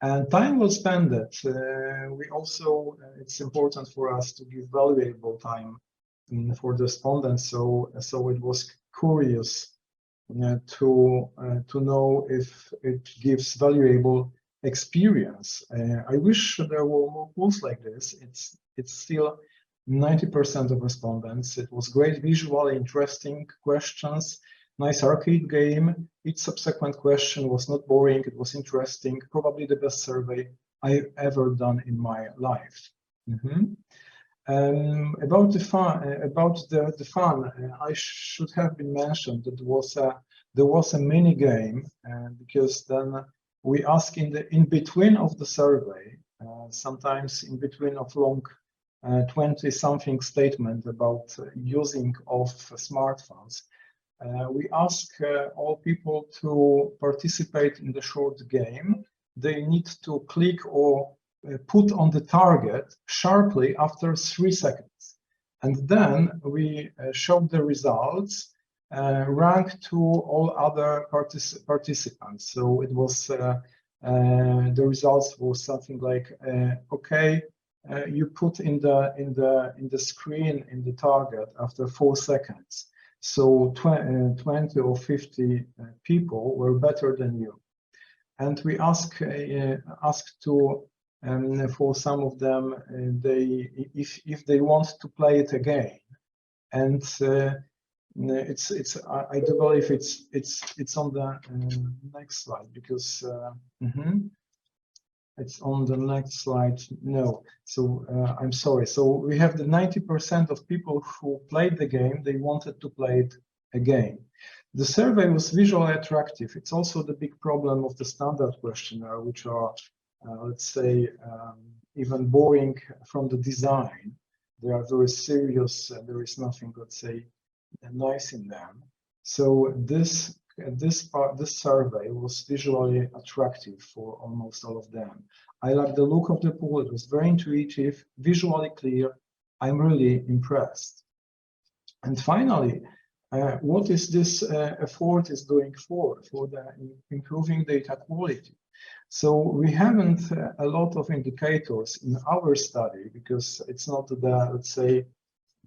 And time well spent. We also, it's important for us to give valuable time for the respondents. So it was curious to know if it gives valuable experience. I wish there were more pools like this. It's still 90% of respondents. It was great, visually interesting questions, nice arcade game. Each subsequent question was not boring, it was interesting, probably the best survey I've ever done in my life. About the fun, I should have been mentioned that there was a mini game, because then we ask in between of the survey, sometimes in between of long 20-something statement about using of smartphones. We ask all people to participate in the short game. They need to click or put on the target sharply after 3 seconds. And then we show the results ranked to all other participants. So it was the results was something like, okay, you put in the screen in the target after 4 seconds. So 20 or 50 people were better than you. And we asked to for some of them, if they want to play it again. And I do believe it's on the next slide, because it's on the next slide. No, so I'm sorry. So we have the 90% of people who played the game, they wanted to play it again. The survey was visually attractive. It's also the big problem of the standard questionnaire, which are, let's say, even boring from the design. They are very serious. There is nothing, let's say, nice in them. So this survey was visually attractive for almost all of them. I like the look of the pool. It was very intuitive, visually clear. I'm really impressed. And finally, what is this effort is doing for the improving data quality? So we haven't a lot of indicators in our study, because it's not the, let's say,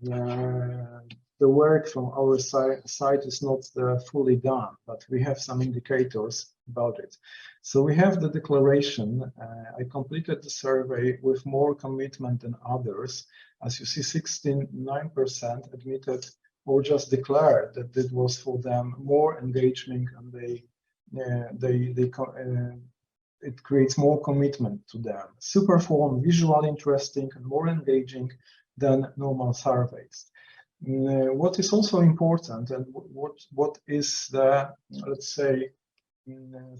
the work from our side is not fully done, but we have some indicators about it. So we have the declaration. I completed the survey with more commitment than others. As you see, 69% admitted or just declared that it was for them more engagement, and it creates more commitment to them. Superform, visually interesting and more engaging than normal surveys. What is also important, and what is the, let's say,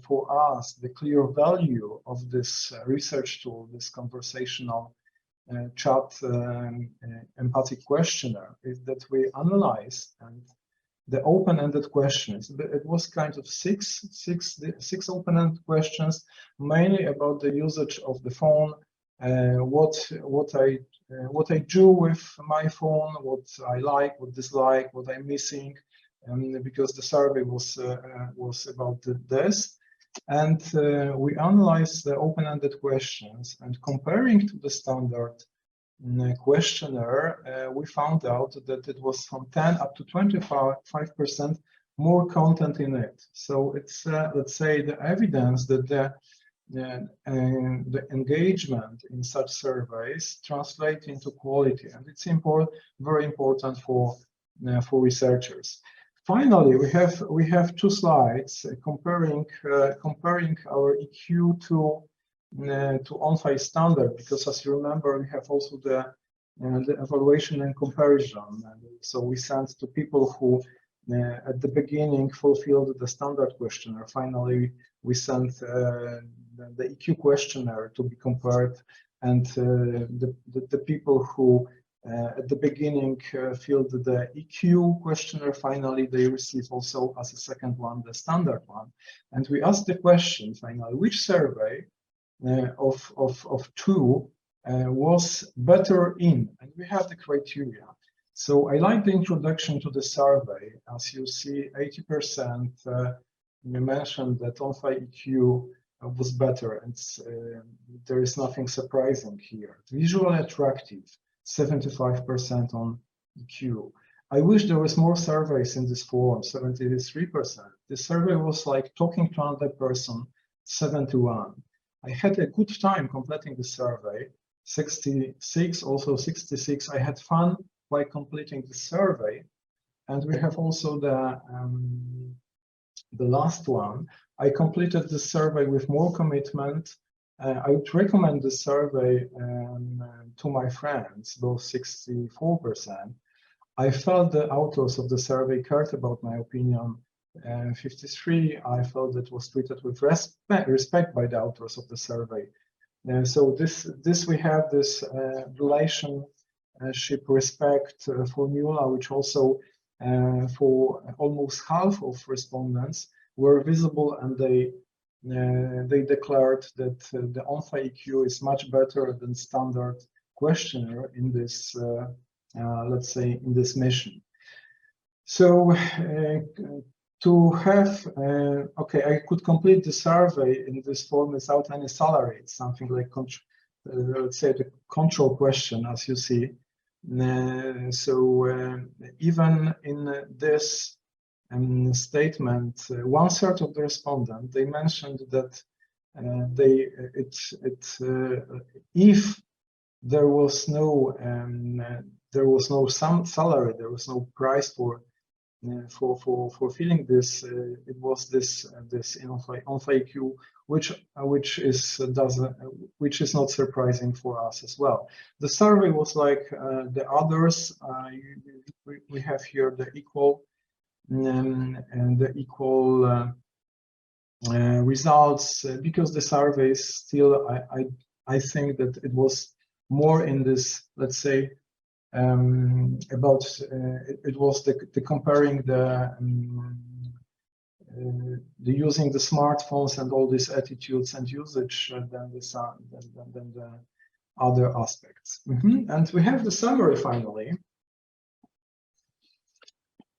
for us, the clear value of this research tool, this conversational chat empathic questionnaire, is that we analyze and the open-ended questions. It was kind of six open-ended questions, mainly about the usage of the phone, what I do with my phone, what I like, what dislike, what I'm missing, because the survey was about this. And we analyzed the open-ended questions, and comparing to the standard questionnaire, we found out that it was from 10 up to 25% more content in it. So it's, let's say, the evidence that the and the engagement in such surveys translate into quality, and it's very important for researchers. Finally, we have two slides comparing our EQ to on-site standard, because as you remember, we have also the evaluation and comparison. And so we sent to people who at the beginning fulfilled the standard questionnaire. Finally, we sent the EQ questionnaire to be compared, and the people who at the beginning filled the EQ questionnaire, finally they receive also as a second one the standard one. And we asked the question finally, which survey of two was better in, and we have the criteria. So I like the introduction to the survey. As you see, 80% mentioned that on-site EQ was better, and there is nothing surprising here. Visually attractive, 75% on EQ. I wish there was more surveys in this forum, 73%. The survey was like talking to another person, 71. I had a good time completing the survey, 66, also 66. I had fun by completing the survey. And we have also the last one. I completed the survey with more commitment. I would recommend the survey to my friends, both 64%. I felt the authors of the survey cared about my opinion. 53, I felt that was treated with respect by the authors of the survey. So this we have this relationship respect formula, which also for almost half of respondents were visible, and they declared that the on-site EQ is much better than standard questionnaire in this, let's say, in this mission. So to have, okay, I could complete the survey in this form without any salary. It's something like, let's say, the control question, as you see. So even in this statement, 1/3 of the respondent, they mentioned that if there was no salary, there was no price for filling this, it was this on-site EQ, which is not surprising for us as well. The survey was like the others. We have here the equal and the equal results, because the survey still, I think that it was more in this, let's say, about it was the comparing the using the smartphones and all these attitudes and usage than the other aspects. And we have the summary finally.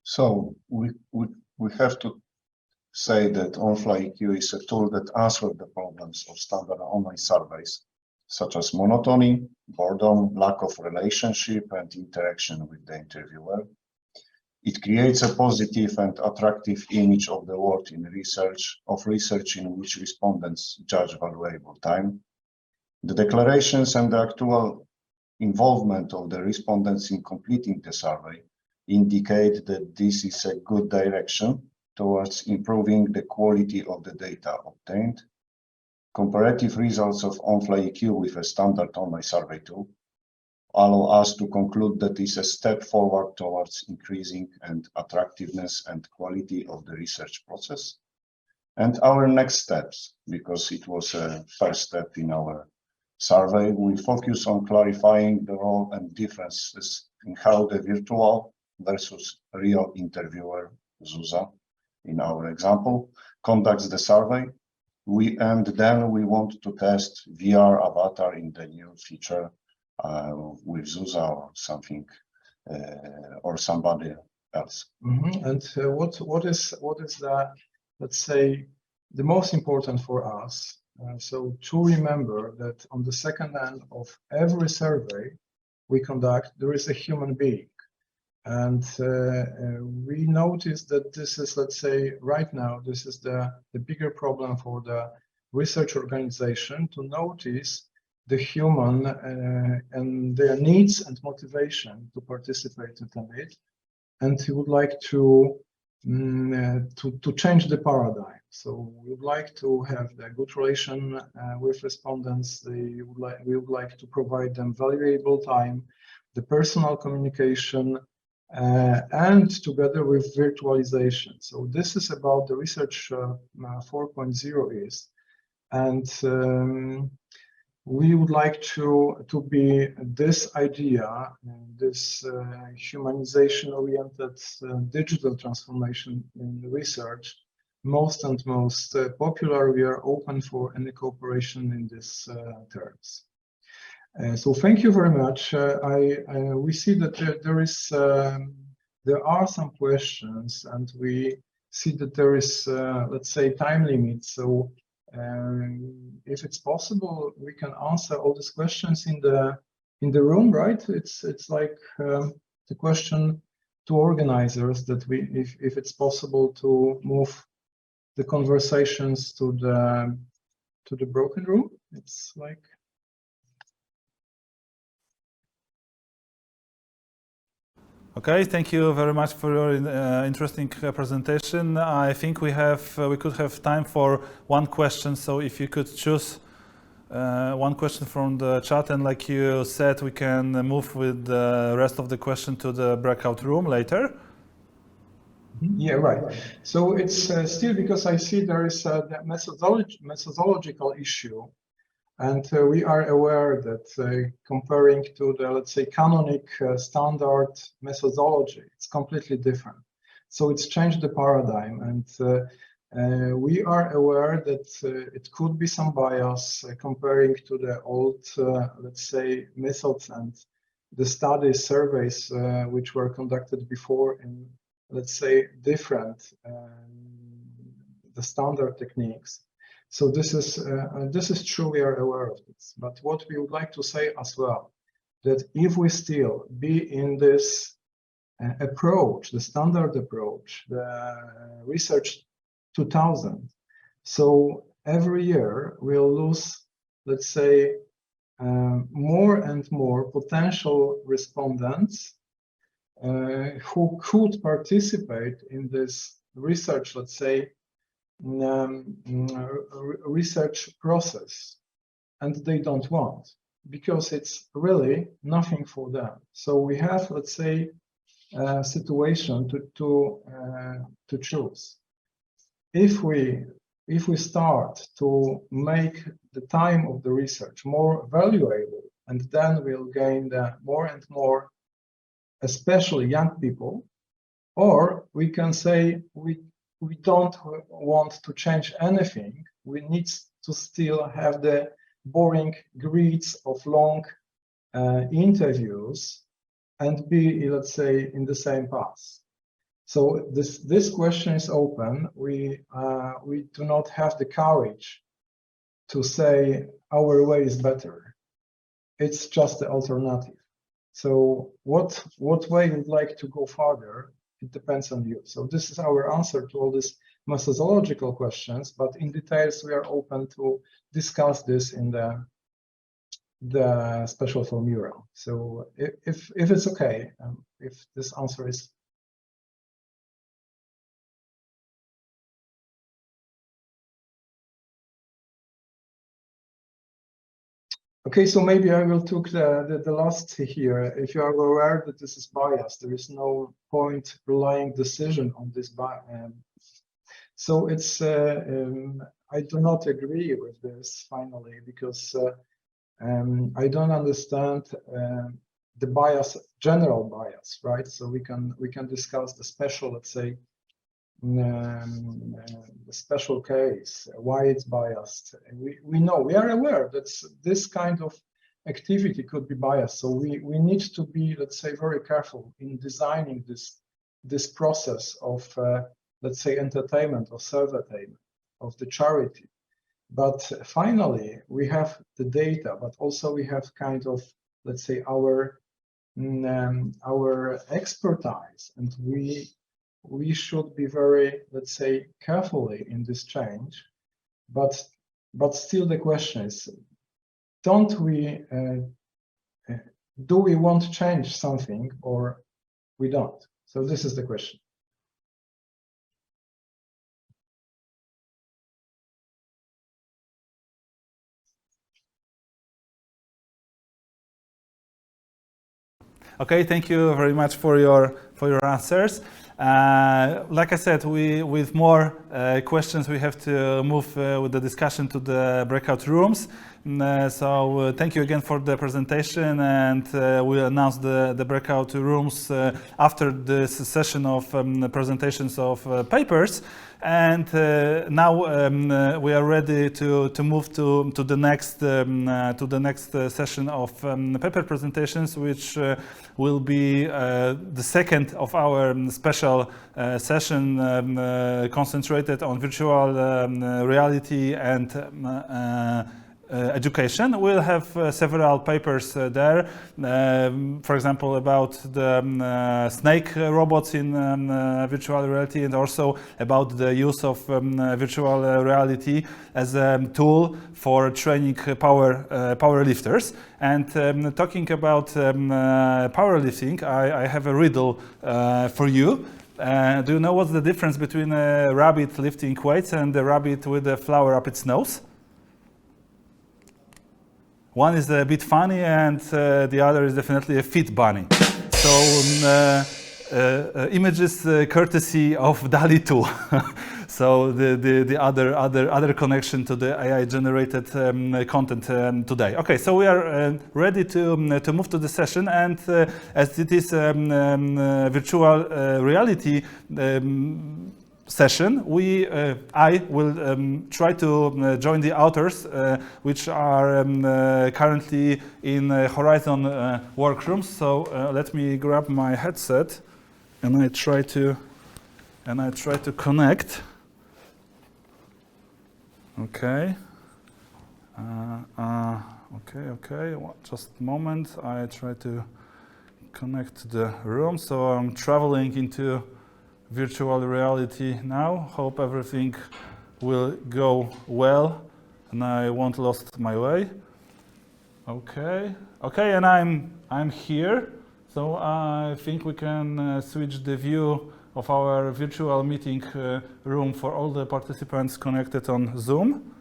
So we have to say that on-fly EQ is a tool that answers the problems of standard online surveys, such as monotony, boredom, lack of relationship and interaction with the interviewer. It creates a positive and attractive image of the world in research, in which respondents judge valuable time. The declarations and the actual involvement of the respondents in completing the survey indicate that this is a good direction towards improving the quality of the data obtained. Comparative results of on-fly EQ with a standard online survey tool allow us to conclude that it's a step forward towards increasing and attractiveness and quality of the research process. And our next steps, because it was a first step in our survey, we focus on clarifying the role and differences in how the virtual versus real interviewer, Zuza, in our example, conducts the survey. And then we want to test VR avatar in the new feature with Zuza or something or somebody else. And what is the, let's say, the most important for us? So to remember that on the second end of every survey we conduct, there is a human being. And we notice that this is, let's say, right now, this is the bigger problem for the research organization to notice the human and their needs and motivation to participate in it, and he would like to change the paradigm. So we would like to have a good relation with respondents. We would like to provide them valuable time, the personal communication, and together with virtualization. So this is about the research 4.0 is, and we would like to be this idea, this humanization-oriented digital transformation in research, most popular. We are open for any cooperation in these terms. So thank you very much. We see that there are some questions, and we see that there is, let's say, time limit. So if it's possible, we can answer all these questions in the room, right? It's like the question to organizers that if it's possible to move the conversations to the broken room. It's like. Okay, thank you very much for your interesting presentation. I think we could have time for one question. So if you could choose one question from the chat, and like you said, we can move with the rest of the question to the breakout room later. Yeah, right. So it's still because I see there is a methodological issue. And we are aware that comparing to the, let's say, canonic standard methodology, it's completely different. So it's changed the paradigm, and we are aware that it could be some bias comparing to the old, let's say, methods and the studies, surveys which were conducted before in, let's say, different the standard techniques. So this is true, we are aware of this. But what we would like to say as well, that if we still be in this approach, the standard approach, the research 2000, so every year we'll lose, let's say, more and more potential respondents who could participate in this research, let's say, research process, and they don't want, because it's really nothing for them. So we have, let's say, a situation to choose. If we start to make the time of the research more valuable, and then we'll gain more and more, especially young people, or we can say we don't want to change anything. We need to still have the boring grids of long interviews and be, let's say, in the same path. So this question is open. We do not have the courage to say our way is better. It's just the alternative. So what way you'd like to go further? It depends on you. So this is our answer to all these methodological questions, but in details we are open to discuss this in the special formula. So if it's okay, if this answer is. Okay, so maybe I will take the last here. If you are aware that this is biased, there is no point relying decision on this bias. So it's I do not agree with this finally, because I don't understand the bias, general bias, right? So we can discuss the special, let's say, the special case, why it's biased. We know, we are aware that this kind of activity could be biased. So we need to be, let's say, very careful in designing this process of, let's say, entertainment or self-attainment of the charity. But finally, we have the data, but also we have kind of, let's say, our expertise, and we should be very, let's say, carefully in this change. But but still the question is, don't we, do we want to change something or we don't? So this is the question. Okay, thank you very much for your answers. Like I said, with more questions, we have to move with the discussion to the breakout rooms. So thank you again for the presentation, and we'll announce the breakout rooms after this session of presentations of papers. And now we are ready to move to the next session of paper presentations, which will be the second of our special session concentrated on virtual reality and education. We'll have several papers there, for example, about the snake robots in virtual reality, and also about the use of virtual reality as a tool for training power lifters. And talking about powerlifting, I have a riddle for you. Do you know what's the difference between a rabbit lifting weights and a rabbit with a flower up its nose? One is a bit funny, and the other is definitely a fit bunny. So images courtesy of DALL-E 2. So the other connection to the AI generated content today. Okay, so we are ready to move to the session, and as it is virtual reality session, I will try to join the authors, which are currently in Horizon workrooms. So let me grab my headset, and I try to connect. Okay. Okay. Just a moment. I try to connect to the room. So I'm traveling into virtual reality now. Hope everything will go well and I won't lost my way. Okay, and I'm here. So I think we can switch the view of our virtual meeting room for all the participants connected on Zoom.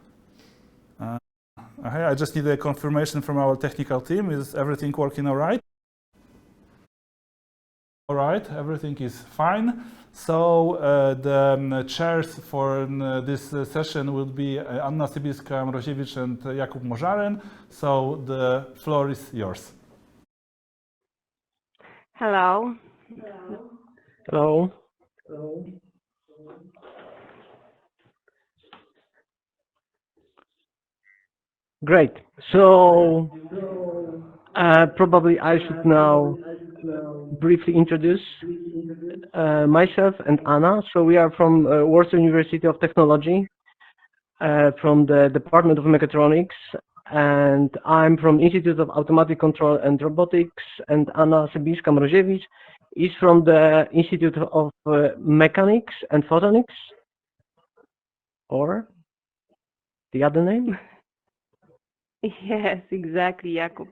I just need a confirmation from our technical team. Is everything working all right? All right, everything is fine. So the chairs for this session will be Anna Sibilska-Mroziewicz and Jakub Morzaren. So the floor is yours. Hello. Hello. Great. So probably I should now briefly introduce myself and Anna. So we are from Warsaw University of Technology, from the Department of Mechatronics, and I'm from Institute of Automatic Control and Robotics, and Anna Sibilska-Mroziewicz is from the Institute of Mechanics and Photonics, or the other name? Yes, exactly, Jakub.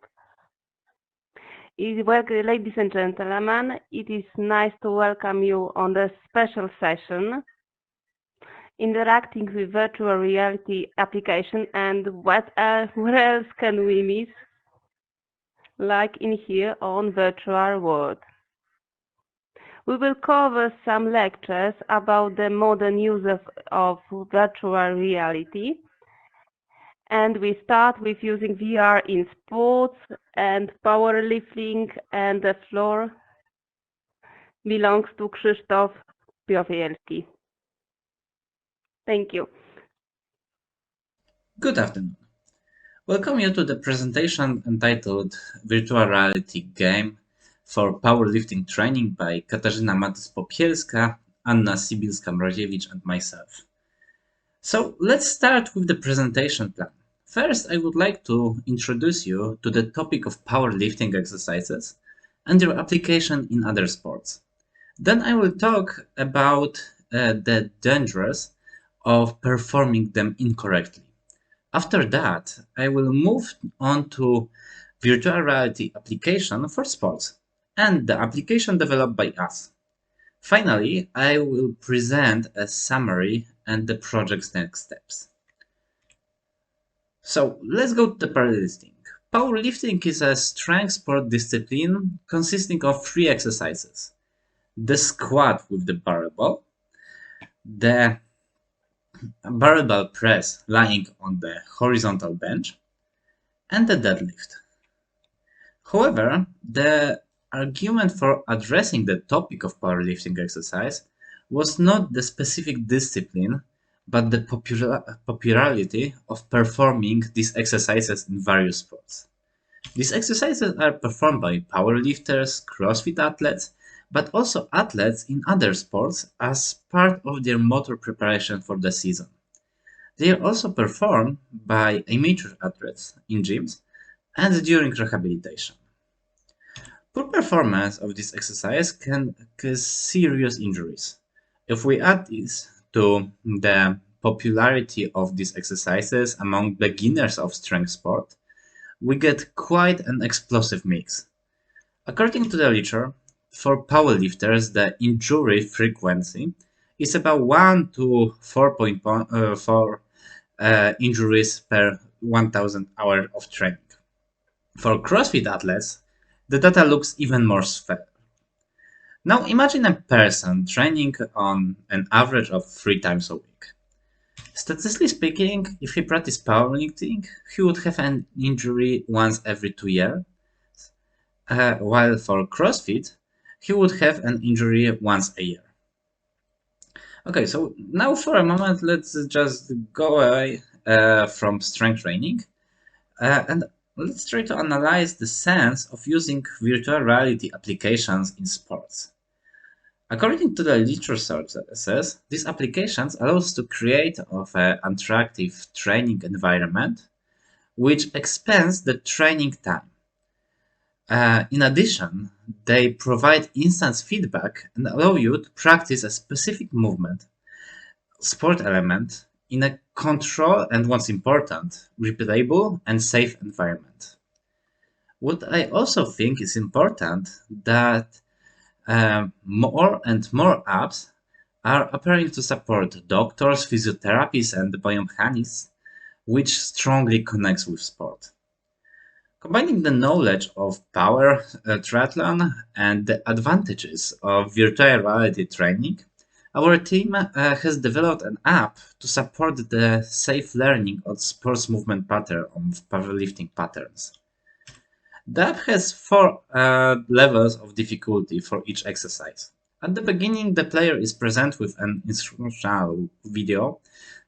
Ladies and gentlemen, it is nice to welcome you on the special session, interacting with virtual reality application, and what else can we miss, like in here on virtual world. We will cover some lectures about the modern use of virtual reality. And we start with using VR in sports and powerlifting, and the floor belongs to Krzysztof Piowielski. Thank you. Good afternoon. Welcome you to the presentation entitled Virtual Reality Game for Powerlifting Training by Katarzyna Matys-Popielska, Anna Sibilska-Mroziewicz, and myself. So let's start with the presentation plan. First, I would like to introduce you to the topic of powerlifting exercises and their application in other sports. Then I will talk about the dangers of performing them incorrectly. After that, I will move on to virtual reality application for sports and the application developed by us. Finally, I will present a summary and the project's next steps. So let's go to the powerlifting. Powerlifting is a strength sport discipline consisting of 3 exercises: the squat with the barbell, the barbell press lying on the horizontal bench, and the deadlift. However, the argument for addressing the topic of powerlifting exercise was not the specific discipline, but the popularity of performing these exercises in various sports. These exercises are performed by powerlifters, CrossFit athletes, but also athletes in other sports as part of their motor preparation for the season. They are also performed by amateur athletes in gyms and during rehabilitation. Poor performance of this exercise can cause serious injuries. If we add this to the popularity of these exercises among beginners of strength sport, we get quite an explosive mix. According to the literature, for powerlifters, the injury frequency is about 1 to 4.4 injuries per 1,000 hours of training. For CrossFit athletes, the data looks even more severe. Now imagine a person training on an average of 3 times a week. Statistically speaking, if he practiced powerlifting, he would have an injury once every 2 years, while for CrossFit, he would have an injury once a year. Okay, so now for a moment, let's just go away from strength training and let's try to analyze the sense of using virtual reality applications in sports. According to the literature sources, these applications allow us to create an attractive training environment which expands the training time. In addition, they provide instant feedback and allow you to practice a specific movement, sport element in a controlled and, what's important, repeatable and safe environment. What I also think is important that more and more apps are appearing to support doctors, physiotherapists, and biomechanics, which strongly connects with sport. Combining the knowledge of power triathlon and the advantages of virtual reality training, our team has developed an app to support the safe learning of sports movement pattern of powerlifting patterns. The app has 4 levels of difficulty for each exercise. At the beginning, the player is presented with an instructional video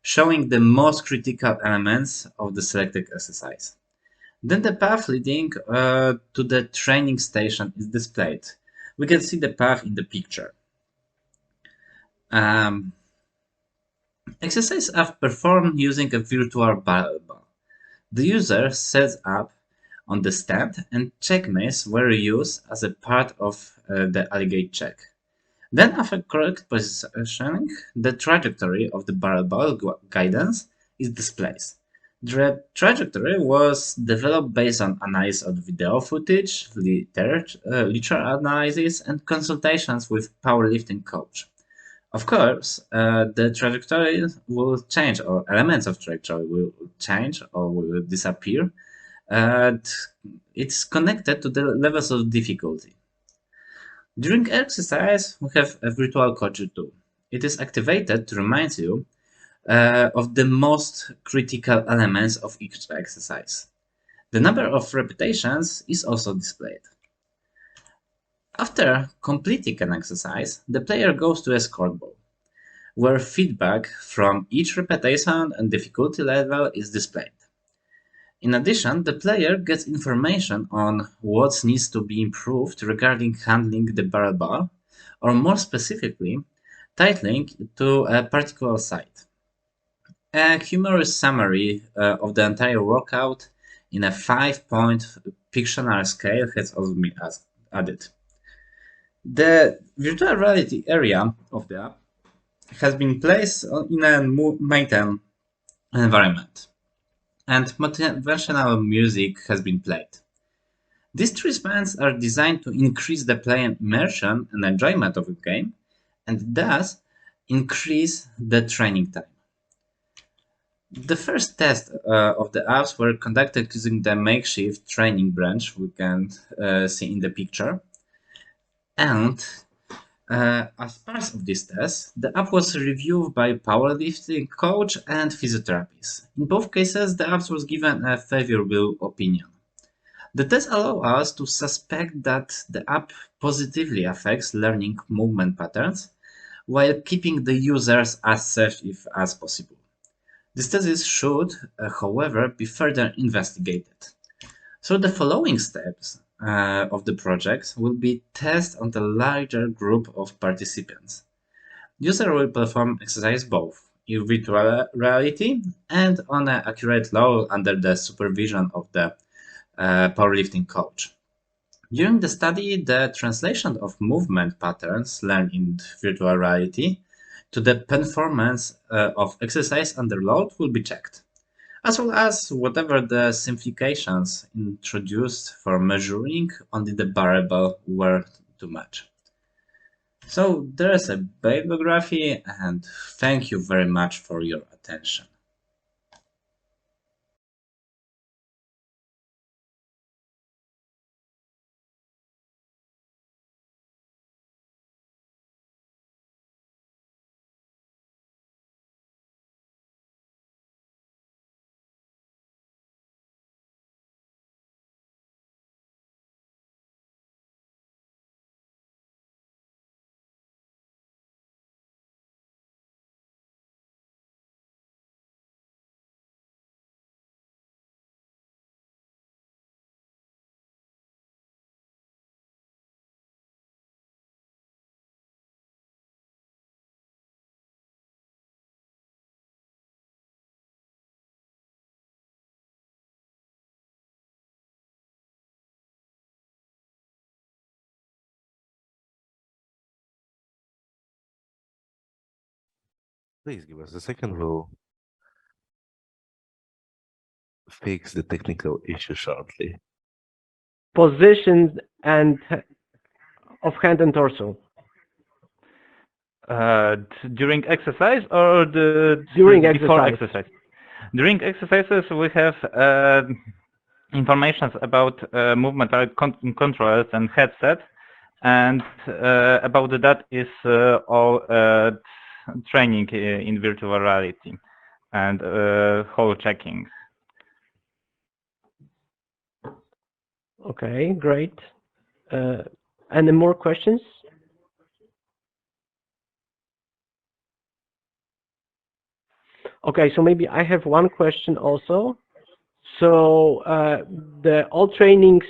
showing the most critical elements of the selected exercise. Then the path leading to the training station is displayed. We can see the path in the picture. Exercises are performed using a virtual barbell. The user sets up on the stand and checkmates were used as a part of the alligator check. Then after correct positioning, the trajectory of the barbell guidance is displayed. The trajectory was developed based on analysis of video footage, literature analysis, and consultations with powerlifting coach. Of course, the trajectory will change, or elements of trajectory will change or will disappear. It's connected to the levels of difficulty. During exercise, we have a virtual coach tool. It is activated to remind you of the most critical elements of each exercise. The number of repetitions is also displayed. After completing an exercise, the player goes to a scoreboard, where feedback from each repetition and difficulty level is displayed. In addition, the player gets information on what needs to be improved regarding handling the barbell, or more specifically, titling to a particular site. A humorous summary of the entire workout in a 5-point Pictionary scale has also been added. The virtual reality area of the app has been placed in a maintained environment. and motivational music has been played. These treatments are designed to increase the player immersion and enjoyment of the game, and thus increase the training time. The first tests of the apps were conducted using the makeshift training branch we can see in the picture. And as part of this test, the app was reviewed by powerlifting coach and physiotherapist. In both cases, the app was given a favorable opinion. The test allows us to suspect that the app positively affects learning movement patterns while keeping the users as safe as possible. This thesis should, however, be further investigated. So the following steps of the project will be tested on a larger group of participants. User will perform exercise both in virtual reality and on an accurate load under the supervision of the powerlifting coach. During the study, the translation of movement patterns learned in virtual reality to the performance of exercise under load will be checked, as well as whatever the simplifications introduced for measuring only the variable were too much. So there is a bibliography, and thank you very much for your attention. Please give us a second. We'll fix the technical issue shortly. Positions and of hand and torso. During exercise or During before exercise. exercise? During exercises, we have information about movement controllers and headset, and about that is all training in virtual reality and whole checking. Okay, great. Any more questions? Okay, so maybe I have one question also. So all trainings,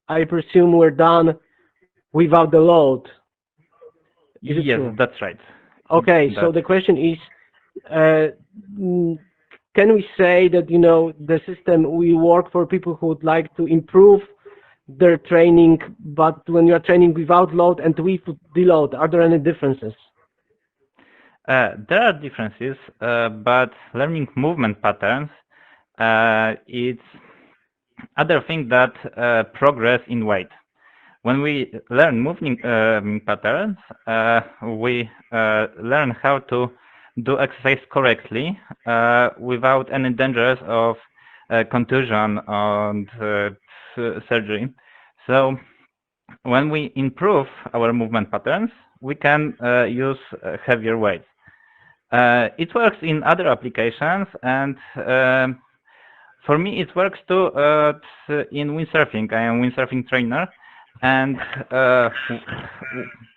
I presume, were done without the load. Is it Yes, true? that's right. Okay, so the question is, can we say that, you know, the system will work for people who would like to improve their training, but when you are training without load and with the load, are there any differences? There are differences, but learning movement patterns, it's other thing that progress in weight. When we learn moving patterns, we learn how to do exercise correctly without any dangers of contusion and surgery. So when we improve our movement patterns, we can use heavier weights. It works in other applications, and for me it works too in windsurfing. I am a windsurfing trainer, and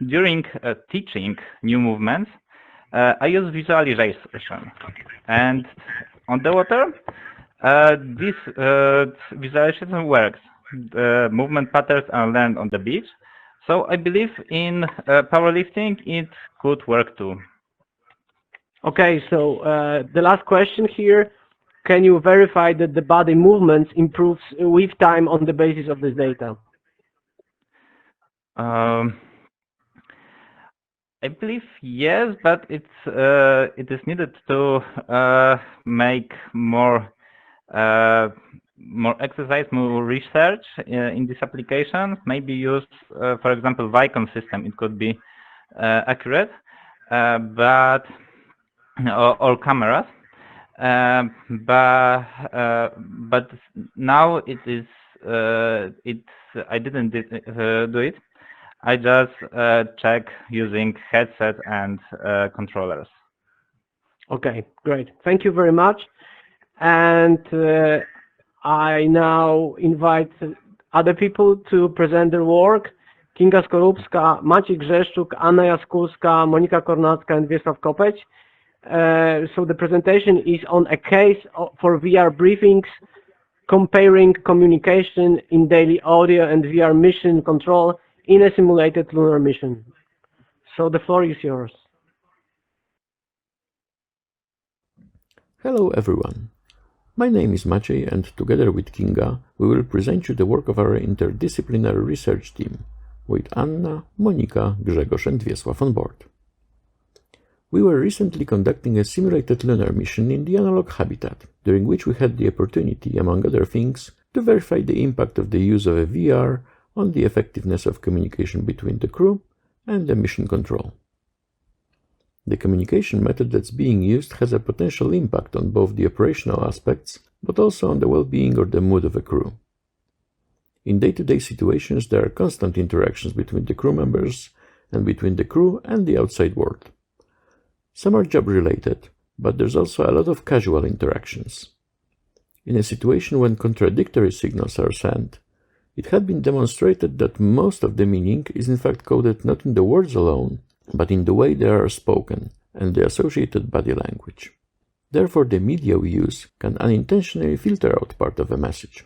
during teaching new movements, I use visualization. And on the water, this visualization works. The movement patterns are learned on the beach. So I believe in powerlifting it could work too. Okay, so the last question here, can you verify that the body movements improves with time on the basis of this data? I believe yes, but it is needed to make more more exercise, more research in this application. Maybe use, for example, Vicon system. It could be accurate, but or cameras. But now it is. I didn't do it. I just check using headset and controllers. Okay, great. Thank you very much. And I now invite other people to present their work. Kinga Skorupska, Maciej Grzeszczuk, Anna Jaskulska, Monika Kornacka, and Wiesław Kopeć. So the presentation is on a case for VR briefings, comparing communication in daily audio and VR mission control in a simulated lunar mission. So the floor is yours. Hello everyone. My name is Maciej, and together with Kinga, we will present you the work of our interdisciplinary research team, with Anna, Monika, Grzegorz and Wiesław on board. We were recently conducting a simulated lunar mission in the analog habitat, during which we had the opportunity, among other things, to verify the impact of the use of a VR on the effectiveness of communication between the crew and the mission control. The communication method that's being used has a potential impact on both the operational aspects, but also on the well-being or the mood of a crew. In day-to-day situations, there are constant interactions between the crew members and between the crew and the outside world. Some are job-related, but there's also a lot of casual interactions. In a situation when contradictory signals are sent, it had been demonstrated that most of the meaning is in fact coded not in the words alone, but in the way they are spoken and the associated body language. Therefore, the media we use can unintentionally filter out part of a message.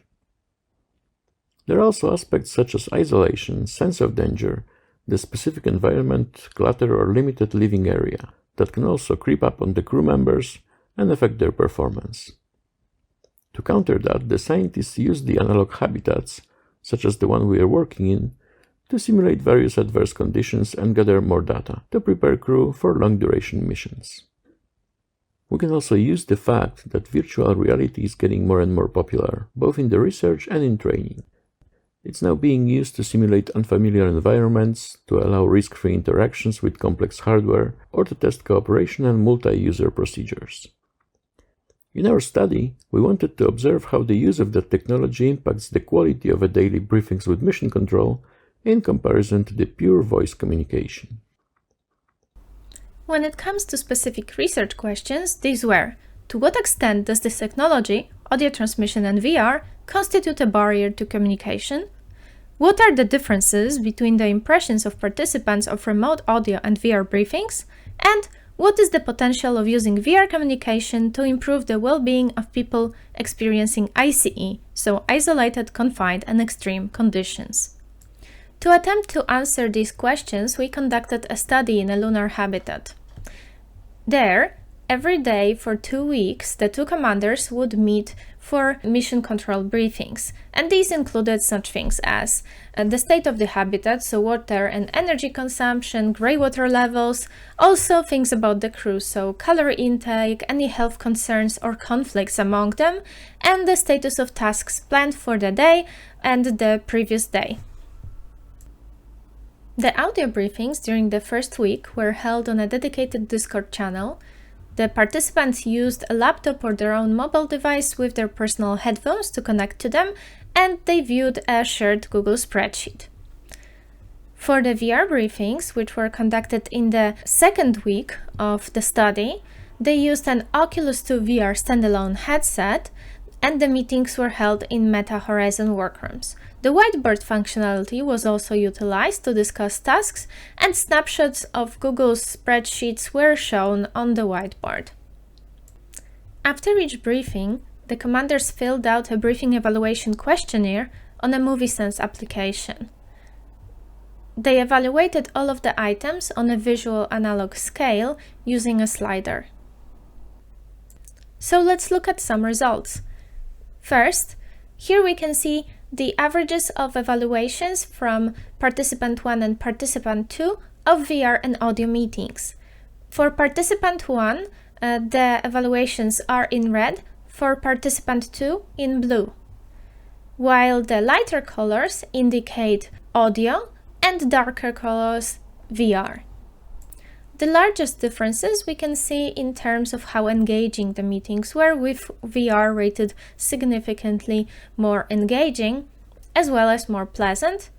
There are also aspects such as isolation, sense of danger, the specific environment, clutter or limited living area that can also creep up on the crew members and affect their performance. To counter that, the scientists use the analog habitats, such as the one we are working in, to simulate various adverse conditions and gather more data to prepare crew for long-duration missions. We can also use the fact that virtual reality is getting more and more popular, both in the research and in training. It's now being used to simulate unfamiliar environments, to allow risk-free interactions with complex hardware, or to test cooperation and multi-user procedures. In our study, we wanted to observe how the use of that technology impacts the quality of a daily briefings with mission control in comparison to the pure voice communication. When it comes to specific research questions, these were: to what extent does this technology, audio transmission and VR, constitute a barrier to communication? What are the differences between the impressions of participants of remote audio and VR briefings? And what is the potential of using VR communication to improve the well-being of people experiencing ICE, so isolated, confined and extreme conditions? To attempt to answer these questions, we conducted a study in a lunar habitat. There, every day for 2 weeks, the two commanders would meet for mission control briefings, and these included such things as the state of the habitat, so water and energy consumption, grey water levels, also things about the crew, so calorie intake, any health concerns or conflicts among them, and the status of tasks planned for the day and the previous day. The audio briefings during the first week were held on a dedicated Discord channel. The participants used a laptop or their own mobile device with their personal headphones to connect to them, and they viewed a shared Google spreadsheet. For the VR briefings, which were conducted in the second week of the study, they used an Oculus 2 VR standalone headset, and the meetings were held in Meta Horizon workrooms. The whiteboard functionality was also utilized to discuss tasks, and snapshots of Google's spreadsheets were shown on the whiteboard. After each briefing, the commanders filled out a briefing evaluation questionnaire on a MovieSense application. They evaluated all of the items on a visual analog scale using a slider. So let's look at some results. First, here we can see the averages of evaluations from participant 1 and participant 2 of VR and audio meetings. For participant 1, the evaluations are in red, for participant 2 in blue, while the lighter colors indicate audio and darker colors VR. The largest differences we can see in terms of how engaging the meetings were, with VR rated significantly more engaging as well as more pleasant.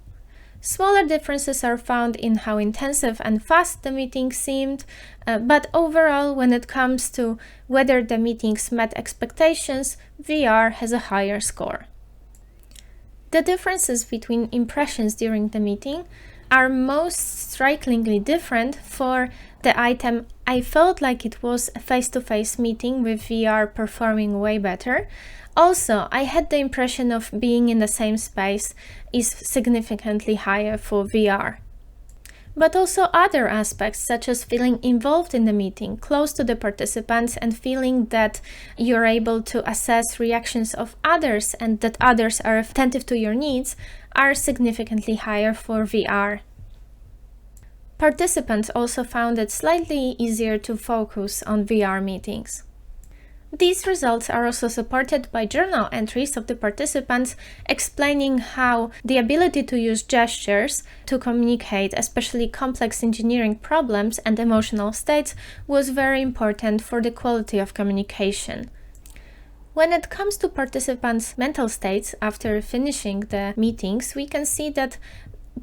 Smaller differences are found in how intensive and fast the meetings seemed, but overall, when it comes to whether the meetings met expectations, VR has a higher score. The differences between impressions during the meeting are most strikingly different for the item "I felt like it was a face-to-face meeting with VR performing way better." Also, "I had the impression of being in the same space" is significantly higher for VR. But also other aspects, such as feeling involved in the meeting, close to the participants, and feeling that you're able to assess reactions of others and that others are attentive to your needs, are significantly higher for VR. Participants also found it slightly easier to focus on VR meetings. These results are also supported by journal entries of the participants explaining how the ability to use gestures to communicate, especially complex engineering problems and emotional states, was very important for the quality of communication. When it comes to participants' mental states after finishing the meetings, we can see that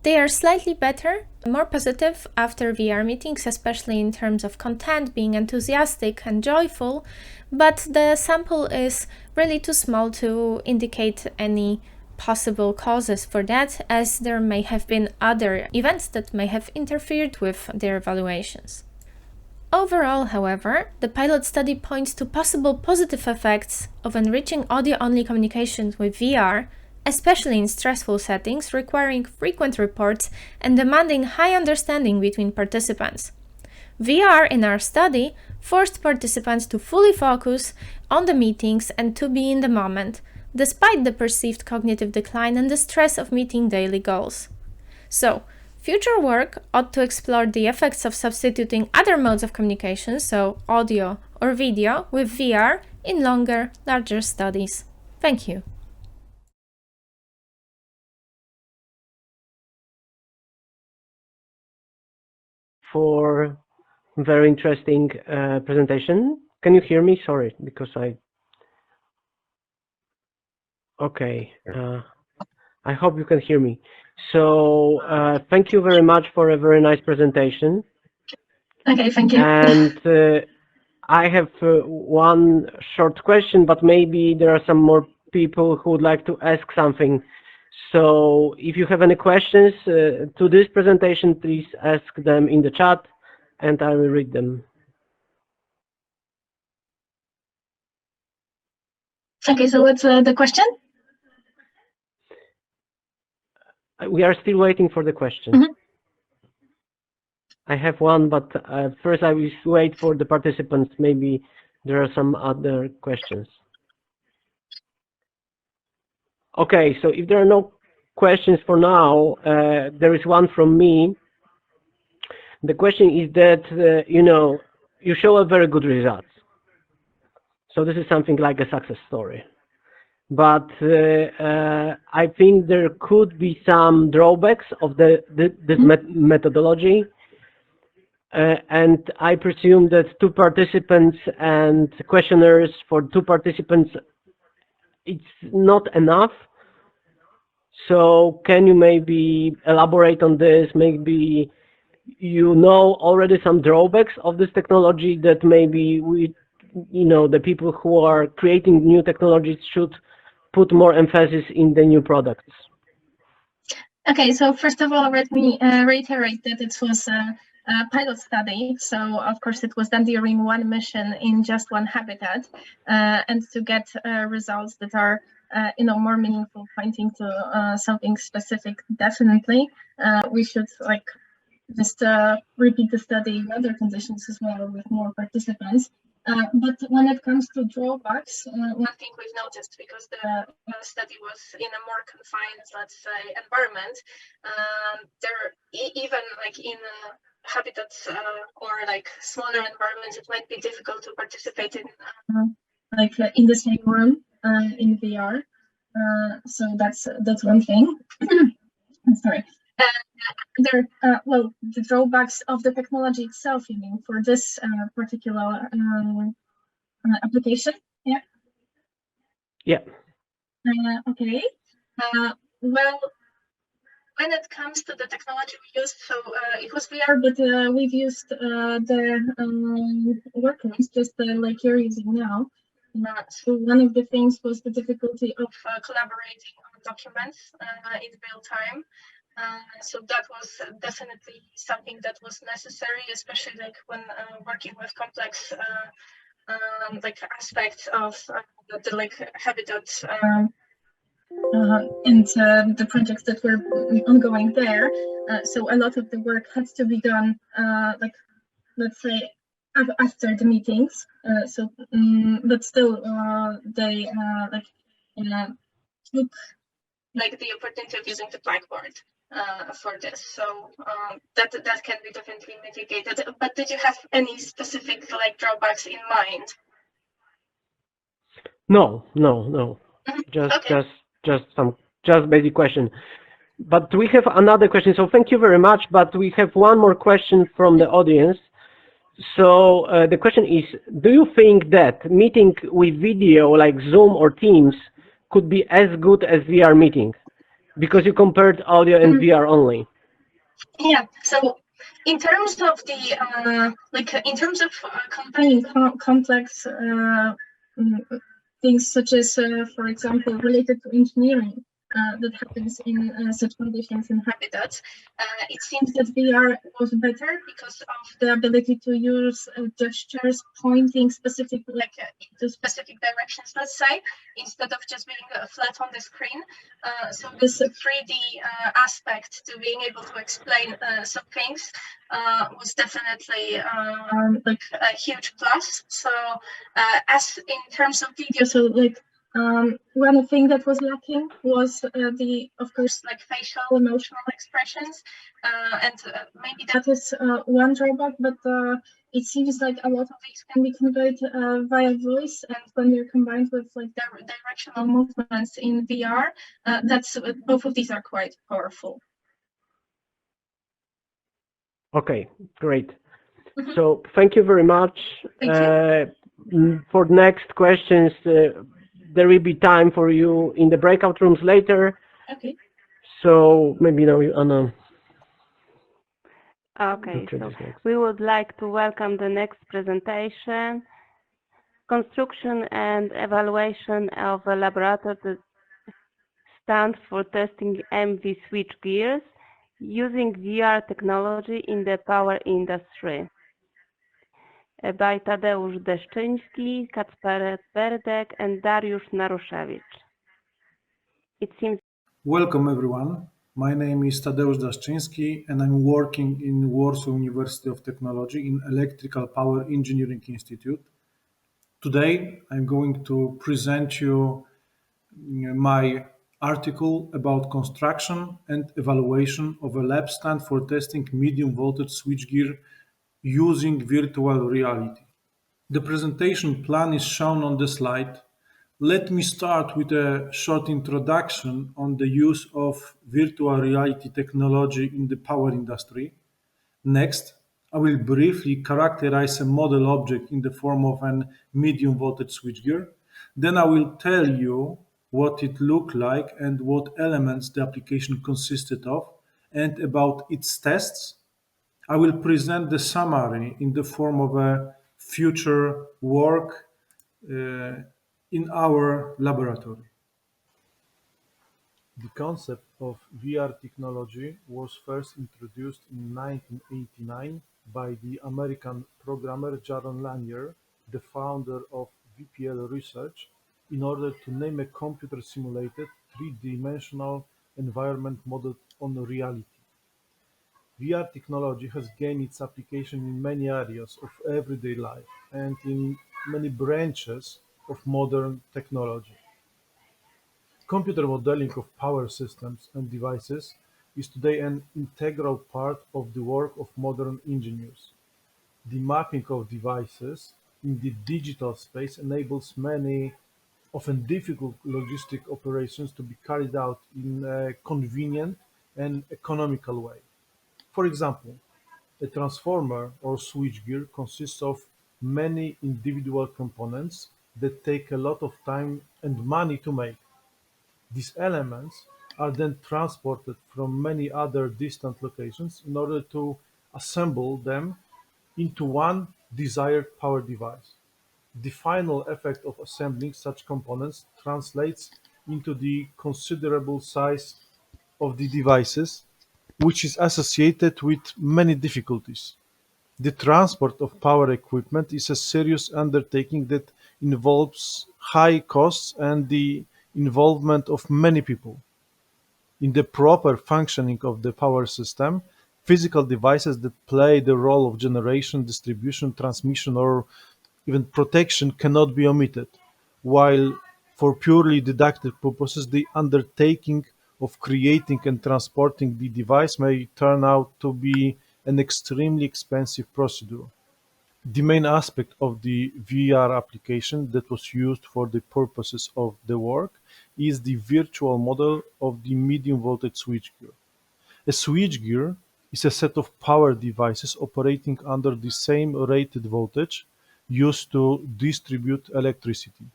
they are slightly better, more positive after VR meetings, especially in terms of content, being enthusiastic and joyful, but the sample is really too small to indicate any possible causes for that, as there may have been other events that may have interfered with their evaluations. Overall, however, the pilot study points to possible positive effects of enriching audio-only communications with VR, especially in stressful settings requiring frequent reports and demanding high understanding between participants. VR in our study forced participants to fully focus on the meetings and to be in the moment, despite the perceived cognitive decline and the stress of meeting daily goals. So, future work ought to explore the effects of substituting other modes of communication, so audio or video, with VR in longer, larger studies. Thank you. For very interesting presentation. Can you hear me? Sorry, because okay. I hope you can hear me. So thank you very much for a very nice presentation. Okay, thank you. And I have one short question, but maybe there are some more people who would like to ask something. So if you have any questions to this presentation, please ask them in the chat and I will read them. Okay, so what's the question? We are still waiting for the question. Mm-hmm. I have one, but first I will wait for the participants. Maybe there are some other questions. Okay, so if there are no questions for now, there is one from me. The question is that, you show a very good results. So this is something like a success story. But I think there could be some drawbacks of this methodology. And I presume that 2 participants and questionnaires for 2 participants, it's not enough. So can you maybe elaborate on this? Maybe you know already some drawbacks of this technology that maybe the people who are creating new technologies should put more emphasis in the new products. Okay, so first of all, let me reiterate that it was a pilot study. So of course it was done during one mission in just one habitat, and to get results that are more meaningful, pointing to something specific, definitely we should just repeat the study in other conditions as well with more participants. But when it comes to drawbacks, one thing we've noticed, because the study was in a more confined, let's say, environment, even in habitats or smaller environments, it might be difficult to participate in like in the same room in VR. So that's one thing. I'm sorry. There, well, the drawbacks of the technology itself, you mean, for this particular application? Yeah. Yeah. Okay. Well, when it comes to the technology we used, so it was VR, but we've used the workarounds just like you're using now. So one of the things was the difficulty of collaborating on documents in real time. So that was definitely something that was necessary, especially like when working with complex like aspects of the like habitat and the projects that were ongoing there. So a lot of the work had to be done, like let's say after the meetings. But still, they like took like the opportunity of using the blackboard for this. So that can be definitely mitigated. But did you have any specific like drawbacks in mind? No. Okay. Just basic question. But we have another question. So thank you very much. But we have one more question from the audience. So the question is, do you think that meeting with video like Zoom or Teams could be as good as VR meeting? Because you compared audio and VR only. Yeah. So in terms of the like in terms of combining complex things such as, for example, related to engineering that happens in such conditions and habitats, it seems that VR was better because of the ability to use gestures pointing specific, like into specific directions, let's say, instead of just being flat on the screen. So this 3D aspect to being able to explain some things was definitely like a huge plus. So as in terms of video, so like one thing that was lacking was of course, like facial emotional expressions, and maybe that is one drawback, but it seems like a lot of these can be conveyed via voice, and when they're combined with like directional movements in VR, that's both of these are quite powerful. Okay, great. So thank you very much. For next questions, there will be time for you in the breakout rooms later. Okay. So maybe now, Anna. Okay, so we would like to welcome the next presentation, construction and evaluation of a laboratory stand for testing MV switch gears using VR technology in the power industry. By Tadeusz Deszczyński, Kacper Berdek and Dariusz Naruszewicz. It seems. Welcome everyone. My name is Tadeusz Daszczyński and I'm working in Warsaw University of Technology in Electrical Power Engineering Institute. Today I'm going to present you my article about construction and evaluation of a lab stand for testing medium voltage switchgear using virtual reality. The presentation plan is shown on the slide. Let me start with a short introduction on the use of virtual reality technology in the power industry. Next, I will briefly characterize a model object in the form of an medium voltage switchgear. Then I will tell you what it looked like and what elements the application consisted of and about its tests. I will present the summary in the form of a future work in our laboratory. The concept of VR technology was first introduced in 1989 by the American programmer Jaron Lanier, the founder of VPL Research, in order to name a computer-simulated three-dimensional environment modeled on reality. VR technology has gained its application in many areas of everyday life and in many branches of modern technology. Computer modeling of power systems and devices is today an integral part of the work of modern engineers. The mapping of devices in the digital space enables many often difficult logistic operations to be carried out in a convenient and economical way. For example, a transformer or switchgear consists of many individual components that take a lot of time and money to make. These elements are then transported from many other distant locations in order to assemble them into one desired power device. The final effect of assembling such components translates into the considerable size of the devices, which is associated with many difficulties. The transport of power equipment is a serious undertaking that involves high costs and the involvement of many people. In the proper functioning of the power system, physical devices that play the role of generation, distribution, transmission, or even protection cannot be omitted, while for purely didactic purposes, the undertaking of creating and transporting the device may turn out to be an extremely expensive procedure. The main aspect of the VR application that was used for the purposes of the work is the virtual model of the medium voltage switchgear. A switchgear is a set of power devices operating under the same rated voltage used to distribute electricity.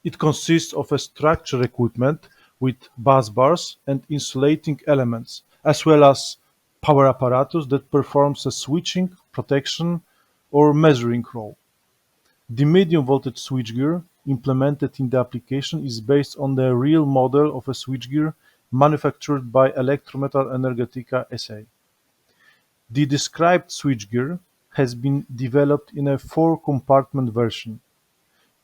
It consists of a structured equipment with bus bars and insulating elements, as well as power apparatus that performs a switching, protection, or measuring role. The medium voltage switchgear implemented in the application is based on the real model of a switchgear manufactured by Electrometal Energetica SA. The described switchgear has been developed in a four-compartment version.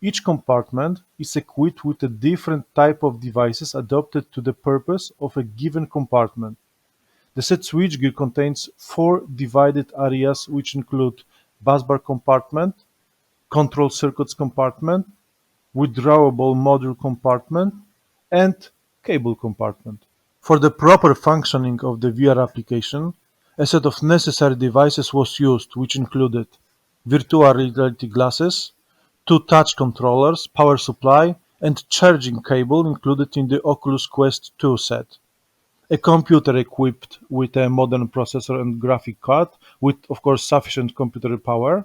Each compartment is equipped with a different type of devices adapted to the purpose of a given compartment. The set switchgear contains four divided areas which include busbar compartment, control circuits compartment, withdrawable module compartment, and cable compartment. For the proper functioning of the VR application, a set of necessary devices was used, which included virtual reality glasses, two touch controllers, power supply, and charging cable included in the Oculus Quest 2 set. A computer equipped with a modern processor and graphic card with, of course, sufficient computer power,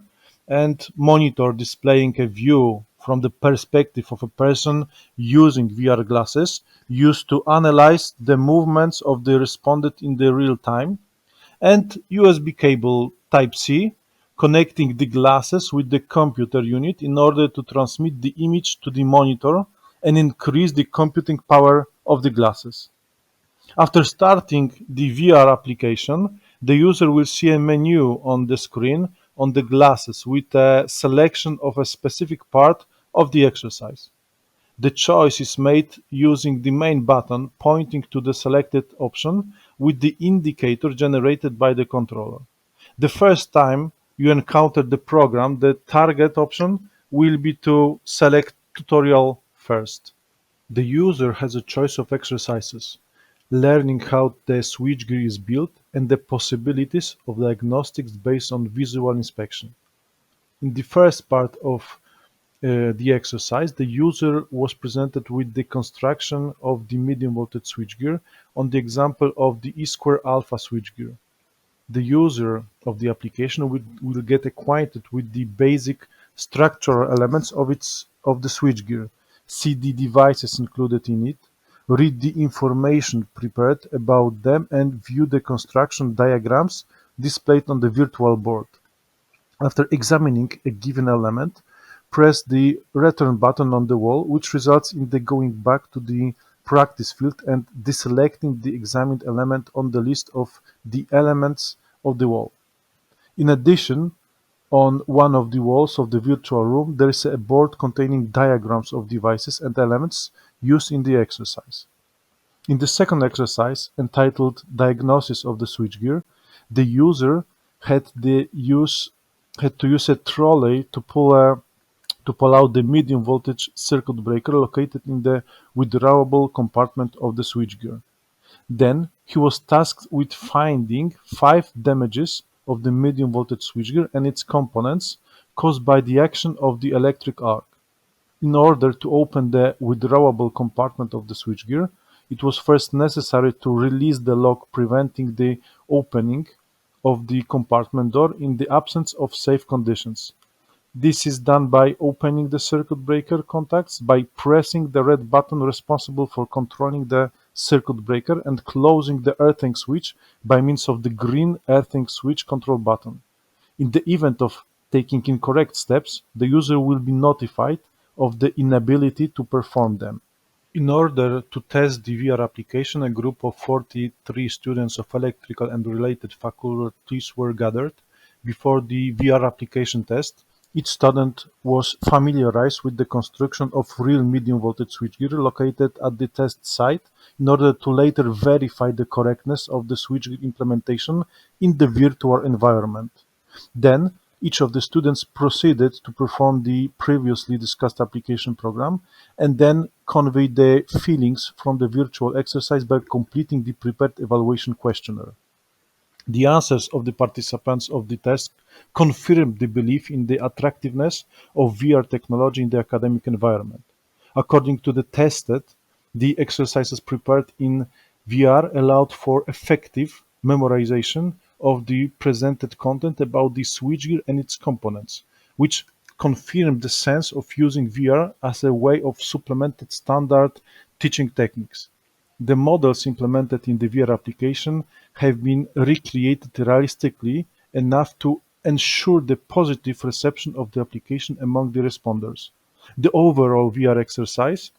and monitor displaying a view from the perspective of a person using VR glasses used to analyze the movements of the respondent in the real time, and USB cable Type-C connecting the glasses with the computer unit in order to transmit the image to the monitor and increase the computing power of the glasses. After starting the VR application, the user will see a menu on the screen on the glasses with a selection of a specific part of the exercise. The choice is made using the main button pointing to the selected option with the indicator generated by the controller. The first time you encounter the program, the target option will be to select tutorial first. The user has a choice of exercises, learning how the switchgear is built and the possibilities of diagnostics based on visual inspection. In the first part of the exercise, the user was presented with the construction of the medium voltage switchgear on the example of the E-square alpha switchgear. The user of the application will get acquainted with the basic structural elements of the switchgear, see the devices included in it, read the information prepared about them, and view the construction diagrams displayed on the virtual board. After examining a given element, press the return button on the wall, which results in the going back to the practice field and deselecting the examined element on the list of the elements of the wall. In addition, on one of the walls of the virtual room, there is a board containing diagrams of devices and elements used in the exercise. In the second exercise, entitled Diagnosis of the Switchgear, the user had to use a trolley to pull out the medium voltage circuit breaker located in the withdrawable compartment of the switchgear. Then he was tasked with finding 5 damages of the medium voltage switchgear and its components caused by the action of the electric arc. In order to open the withdrawable compartment of the switchgear, it was first necessary to release the lock preventing the opening of the compartment door in the absence of safe conditions. This is done by opening the circuit breaker contacts by pressing the red button responsible for controlling the circuit breaker and closing the earthing switch by means of the green earthing switch control button. In the event of taking incorrect steps, the user will be notified of the inability to perform them. In order to test the VR application, a group of 43 students of electrical and related faculties were gathered. Before the VR application test, each student was familiarized with the construction of real medium voltage switchgear located at the test site in order to later verify the correctness of the switchgear implementation in the virtual environment. Then, each of the students proceeded to perform the previously discussed application program and then convey the feelings from the virtual exercise by completing the prepared evaluation questionnaire. The answers of the participants of the test confirmed the belief in the attractiveness of VR technology in the academic environment. According to the tested, the exercises prepared in VR allowed for effective memorization of the presented content about the switchgear and its components, which confirmed the sense of using VR as a way of supplemented standard teaching techniques. The models implemented in the VR application have been recreated realistically enough to ensure the positive reception of the application among the responders. The overall VR exercise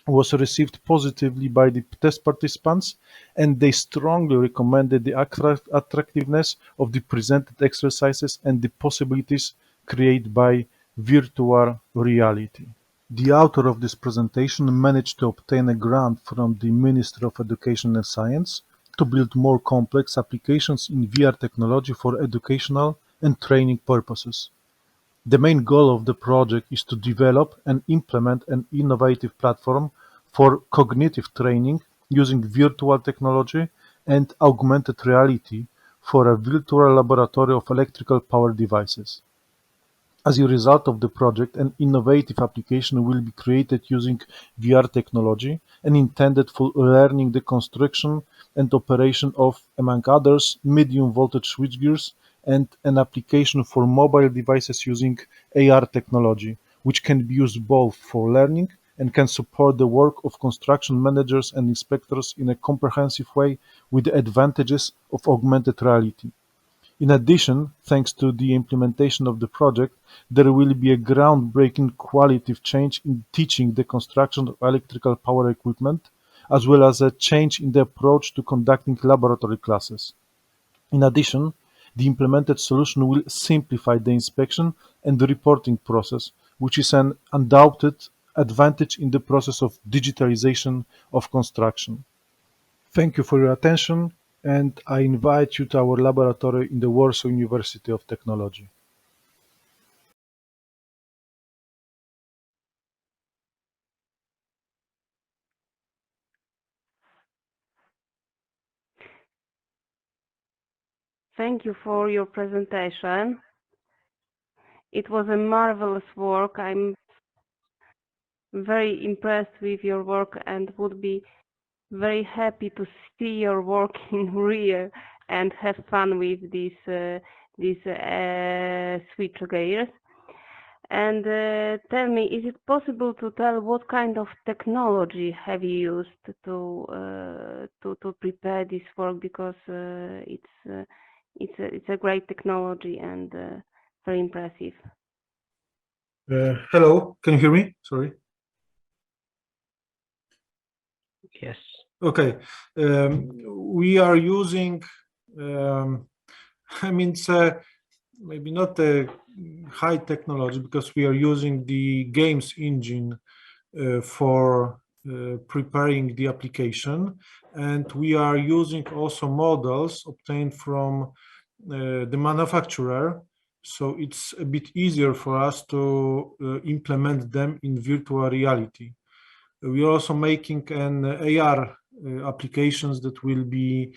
was received positively by the test participants, and they strongly recommended the attractiveness of the presented exercises and the possibilities created by virtual reality. The author of this presentation managed to obtain a grant from the Ministry of Education and Science to build more complex applications in VR technology for educational and training purposes. The main goal of the project is to develop and implement an innovative platform for cognitive training using virtual technology and augmented reality for a virtual laboratory of electrical power devices. As a result of the project, an innovative application will be created using VR technology and intended for learning the construction and operation of, among others, medium voltage switchgears and an application for mobile devices using AR technology, which can be used both for learning and can support the work of construction managers and inspectors in a comprehensive way with the advantages of augmented reality. In addition, thanks to the implementation of the project, there will be a groundbreaking qualitative change in teaching the construction of electrical power equipment, as well as a change in the approach to conducting laboratory classes. In addition, the implemented solution will simplify the inspection and the reporting process, which is an undoubted advantage in the process of digitalization of construction. Thank you for your attention, and I invite you to our laboratory in the Warsaw University of Technology. Thank you for your presentation. It was a marvelous work. I'm very impressed with your work and would be very happy to see your work in real and have fun with these switch gears. And tell me, is it possible to tell what kind of technology have you used to prepare this work? Because it's a great technology and very impressive. Hello, can you hear me? Sorry. Yes. Okay. We are using, I mean, it's maybe not a high technology because we are using the games engine for preparing the application, and we are using also models obtained from the manufacturer, so it's a bit easier for us to implement them in virtual reality. We are also making an AR applications that will be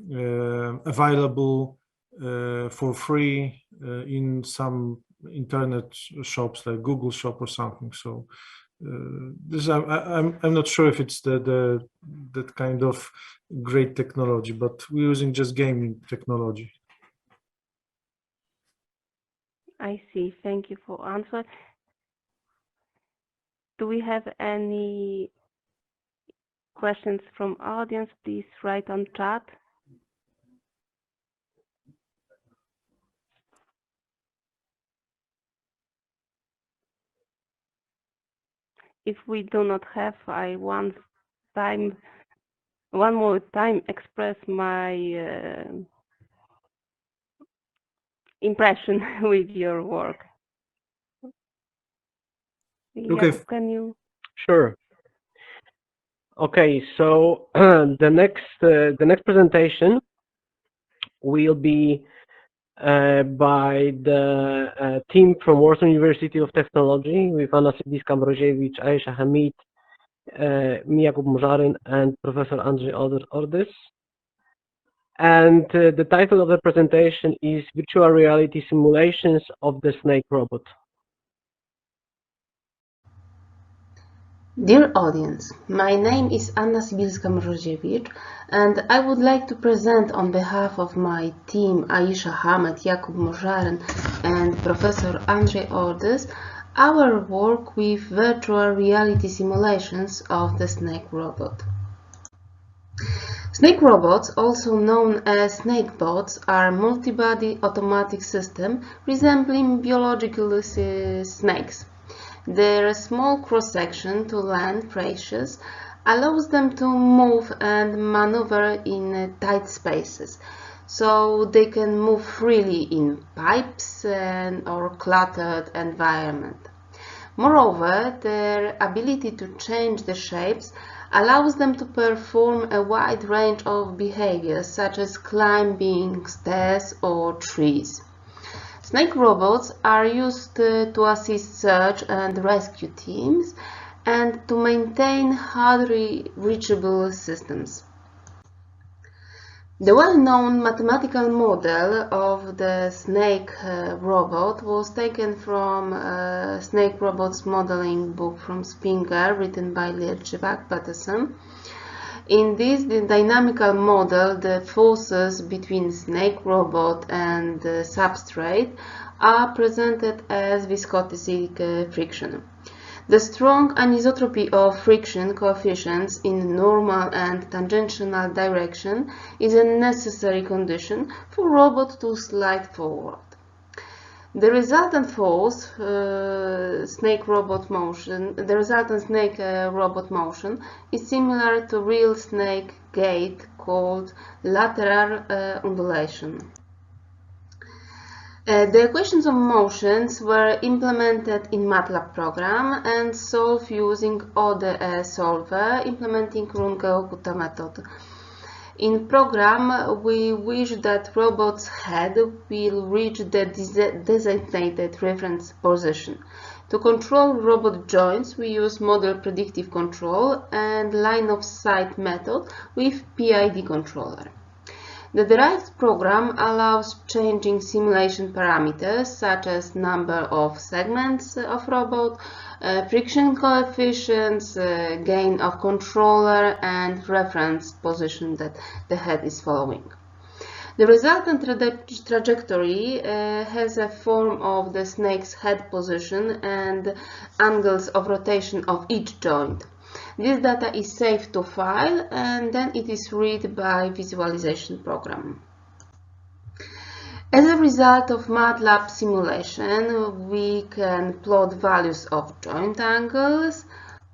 available for free in some internet shops like Google Shop or something. So this I'm not sure if it's that kind of great technology, but we're using just gaming technology. I see. Thank you for answer. Do we have any questions from audience? Please write on chat. If we do not have, I one more time express my impression with your work. Okay. Jakub, can you? Sure. Okay, so the next presentation will be by the team from Warsaw University of Technology with Anna Sibiska-Mroziewicz, Aisha Hamid, Jakub Morzaryn, and Professor Andrzej Ordys. And the title of the presentation is Virtual Reality Simulations of the Snake Robot. Dear audience, my name is Anna Sibielska-Mroziewicz and I would like to present on behalf of my team Aisha Hamid, Jakub Morzaryn and Professor Andrzej Ordys our work with virtual reality simulations of the snake robot. Snake robots, also known as snake bots, are multi-body automatic systems resembling biological snakes. Their small cross-section to land pressures allows them to move and maneuver in tight spaces, so they can move freely in pipes or cluttered environment. Moreover, their ability to change the shapes allows them to perform a wide range of behaviors, such as climbing stairs or trees. Snake robots are used to assist search and rescue teams and to maintain hardly reachable systems. The well-known mathematical model of the snake robot was taken from Snake Robots Modeling book from Springer, written by Lierczewak Patterson. In this dynamical model, the forces between snake robot and the substrate are presented as viscosity friction. The strong anisotropy of friction coefficients in normal and tangential direction is a necessary condition for robot to slide forward. The resultant force, snake robot motion, is similar to real snake gait called lateral undulation. The equations of motions were implemented in MATLAB program and solved using ODE solver implementing Runge-Okuta method. In program, we wish that robot's head will reach the designated reference position. To control robot joints, we use model predictive control and line of sight method with PID controller. The derived program allows changing simulation parameters such as number of segments of robot, friction coefficients, gain of controller, and reference position that the head is following. The resultant trajectory has a form of the snake's head position and angles of rotation of each joint. This data is saved to file and then it is read by visualization program. As a result of MATLAB simulation, we can plot values of joint angles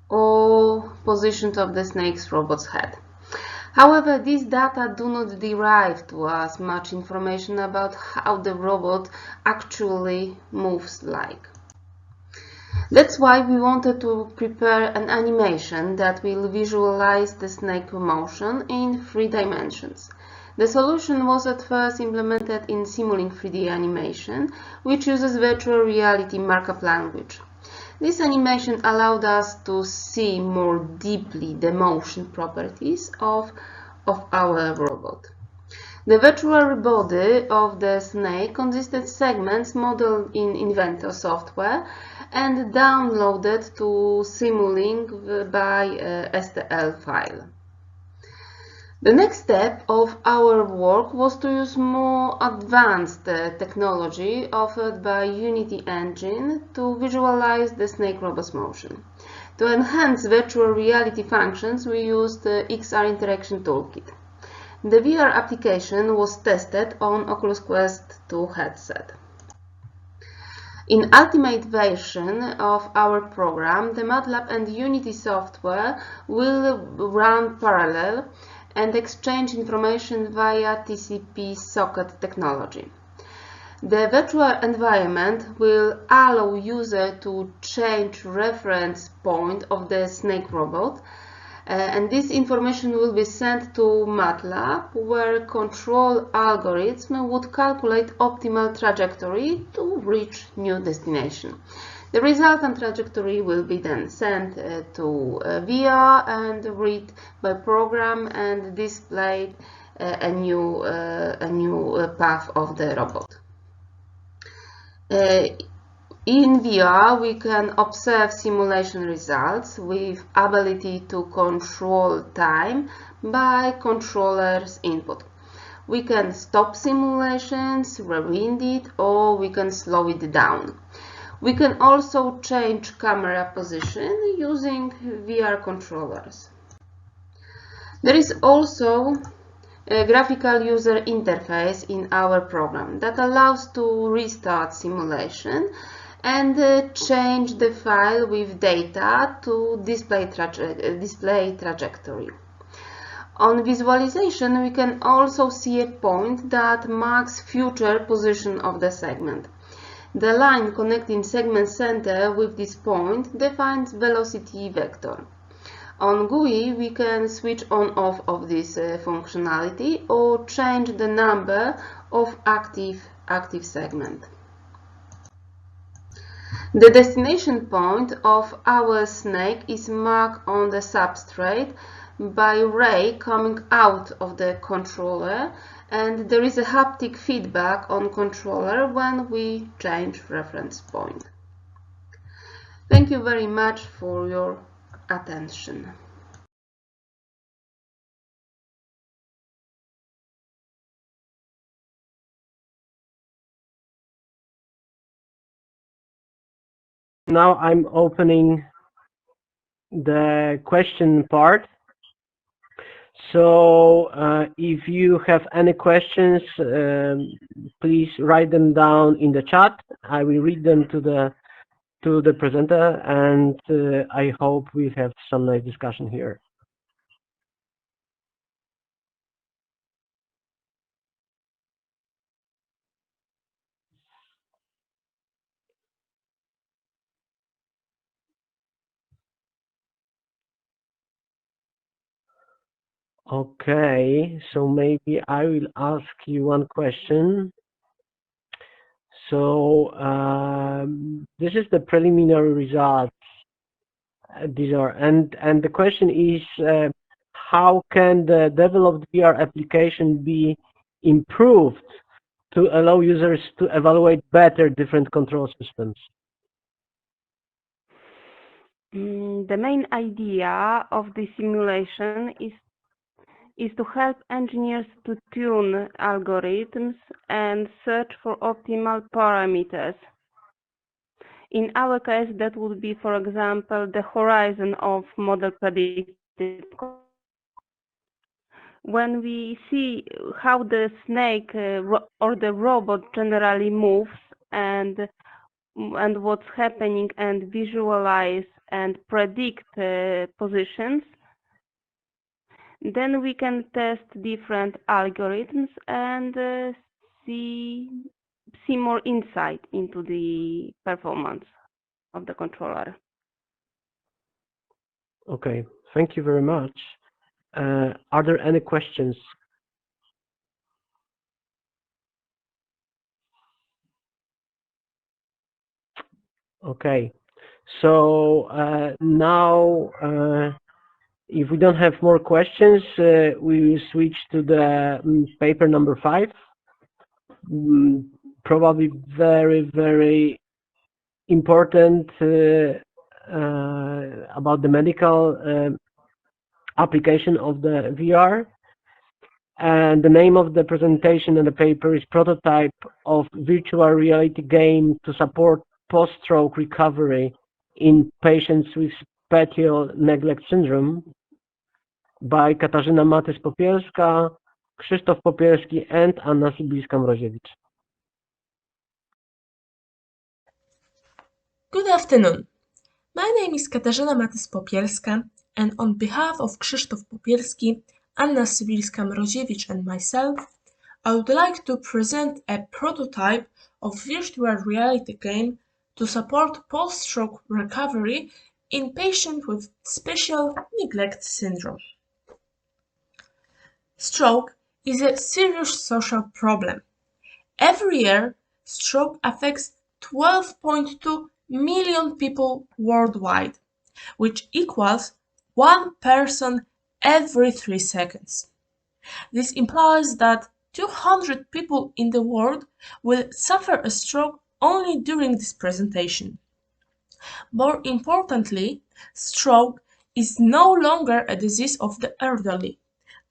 or positions of the snake's robot's head. However, these data do not derive to us much information about how the robot actually moves like. That's why we wanted to prepare an animation that will visualize the snake motion in 3 dimensions. The solution was at first implemented in Simulink 3D animation, which uses virtual reality markup language. This animation allowed us to see more deeply the motion properties of our robot. The virtual body of the snake consisted segments modeled in Inventor software and downloaded to Simulink by STL file. The next step of our work was to use more advanced technology offered by Unity Engine to visualize the snake robot's motion. To enhance virtual reality functions, we used the XR Interaction Toolkit. The VR application was tested on Oculus Quest 2 headset. In ultimate version of our program, the MATLAB and Unity software will run parallel and exchange information via TCP socket technology. The virtual environment will allow user to change reference point of the snake robot, and this information will be sent to MATLAB, where control algorithm would calculate optimal trajectory to reach new destination. The resultant trajectory will be then sent to VR and read by program and displayed a new path of the robot. In VR, we can observe simulation results with ability to control time by controller's input. We can stop simulations, rewind it, or we can slow it down. We can also change camera position using VR controllers. There is also a graphical user interface in our program that allows to restart simulation and change the file with data to display trajectory. On visualization, we can also see a point that marks future position of the segment. The line connecting segment center with this point defines velocity vector. On GUI, we can switch on/off of this functionality or change the number of active segments. The destination point of our snake is marked on the substrate by ray coming out of the controller, and there is a haptic feedback on controller when we change reference point. Thank you very much for your attention. Now I'm opening the question part. So if you have any questions, please write them down in the chat. I will read them to the presenter, and I hope we have some nice discussion here. Okay, so maybe I will ask you one question. So this is the preliminary results. These are, and the question is, how can the developed VR application be improved to allow users to evaluate better different control systems? The main idea of the simulation is to help engineers to tune algorithms and search for optimal parameters. In our case, that would be, for example, the horizon of model predicted. When we see how the snake or the robot generally moves and what's happening and visualize and predict positions, then we can test different algorithms and see more insight into the performance of the controller. Okay, thank you very much. Are there any questions? Okay, so now If we don't have more questions, we will switch to the paper number 5. Probably very important about the medical application of the VR. And the name of the presentation and the paper is Prototype of Virtual Reality Game to Support Post-Stroke Recovery in Patients with Spatial Neglect Syndrome by Katarzyna Matys-Popielska, Krzysztof Popielski, and Anna Sibilska-Mroziewicz. Good afternoon. My name is Katarzyna Matys-Popielska, and on behalf of Krzysztof Popielski, Anna Sibilska-Mroziewicz, and myself, I would like to present a prototype of virtual reality game to support post-stroke recovery in patients with spatial neglect syndrome. Stroke is a serious social problem. Every year, stroke affects 12.2 million people worldwide, which equals 1 person every 3 seconds. This implies that 200 people in the world will suffer a stroke only during this presentation. More importantly, stroke is no longer a disease of the elderly,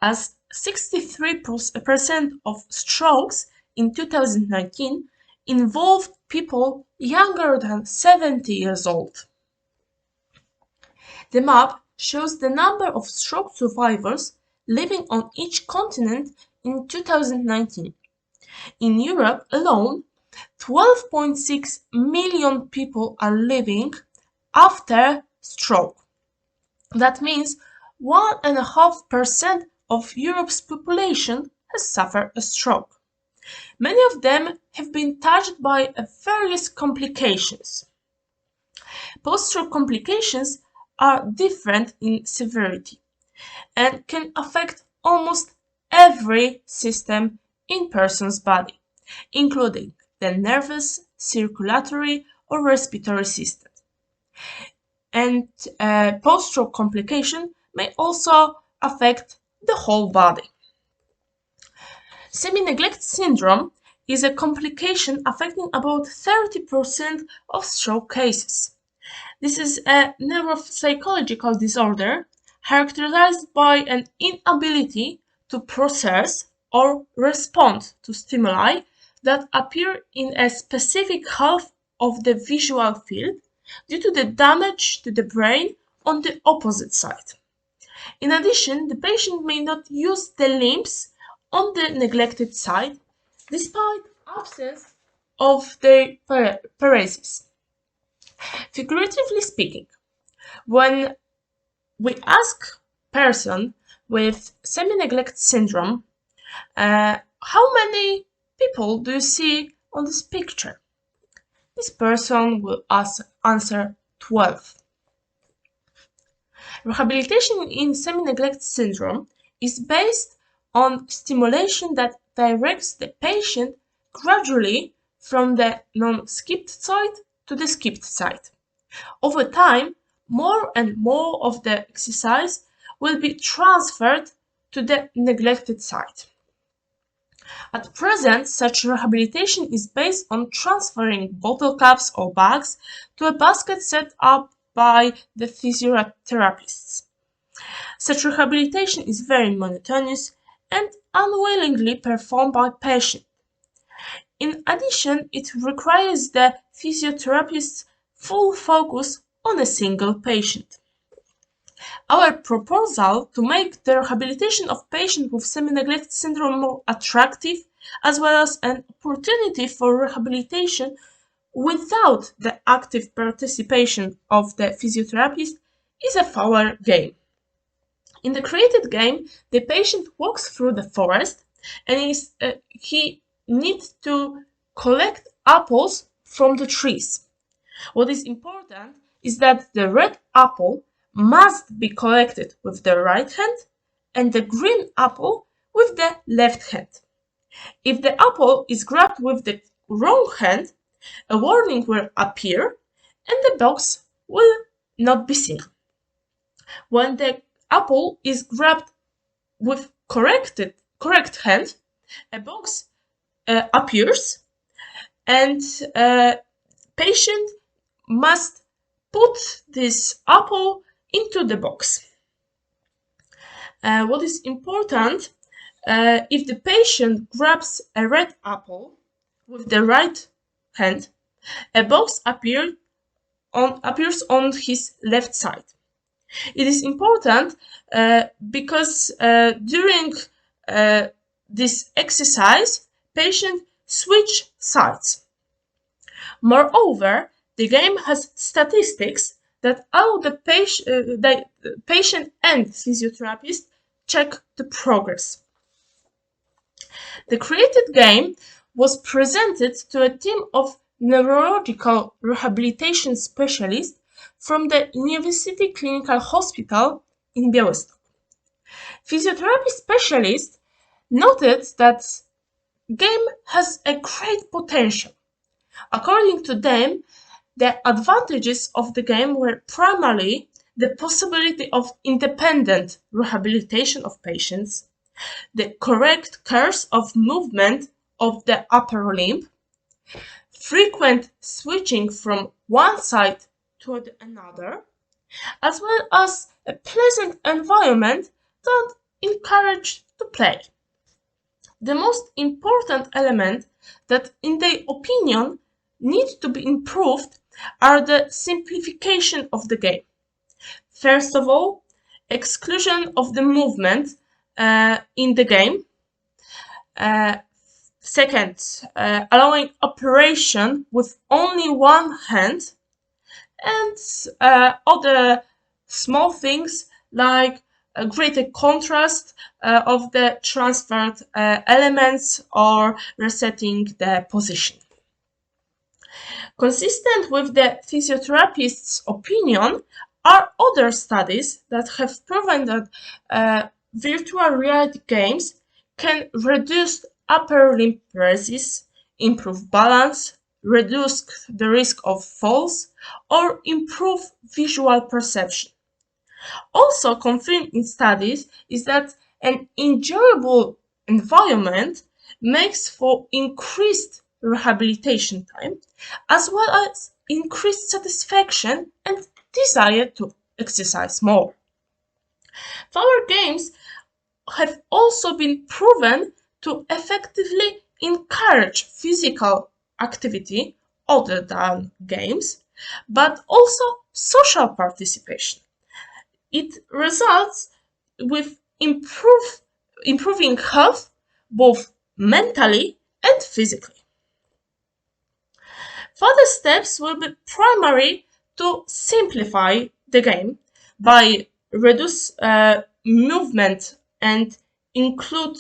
as 63% of strokes in 2019 involved people younger than 70 years old. The map shows the number of stroke survivors living on each continent in 2019. In Europe alone, 12.6 million people are living after stroke. That means 1.5% of Europe's population has suffered a stroke. Many of them have been touched by various complications. Post-stroke complications are different in severity and can affect almost every system in person's body, including the nervous, circulatory, or respiratory system. And post-stroke complication may also affect the whole body. Semi-neglect syndrome is a complication affecting about 30% of stroke cases. This is a neuropsychological disorder characterized by an inability to process or respond to stimuli that appear in a specific half of the visual field due to the damage to the brain on the opposite side. In addition, the patient may not use the limbs on the neglected side despite absence of their paresis. Figuratively speaking, when we ask person with semi-neglect syndrome, how many people do you see on this picture? This person will answer 12. Rehabilitation in semi-neglect syndrome is based on stimulation that directs the patient gradually from the non-skipped side to the skipped side. Over time, more and more of the exercise will be transferred to the neglected side. At present, such rehabilitation is based on transferring bottle caps or bags to a basket set up by the physiotherapists. Such rehabilitation is very monotonous and unwillingly performed by patients. In addition, it requires the physiotherapist's full focus on a single patient. Our proposal to make the rehabilitation of patients with semi-neglect syndrome more attractive, as well as an opportunity for rehabilitation without the active participation of the physiotherapist, is a flower game. In the created game, the patient walks through the forest and he needs to collect apples from the trees. What is important is that the red apple must be collected with the right hand and the green apple with the left hand. If the apple is grabbed with the wrong hand, a warning will appear and the box will not be seen. When the apple is grabbed with correct hand, a box appears, and patient must put this apple into the box. What is important, if the patient grabs a red apple with the right hand, a box appears on his left side. It is important because during this exercise, patient switch sides. Moreover, the game has statistics that allow the patient and physiotherapist check the progress. The created game was presented to a team of neurological rehabilitation specialists from the University Clinical Hospital in Białystok. Physiotherapy specialists noted that game has a great potential. According to them, the advantages of the game were primarily the possibility of independent rehabilitation of patients, the correct course of movement of the upper limb, frequent switching from one side to another, as well as a pleasant environment that encouraged to play. The most important element that, in their opinion, need to be improved are the simplification of the game. First of all, exclusion of the movement in the game. Second, allowing operation with only one hand, and other small things like a greater contrast of the transferred elements or resetting the position. Consistent with the physiotherapist's opinion are other studies that have proven that virtual reality games can reduce upper limb paralysis, improve balance, reduce the risk of falls, or improve visual perception. Also confirmed in studies is that an enjoyable environment makes for increased rehabilitation time, as well as increased satisfaction and desire to exercise more. Power games have also been proven to effectively encourage physical activity other than games, but also social participation. It results with improving health both mentally and physically. Further steps will be primary to simplify the game by reduce movement and include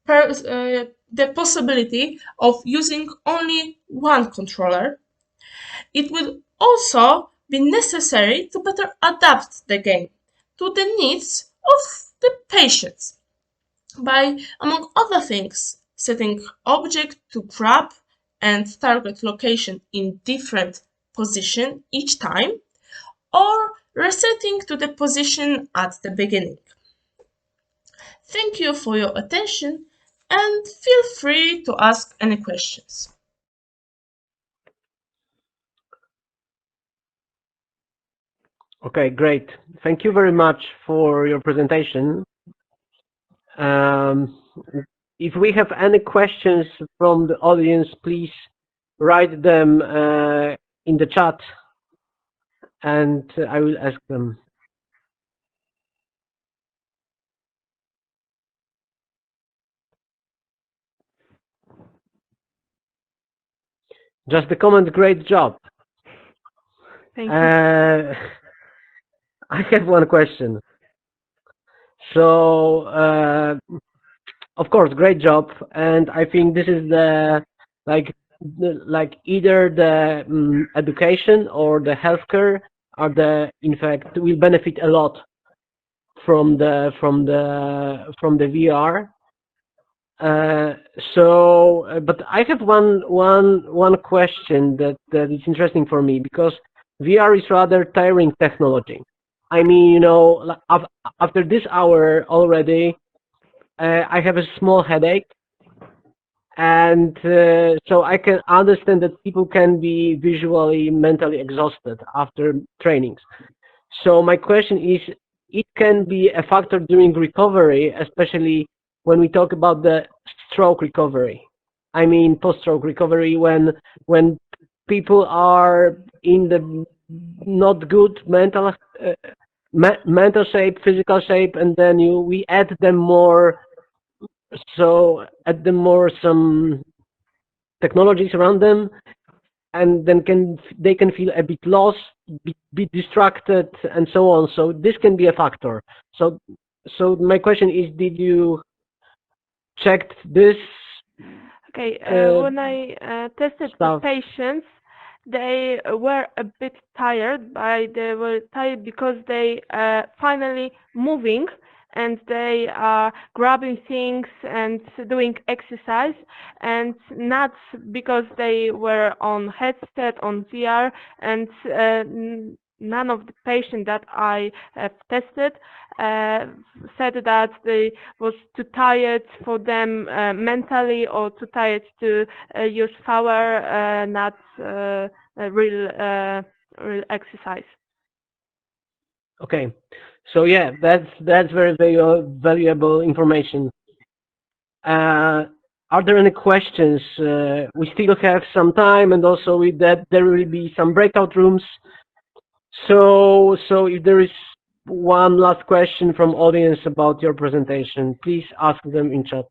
the possibility of using only one controller. It will also be necessary to better adapt the game to the needs of the patients by, among other things, setting object to grab and target location in different position each time, or resetting to the position at the beginning. Thank you for your attention and feel free to ask any questions. Okay, great. Thank you very much for your presentation. If we have any questions from the audience, please write them in the chat and I will ask them. Just a comment, great job. Thank you. I have one question. So, of course, great job, and I think this is the either the education or the healthcare are the in fact will benefit a lot from the VR. But I have one question that is interesting for me, because VR is rather tiring technology. I mean, you know, after this hour already, I have a small headache, and so I can understand that people can be visually, mentally exhausted after trainings. So my question is, it can be a factor during recovery, especially when we talk about the stroke recovery. I mean, post-stroke recovery, when people are in the not good mental shape, physical shape, and then we add them more. So add them more some technologies around them, and then they can feel a bit lost, be distracted, and so on. So this can be a factor. So my question is, did you check this? Okay, when I tested the patients, they were a bit tired, but they were tired because they finally moving and they are grabbing things and doing exercise, and not because they were on headset, on VR, and none of the patients that I have tested said that they was too tired for them mentally, or too tired to use power, not real exercise. Okay, so yeah, that's very valuable information. Are there any questions? We still have some time, and also with that there will be some breakout rooms. So if there is one last question from audience about your presentation, please ask them in chat.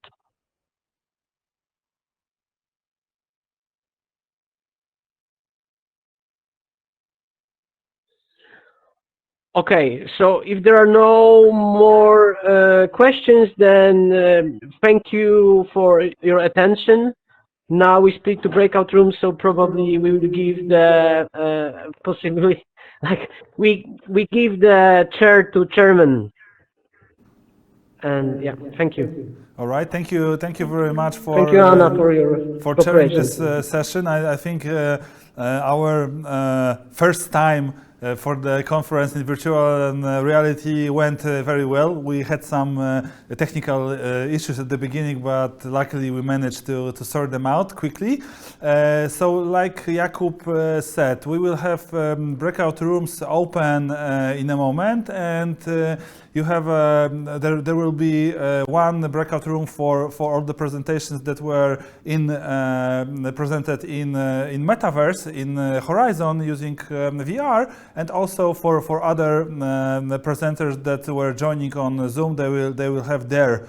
Okay, so if there are no more questions, then thank you for your attention. Now we split to breakout rooms, so probably we will give the possibility, like we give the chair to chairman. And yeah, thank you. All right, thank you very much for thank you, Anna, for your for chairing this session. I think our first time for the conference in virtual reality went very well. We had some technical issues at the beginning, but luckily we managed to sort them out quickly. So like Jakub said, we will have breakout rooms open in a moment, and you have there will be one breakout room for all the presentations that were presented in Metaverse, in Horizon using VR, and also for other presenters that were joining on Zoom. They will have their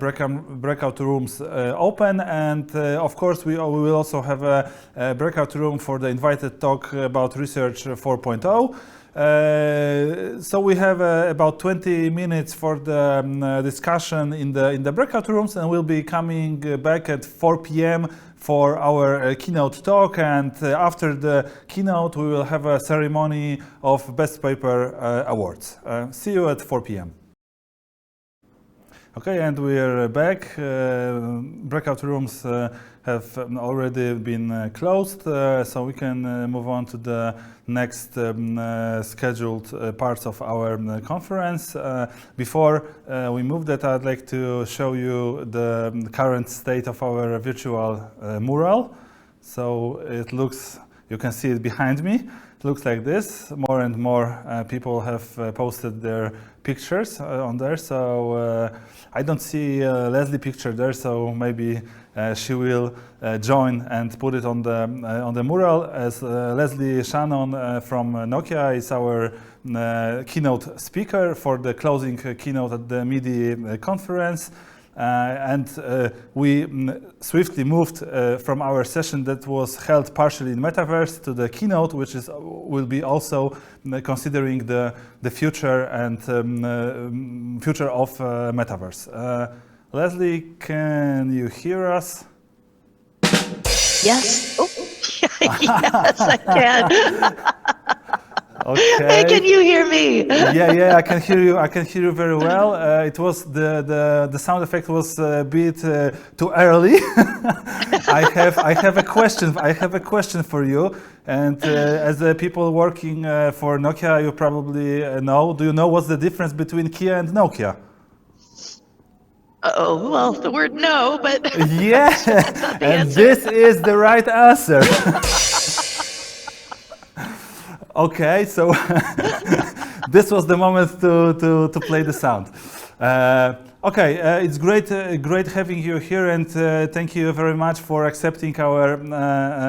breakout rooms open, and of course we will also have a breakout room for the invited talk about Research 4.0. So we have about 20 minutes for the discussion in the breakout rooms, and we'll be coming back at 4 p.m. for our keynote talk, and after the keynote we will have a ceremony of Best Paper Awards. See you at 4 p.m. Okay, and we are back. Breakout rooms have already been closed, so we can move on to the next scheduled parts of our conference. Before we move that, I'd like to show you the current state of our virtual mural. So it looks, you can see it behind me. It looks like this. More and more people have posted their pictures on there. So I don't see Leslie picture there, so maybe she will join and put it on the mural, as Leslie Shannon from Nokia is our keynote speaker for the closing keynote at the MIDI conference. And we swiftly moved from our session that was held partially in Metaverse to the keynote, which will be also considering the future and future of Metaverse. Leslie, can you hear us? Yes. Oh, yes, I can. Okay. Hey, can you hear me? Yeah, I can hear you. I can hear you very well. It was the sound effect was a bit too early. I have a question. I have a question for you. And as the people working for Nokia, you probably know. Do you know what's the difference between Kia and Nokia? Oh, well, the word no, but yeah, that's not the and answer. this is the right answer. Okay, so this was the moment to play the sound. Okay, it's great having you here, and thank you very much for accepting our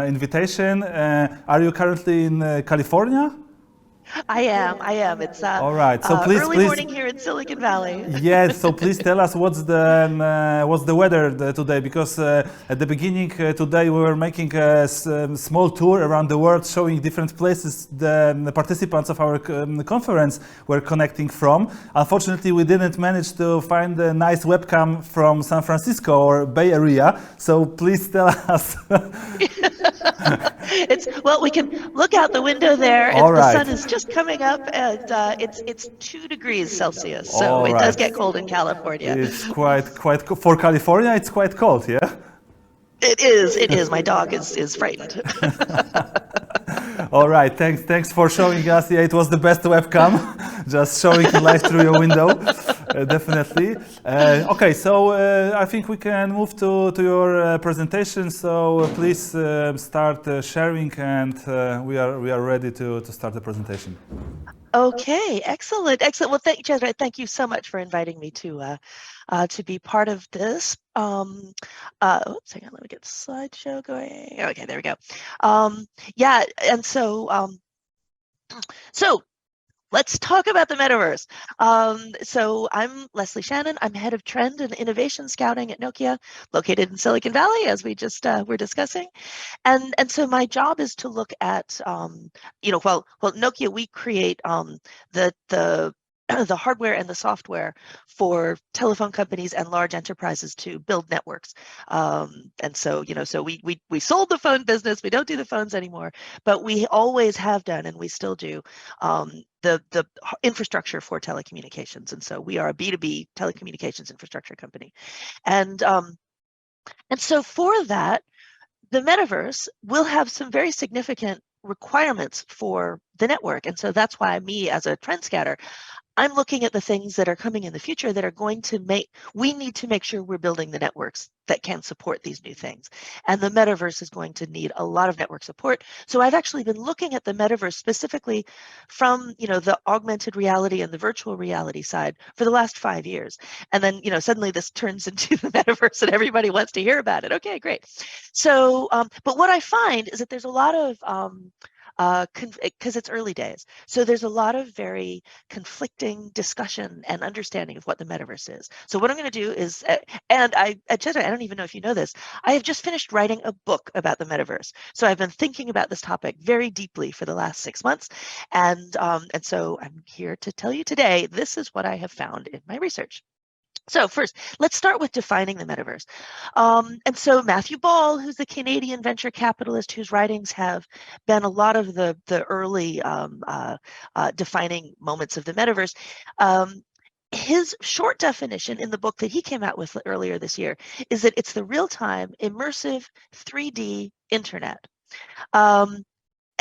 invitation. Are you currently in California? I am. It's all right. So early morning here in Silicon Valley. Yes. So please tell us what's the weather today? Because at the beginning today we were making a small tour around the world, showing different places the participants of our conference were connecting from. Unfortunately, we didn't manage to find a nice webcam from San Francisco or Bay Area. So please tell us. Well, we can look out the window there. All right. The sun is just coming up, and it's 2 degrees Celsius, so All it right. does get cold in California. It's quite for California. It's quite cold, yeah. It is. My dog is frightened. All right, thanks for showing us. Yeah, it was the best webcam, just showing live through your window, definitely. Okay, so I think we can move to your presentation. So please start sharing, and we are ready to start the presentation. Okay, excellent. Well, Cesare, thank you so much for inviting me to be part of this. Oops, hang on, let me get the slideshow going. Okay, there we go. Yeah, and so let's talk about the metaverse. So I'm Leslie Shannon. I'm head of trend and innovation scouting at Nokia, located in Silicon Valley, as we just were discussing. And so my job is to look at, well, Nokia, we create the the hardware and the software for telephone companies and large enterprises to build networks. And so, so we sold the phone business. We don't do the phones anymore, but we always have done, and we still do, the infrastructure for telecommunications. And so we are a B2B telecommunications infrastructure company. And so for that, the metaverse will have some very significant requirements for the network. And so that's why me, as a trend scatter, I'm looking at the things that are coming in the future that are going to we need to make sure we're building the networks that can support these new things. And the metaverse is going to need a lot of network support. So I've actually been looking at the metaverse specifically from, the augmented reality and the virtual reality side for the last 5 years. And then, suddenly this turns into the metaverse and everybody wants to hear about it. Okay, great. So, but what I find is that there's a lot of, because it's early days. So there's a lot of very conflicting discussion and understanding of what the metaverse is. So what I'm going to do is, and I don't even know if you know this, I have just finished writing a book about the metaverse. So I've been thinking about this topic very deeply for the last 6 months. And so I'm here to tell you today, this is what I have found in my research. So first, let's start with defining the metaverse. And so Matthew Ball, who's a Canadian venture capitalist whose writings have been a lot of the early defining moments of the metaverse, his short definition in the book that he came out with earlier this year is that it's the real-time, immersive 3D internet.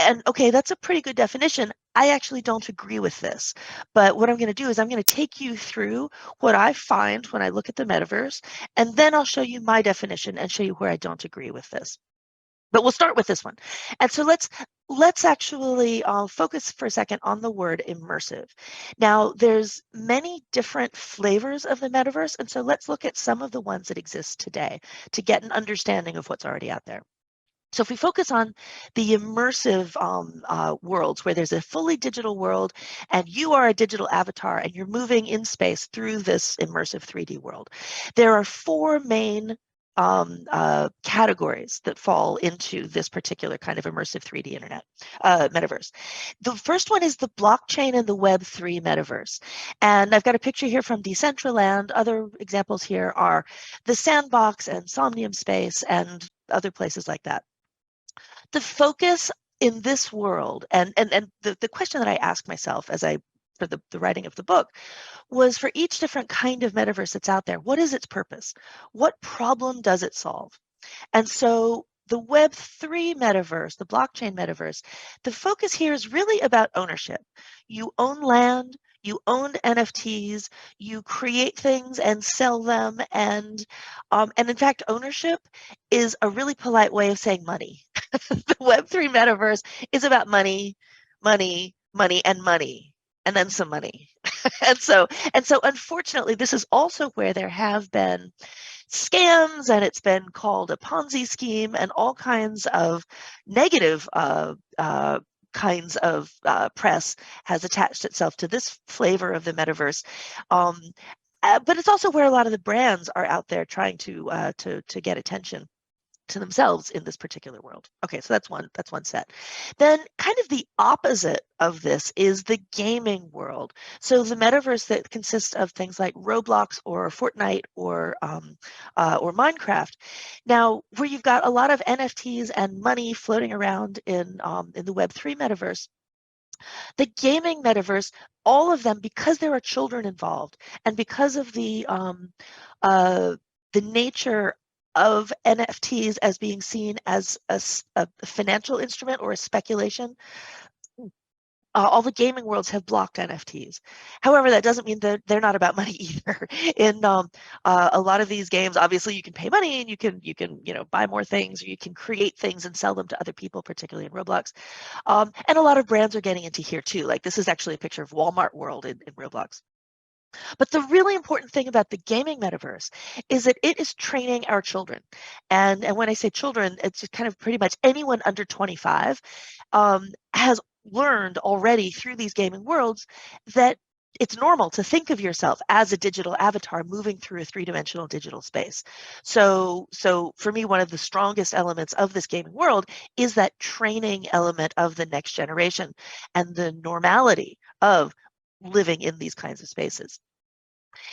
And okay, that's a pretty good definition. I actually don't agree with this, but what I'm going to do is I'm going to take you through what I find when I look at the metaverse, and then I'll show you my definition and show you where I don't agree with this. But we'll start with this one. And so let's actually focus for a second on the word immersive. Now, there's many different flavors of the metaverse, and so let's look at some of the ones that exist today to get an understanding of what's already out there. So if we focus on the immersive worlds, where there's a fully digital world and you are a digital avatar and you're moving in space through this immersive 3D world, there are 4 main categories that fall into this particular kind of immersive 3D internet metaverse. The first one is the blockchain and the Web3 metaverse. And I've got a picture here from Decentraland. Other examples here are the Sandbox and Somnium Space and other places like that. The focus in this world, and the question that I asked myself for the writing of the book was, for each different kind of metaverse that's out there, what is its purpose? What problem does it solve? And so the Web3 metaverse, the blockchain metaverse, the focus here is really about ownership. You own land, you own NFTs, you create things and sell them, and in fact, ownership is a really polite way of saying money. The Web3 metaverse is about money, money, money, and money, and then some money. and so unfortunately, this is also where there have been scams, and it's been called a Ponzi scheme, and all kinds of negative kinds of press has attached itself to this flavor of the metaverse. But it's also where a lot of the brands are out there trying to get attention to themselves in this particular world. Okay, so that's one set. Then kind of the opposite of this is the gaming world. So the metaverse that consists of things like Roblox or Fortnite or Minecraft. Now, where you've got a lot of NFTs and money floating around in the Web3 metaverse, the gaming metaverse, all of them, because there are children involved, and because of the nature of NFTs as being seen as a financial instrument or a speculation, all the gaming worlds have blocked NFTs. However, that doesn't mean that they're not about money either. In a lot of these games, obviously you can pay money and you can buy more things, or you can create things and sell them to other people, particularly in Roblox. And a lot of brands are getting into here too. Like, this is actually a picture of Walmart World in Roblox. But the really important thing about the gaming metaverse is that it is training our children. And when I say children, it's kind of pretty much anyone under 25 has learned already through these gaming worlds that it's normal to think of yourself as a digital avatar moving through a three-dimensional digital space. So for me, one of the strongest elements of this gaming world is that training element of the next generation and the normality of living in these kinds of spaces.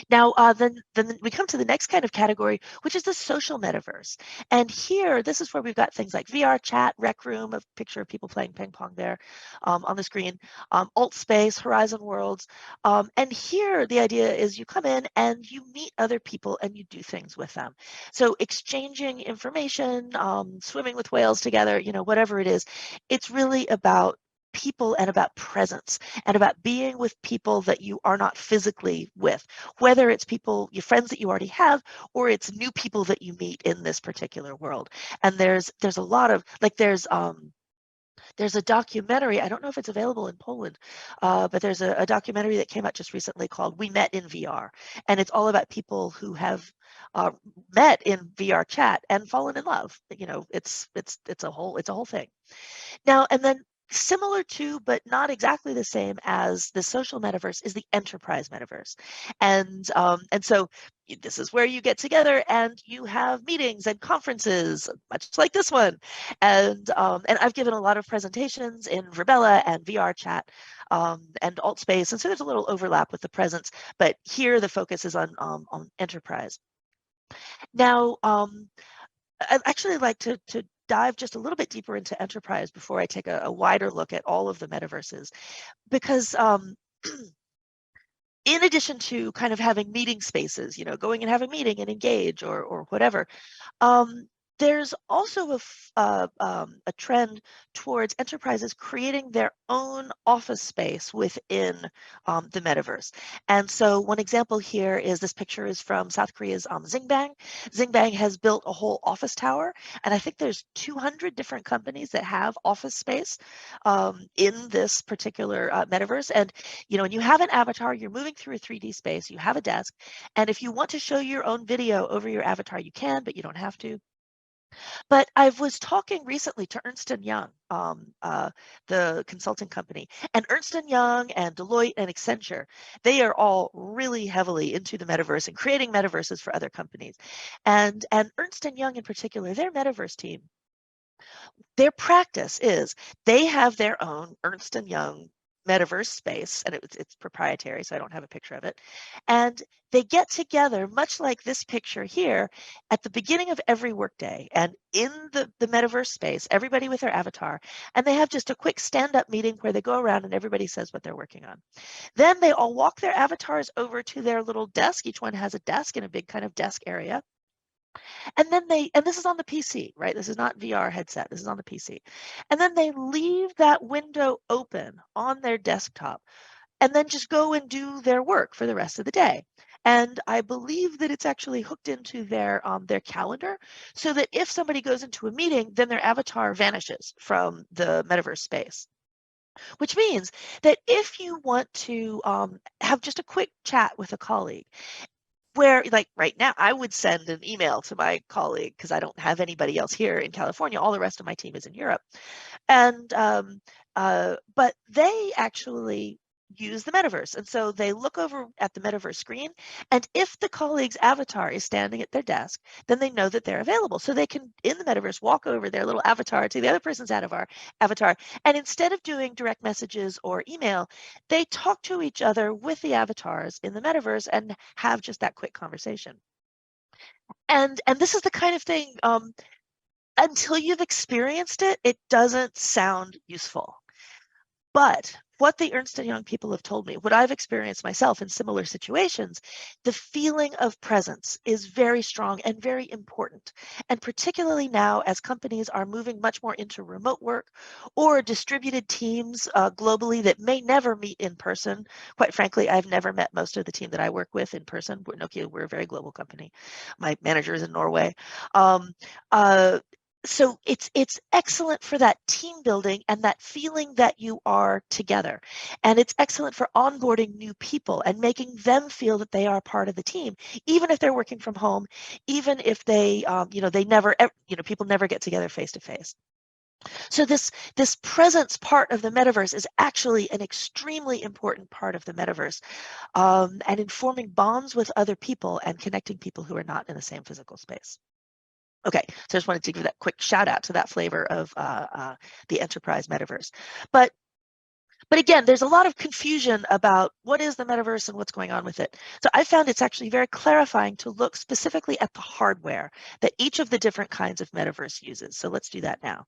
Now, then we come to the next kind of category, which is the social metaverse. And here, this is where we've got things like VR chat, Rec Room, a picture of people playing ping pong there on the screen, Alt Space, Horizon Worlds. And here, the idea is you come in and you meet other people and you do things with them. So exchanging information, swimming with whales together, whatever it is, it's really about people and about presence and about being with people that you are not physically with, whether it's people, your friends that you already have, or it's new people that you meet in this particular world. And there's a lot of, like, there's a documentary, I don't know if it's available in Poland, but there's a documentary that came out just recently called We Met in VR. And it's all about people who have met in VR chat and fallen in love. It's a whole thing. Now, and then similar to, but not exactly the same as the social metaverse, is the enterprise metaverse. And so this is where you get together and you have meetings and conferences, much like this one. And I've given a lot of presentations in Verbella and VR chat and Alt Space. And so there's a little overlap with the presence, but here the focus is on enterprise. Now, I'd actually like to dive just a little bit deeper into enterprise before I take a wider look at all of the metaverses, because in addition to kind of having meeting spaces, going and having a meeting and engage or whatever, there's also a trend towards enterprises creating their own office space within the metaverse. And so one example here is this picture is from South Korea's Xinjiang. Xinjiang has built a whole office tower, and I think there's 200 different companies that have office space in this particular metaverse. And when you have an avatar, you're moving through a 3D space, you have a desk, and if you want to show your own video over your avatar, you can, but you don't have to. But I was talking recently to Ernst & Young, the consulting company, and Ernst & Young and Deloitte and Accenture, they are all really heavily into the metaverse and creating metaverses for other companies. And Ernst & Young in particular, their metaverse team, their practice is they have their own Ernst & Young metaverse space, and it's proprietary, so I don't have a picture of it. And they get together, much like this picture here, at the beginning of every workday, and in the metaverse space, everybody with their avatar, and they have just a quick stand-up meeting where they go around and everybody says what they're working on. Then they all walk their avatars over to their little desk. Each one has a desk in a big kind of desk area. And then and this is on the PC, right? This is not VR headset. This is on the PC. And then they leave that window open on their desktop and then just go and do their work for the rest of the day. And I believe that it's actually hooked into their calendar, so that if somebody goes into a meeting, then their avatar vanishes from the metaverse space. Which means that if you want to have just a quick chat with a colleague, where, like right now, I would send an email to my colleague because I don't have anybody else here in California. All the rest of my team is in Europe. And but they actually use the metaverse. And so they look over at the metaverse screen, and if the colleague's avatar is standing at their desk, then they know that they're available. So they can, in the metaverse, walk over their little avatar to the other person's avatar, and instead of doing direct messages or email, they talk to each other with the avatars in the metaverse and have just that quick conversation. And this is the kind of thing, until you've experienced it, it doesn't sound useful. But what the Ernst & Young people have told me, what I've experienced myself in similar situations, the feeling of presence is very strong and very important. And particularly now, as companies are moving much more into remote work or distributed teams globally that may never meet in person. Quite frankly, I've never met most of the team that I work with in person. Nokia, we're a very global company. My manager is in Norway. So it's excellent for that team building and that feeling that you are together. And it's excellent for onboarding new people and making them feel that they are part of the team, even if they're working from home, even if they, they never, people never get together face to face. So this presence part of the metaverse is actually an extremely important part of the metaverse, and informing bonds with other people and connecting people who are not in the same physical space. Okay, so I just wanted to give that quick shout out to that flavor of the enterprise metaverse. But again, there's a lot of confusion about what is the metaverse and what's going on with it. So I found it's actually very clarifying to look specifically at the hardware that each of the different kinds of metaverse uses. So let's do that now.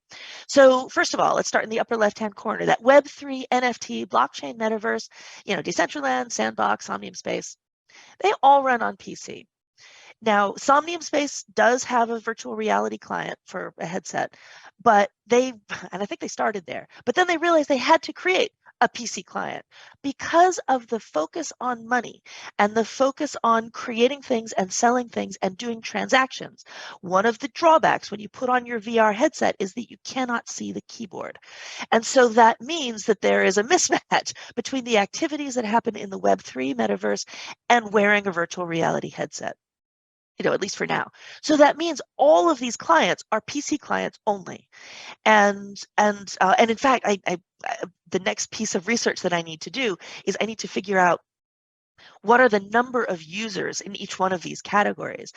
So first of all, let's start in the upper left-hand corner, that Web3, NFT, blockchain metaverse, Decentraland, Sandbox, Omnium Space, they all run on PC. Now, Somnium Space does have a virtual reality client for a headset, but and I think they started there, but then they realized they had to create a PC client because of the focus on money and the focus on creating things and selling things and doing transactions. One of the drawbacks when you put on your VR headset is that you cannot see the keyboard. And so that means that there is a mismatch between the activities that happen in the Web3 metaverse and wearing a virtual reality headset. At least for now. So that means all of these clients are PC clients only. And in fact, the next piece of research that I need to do is I need to figure out what are the number of users in each one of these categories,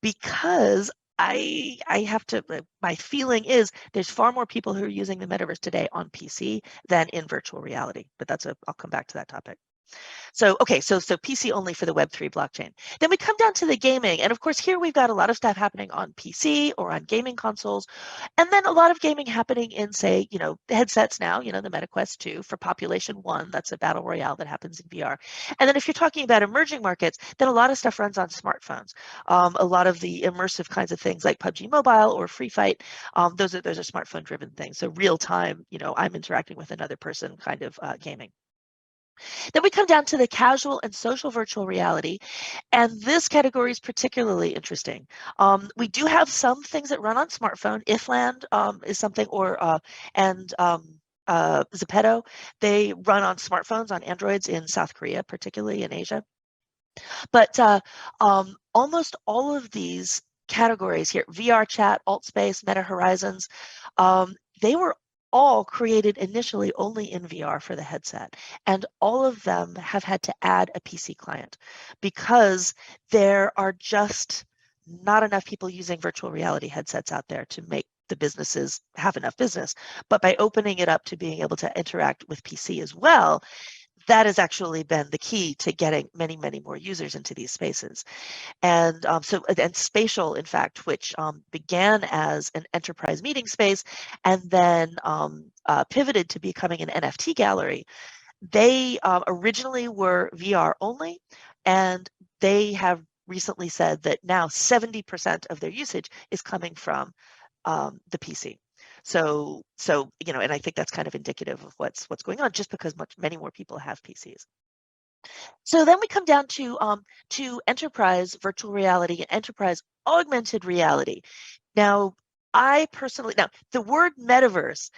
because I have to, my feeling is there's far more people who are using the metaverse today on PC than in virtual reality, but I'll come back to that topic. So, okay, so PC only for the Web3 blockchain. Then we come down to the gaming. And of course, here we've got a lot of stuff happening on PC or on gaming consoles. And then a lot of gaming happening in, say, the headsets now, the MetaQuest 2 for Population 1. That's a battle royale that happens in VR. And then if you're talking about emerging markets, then a lot of stuff runs on smartphones. A lot of the immersive kinds of things like PUBG Mobile or Free Fight, those are smartphone-driven things. So real time, I'm interacting with another person kind of gaming. Then we come down to the casual and social virtual reality, and this category is particularly interesting. We do have some things that run on smartphone. Ifland is something, and Zepeto, they run on smartphones, on Androids in South Korea, particularly in Asia. But almost all of these categories here, VR Chat, AltSpace, Meta Horizons, they were all created initially only in VR for the headset, and all of them have had to add a PC client because there are just not enough people using virtual reality headsets out there to make the businesses have enough business. But by opening it up to being able to interact with PC as well, that has actually been the key to getting many, many more users into these spaces. And and Spatial, in fact, which began as an enterprise meeting space and then pivoted to becoming an NFT gallery. They originally were VR only, and they have recently said that now 70% of their usage is coming from the PC. So and I think that's kind of indicative of what's going on, just because many more people have PCs. So then we come down to enterprise virtual reality and enterprise augmented reality. Now, the word metaverse,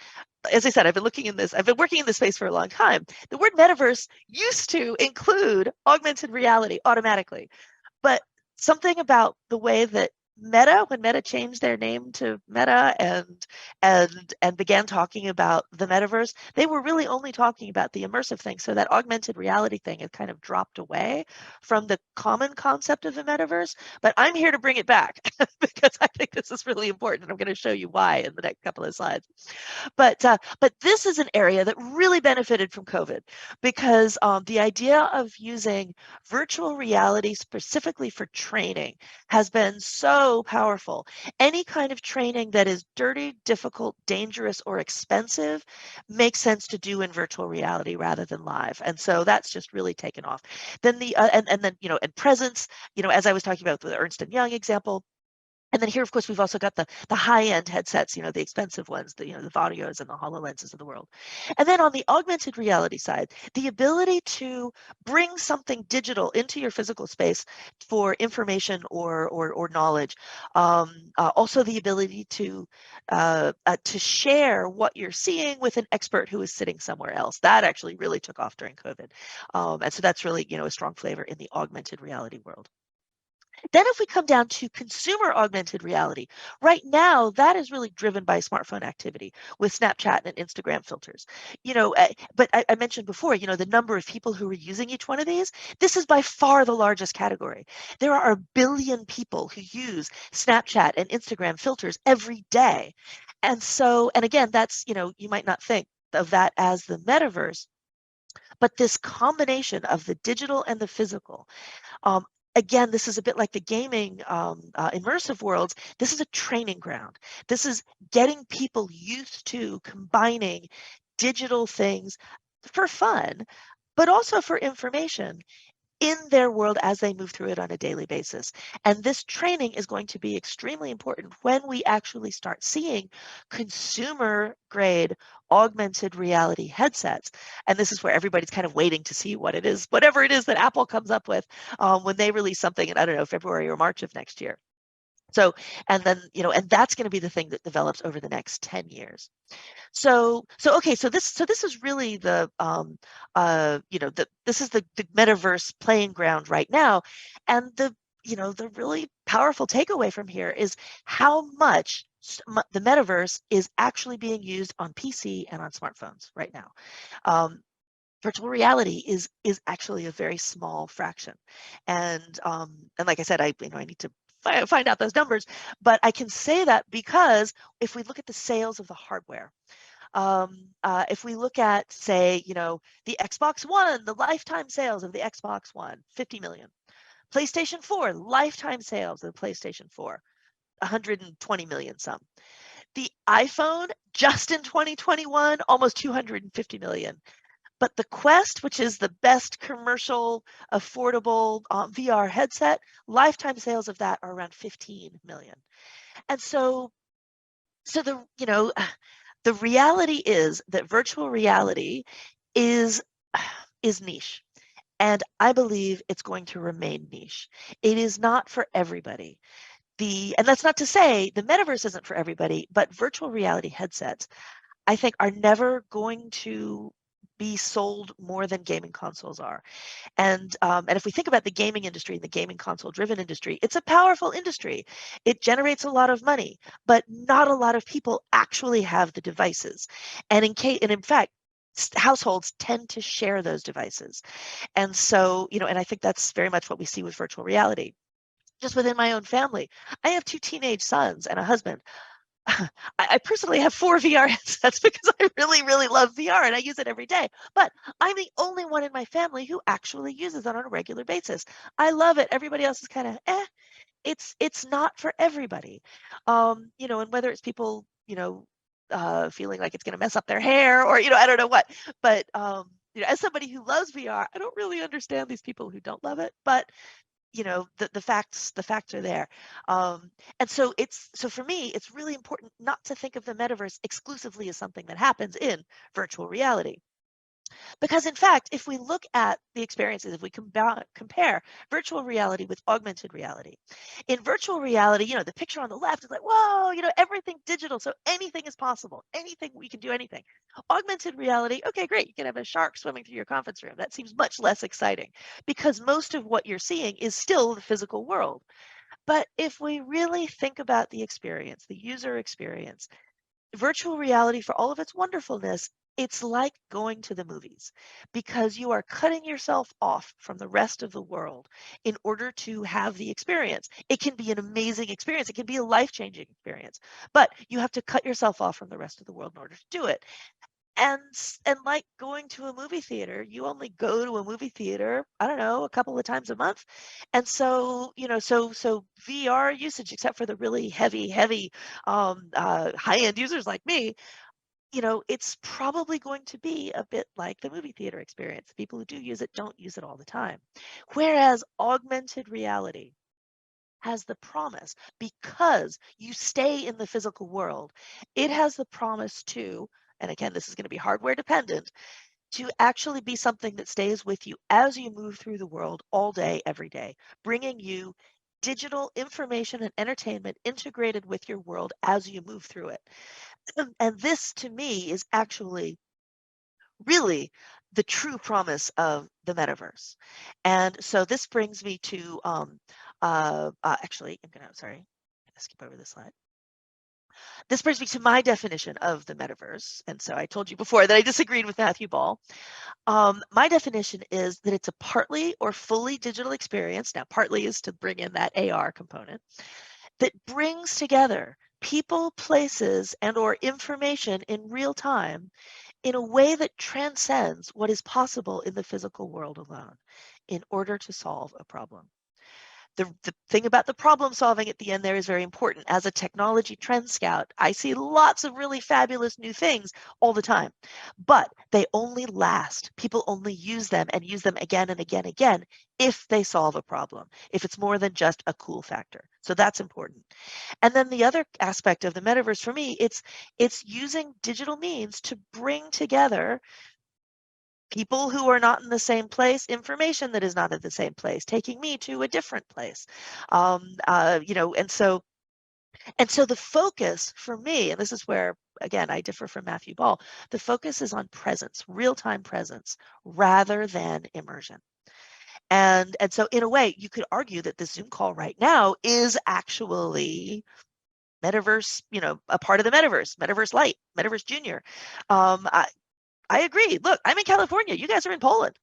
as I said, I've been working in this space for a long time. The word metaverse used to include augmented reality automatically, but something about the way that when Meta changed their name to Meta and began talking about the metaverse, they were really only talking about the immersive thing. So that augmented reality thing had kind of dropped away from the common concept of the metaverse. But I'm here to bring it back because I think this is really important. And I'm going to show you why in the next couple of slides. But this is an area that really benefited from COVID, because the idea of using virtual reality specifically for training has been so powerful. Any kind of training that is dirty, difficult, dangerous, or expensive makes sense to do in virtual reality rather than live. And so that's just really taken off. Then and presence, as I was talking about the Ernst & Young example. And then here, of course, we've also got the high-end headsets, the expensive ones, the Vaudios and the HoloLenses of the world. And then on the augmented reality side, the ability to bring something digital into your physical space for information or knowledge. Also the ability to share what you're seeing with an expert who is sitting somewhere else. That actually really took off during COVID. And so that's really, a strong flavor in the augmented reality world. Then if we come down to consumer augmented reality, right now that is really driven by smartphone activity with Snapchat and Instagram filters. But I mentioned before, the number of people who are using each one of these, this is by far the largest category. There are 1 billion people who use Snapchat and Instagram filters every day. And again, that's, you might not think of that as the metaverse, but this combination of the digital and the physical, again, this is a bit like the gaming immersive worlds. This is a training ground. This is getting people used to combining digital things for fun, but also for information in their world as they move through it on a daily basis. And this training is going to be extremely important when we actually start seeing consumer grade augmented reality headsets. And this is where everybody's kind of waiting to see what it is, whatever it is that Apple comes up with when they release something in, I don't know, February or March of next year. So, and then, and that's going to be the thing that develops over the next 10 years. So this is really the this is the metaverse playing ground right now, and the really powerful takeaway from here is how much the metaverse is actually being used on PC and on smartphones right now. Virtual reality is actually a very small fraction, and like I said, I need to find out those numbers, but I can say that because if we look at the sales of the hardware, if we look at, say, the Xbox One, the lifetime sales of the Xbox One, 50 million. PlayStation 4, lifetime sales of the PlayStation 4, 120 million some. The iPhone, just in 2021, almost 250 million. But the Quest, which is the best commercial, affordable VR headset, lifetime sales of that are around 15 million. And so the reality is that virtual reality is niche. And I believe it's going to remain niche. It is not for everybody. And that's not to say the metaverse isn't for everybody, but virtual reality headsets, I think, are never going to be sold more than gaming consoles are. And if we think about the gaming industry and the gaming console driven industry, it's a powerful industry. It generates a lot of money, but not a lot of people actually have the devices. And in fact, households tend to share those devices. And so, and I think that's very much what we see with virtual reality. Just within my own family, I have 2 teenage sons and a husband. I personally have 4 VR headsets because I really, really love VR and I use it every day. But I'm the only one in my family who actually uses it on a regular basis. I love it. Everybody else is kind of it's not for everybody. You know, and whether it's people, you know, feeling like it's going to mess up their hair or, you know, I don't know what. But you know, as somebody who loves VR, I don't really understand these people who don't love it. But you know, the facts are there. And so for me, it's really important not to think of the metaverse exclusively as something that happens in virtual reality. Because in fact, if we look at the experiences, if we compare virtual reality with augmented reality, in virtual reality, you know, the picture on the left is like, whoa, you know, everything digital, so anything is possible. Anything, we can do anything. Augmented reality, okay, great, you can have a shark swimming through your conference room. That seems much less exciting because most of what you're seeing is still the physical world. But if we really think about the experience, the user experience, virtual reality, for all of its wonderfulness, it's like going to the movies because you are cutting yourself off from the rest of the world in order to have the experience. It can be an amazing experience. It can be a life-changing experience, but you have to cut yourself off from the rest of the world in order to do it. And like going to a movie theater, you only go to a movie theater, I don't know, a couple of times a month. And so, you know, so VR usage, except for the really heavy, high-end users like me, you know, it's probably going to be a bit like the movie theater experience. People who do use it don't use it all the time. Whereas augmented reality has the promise, because you stay in the physical world, it has the promise to, and again, this is going to be hardware dependent, to actually be something that stays with you as you move through the world all day, every day, bringing you digital information and entertainment integrated with your world as you move through it. And this, to me, is actually really the true promise of the metaverse. And so this brings me to, actually, sorry, I'm gonna skip over this slide. This brings me to my definition of the metaverse. And so I told you before that I disagreed with Matthew Ball. My definition is that it's a partly or fully digital experience. Now, partly is to bring in that AR component that brings together people, places, and or information in real time in a way that transcends what is possible in the physical world alone in order to solve a problem. The thing about the problem solving at the end there is very important. As a technology trend scout, I see lots of really fabulous new things all the time, but they only last. People only use them and use them again and again and again if they solve a problem, if it's more than just a cool factor. So that's important. And then the other aspect of the metaverse for me, it's using digital means to bring together people who are not in the same place, information that is not in the same place, taking me to a different place. You know, and so the focus for me, and this is where, again, I differ from Matthew Ball, the focus is on presence, real-time presence, rather than immersion. And so in a way, you could argue that the Zoom call right now is actually metaverse, you know, a part of the metaverse, metaverse light, metaverse junior. I agree. Look, I'm in California. You guys are in Poland.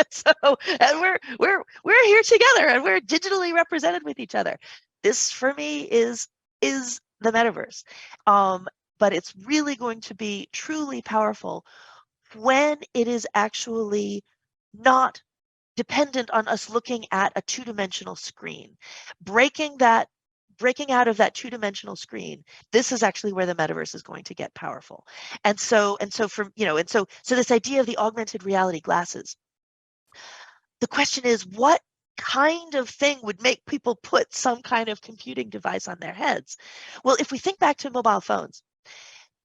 So, and we're here together and we're digitally represented with each other. This for me is the metaverse. But it's really going to be truly powerful when it is actually not dependent on us looking at a two-dimensional screen. Breaking out of that two-dimensional screen, this is actually where the metaverse is going to get powerful. And so from, you know, and so this idea of the augmented reality glasses, the question is, what kind of thing would make people put some kind of computing device on their heads? Well, if we think back to mobile phones,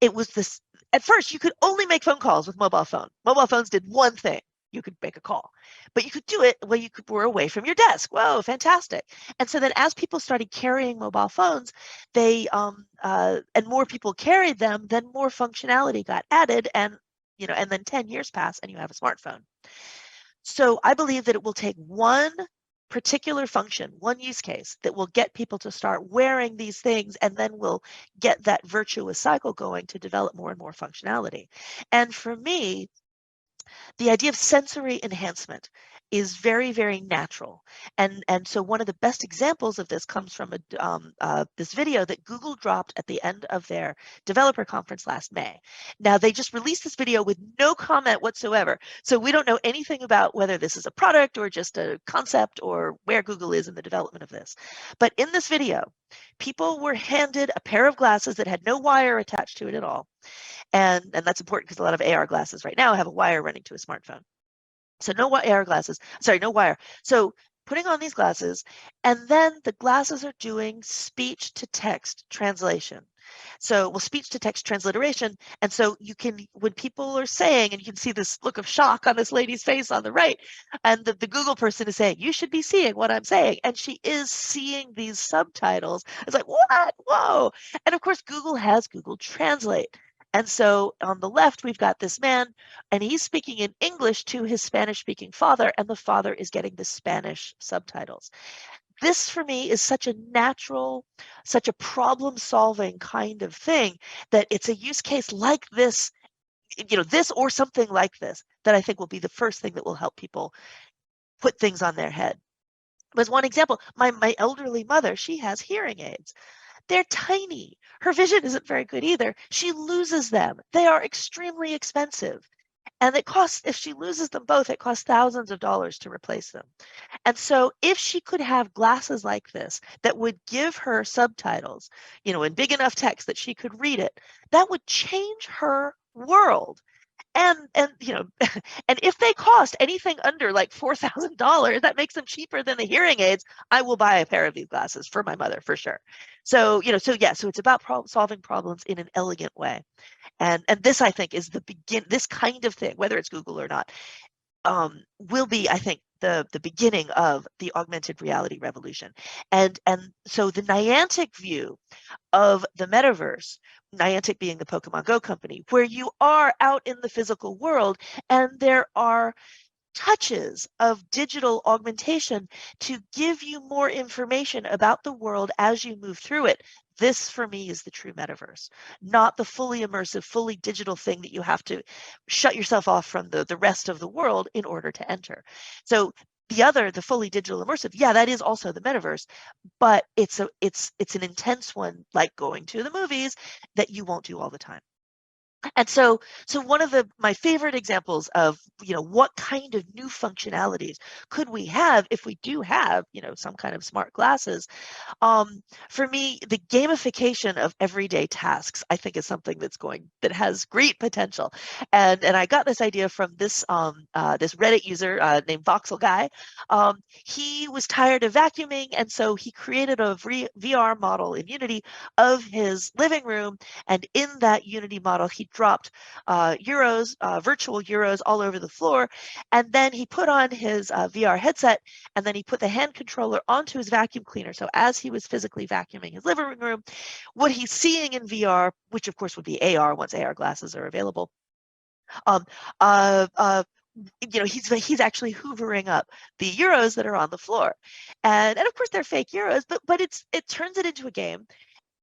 it was this, at first you could only make phone calls with mobile phone. Mobile phones did one thing. You could make a call, but you could do it when you were away from your desk. Whoa, fantastic. And so then as people started carrying mobile phones, they, and more people carried them, then more functionality got added, and, you know, and then 10 years pass and you have a smartphone. So I believe that it will take one particular function, one use case that will get people to start wearing these things, and then we'll get that virtuous cycle going to develop more and more functionality. And for me, the idea of sensory enhancement is very, very natural. And so one of the best examples of this comes from this video that Google dropped at the end of their developer conference last May. Now, they just released this video with no comment whatsoever. So we don't know anything about whether this is a product or just a concept or where Google is in the development of this. But in this video, people were handed a pair of glasses that had no wire attached to it at all. And that's important because a lot of AR glasses right now have a wire running to a smartphone. So no AR glasses, sorry, no wire. So putting on these glasses, and then the glasses are doing speech to text translation. So, well, speech to text transliteration. And so you can, when people are saying, and you can see this look of shock on this lady's face on the right, and the Google person is saying, you should be seeing what I'm saying. And she is seeing these subtitles. It's like, what? Whoa. And of course, Google has Google Translate. And so on the left, we've got this man, and he's speaking in English to his Spanish-speaking father, and the father is getting the Spanish subtitles. This, for me, is such a natural, such a problem-solving kind of thing that it's a use case like this, this or something like this, that I think will be the first thing that will help people put things on their head. As one example, my elderly mother, she has hearing aids. They're tiny. Her vision isn't very good either. She loses them. They are extremely expensive. And it costs, if she loses them both, it costs thousands of dollars to replace them. And so if she could have glasses like this that would give her subtitles, in big enough text that she could read it, that would change her world. And and if they cost anything under like $4,000, that makes them cheaper than the hearing aids. I will buy a pair of these glasses for my mother for sure. So so it's about solving problems in an elegant way, and this, I think, is this kind of thing, whether it's Google or not, will be, I think, the beginning of the augmented reality revolution. And so the Niantic view of the metaverse, Niantic being the Pokemon Go company, where you are out in the physical world and there are touches of digital augmentation to give you more information about the world as you move through it. This, for me, is the true metaverse, not the fully immersive, fully digital thing that you have to shut yourself off from the rest of the world in order to enter. So the fully digital immersive, yeah, that is also the metaverse, but it's an intense one, like going to the movies, that you won't do all the time. And so one of my favorite examples of, what kind of new functionalities could we have if we do have, some kind of smart glasses? For me, the gamification of everyday tasks, I think, is something that has great potential. And I got this idea from this this Reddit user named Voxel Guy. He was tired of vacuuming, and so he created a VR model in Unity of his living room. And in that Unity model, he dropped virtual euros all over the floor. And then he put on his VR headset, and then he put the hand controller onto his vacuum cleaner. So as he was physically vacuuming his living room, what he's seeing in VR, which of course would be AR once AR glasses are available, he's actually hoovering up the euros that are on the floor. And of course they're fake euros, but it turns it into a game.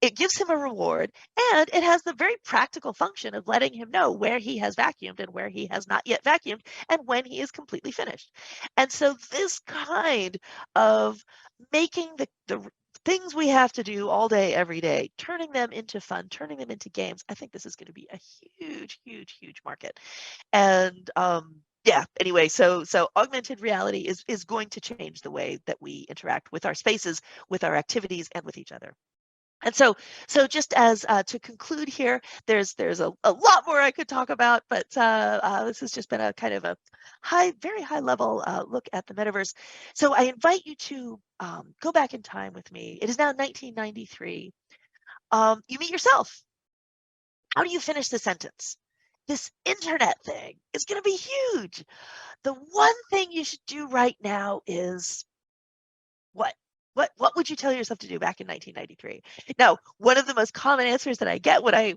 It gives him a reward, and it has the very practical function of letting him know where he has vacuumed and where he has not yet vacuumed and when he is completely finished. And so this kind of making the things we have to do all day, every day, turning them into fun, turning them into games, I think this is going to be a huge, huge, huge market. And anyway, so augmented reality is going to change the way that we interact with our spaces, with our activities, and with each other. And so just as to conclude here, there's a lot more I could talk about, but this has just been a kind of a very high level look at the metaverse. So I invite you to go back in time with me. It is now 1993. You meet yourself. How do you finish the sentence? This internet thing is going to be huge. The one thing you should do right now is what? What would you tell yourself to do back in 1993? Now, one of the most common answers that I get when I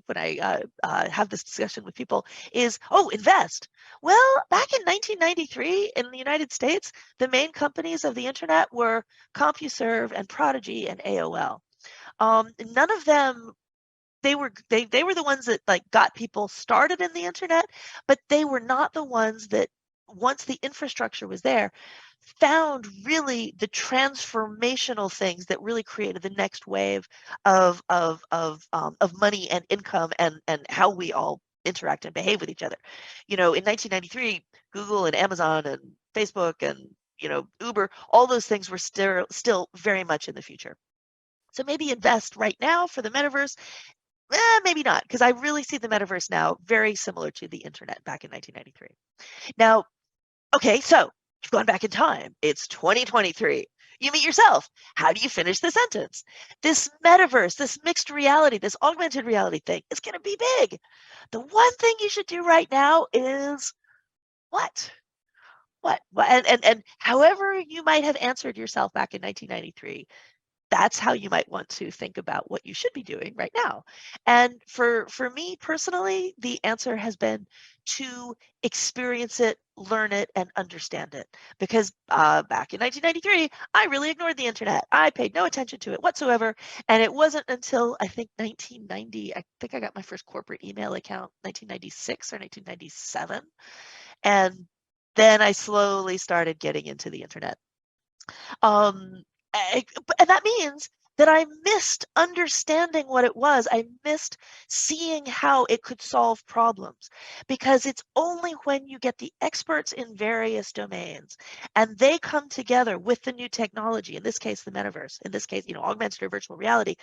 have this discussion with people is, oh, invest. Well, back in 1993 in the United States, the main companies of the internet were CompuServe and Prodigy and AOL. None of them, they were the ones that like got people started in the internet, but they were not the ones that, once the infrastructure was there, found really the transformational things that really created the next wave of money and income and how we all interact and behave with each other. You know, in 1993, Google and Amazon and Facebook and, you know, Uber, all those things were still very much in the future. So maybe invest right now for the metaverse. Maybe not, because I really see the metaverse now very similar to the internet back in 1993. Now, okay, so you've gone back in time. It's 2023. You meet yourself. How do you finish the sentence? This metaverse, this mixed reality, this augmented reality thing is going to be big. The one thing you should do right now is what? What? And however you might have answered yourself back in 1993, that's how you might want to think about what you should be doing right now. And for me personally, the answer has been to experience it, learn it, and understand it. Because back in 1993, I really ignored the internet. I paid no attention to it whatsoever. And it wasn't until I think 1990, I think I got my first corporate email account 1996 or 1997. And then I slowly started getting into the internet. And that means that I missed understanding what it was. I missed seeing how it could solve problems, because it's only when you get the experts in various domains and they come together with the new technology, in this case, the metaverse, in this case, you know, augmented or virtual reality,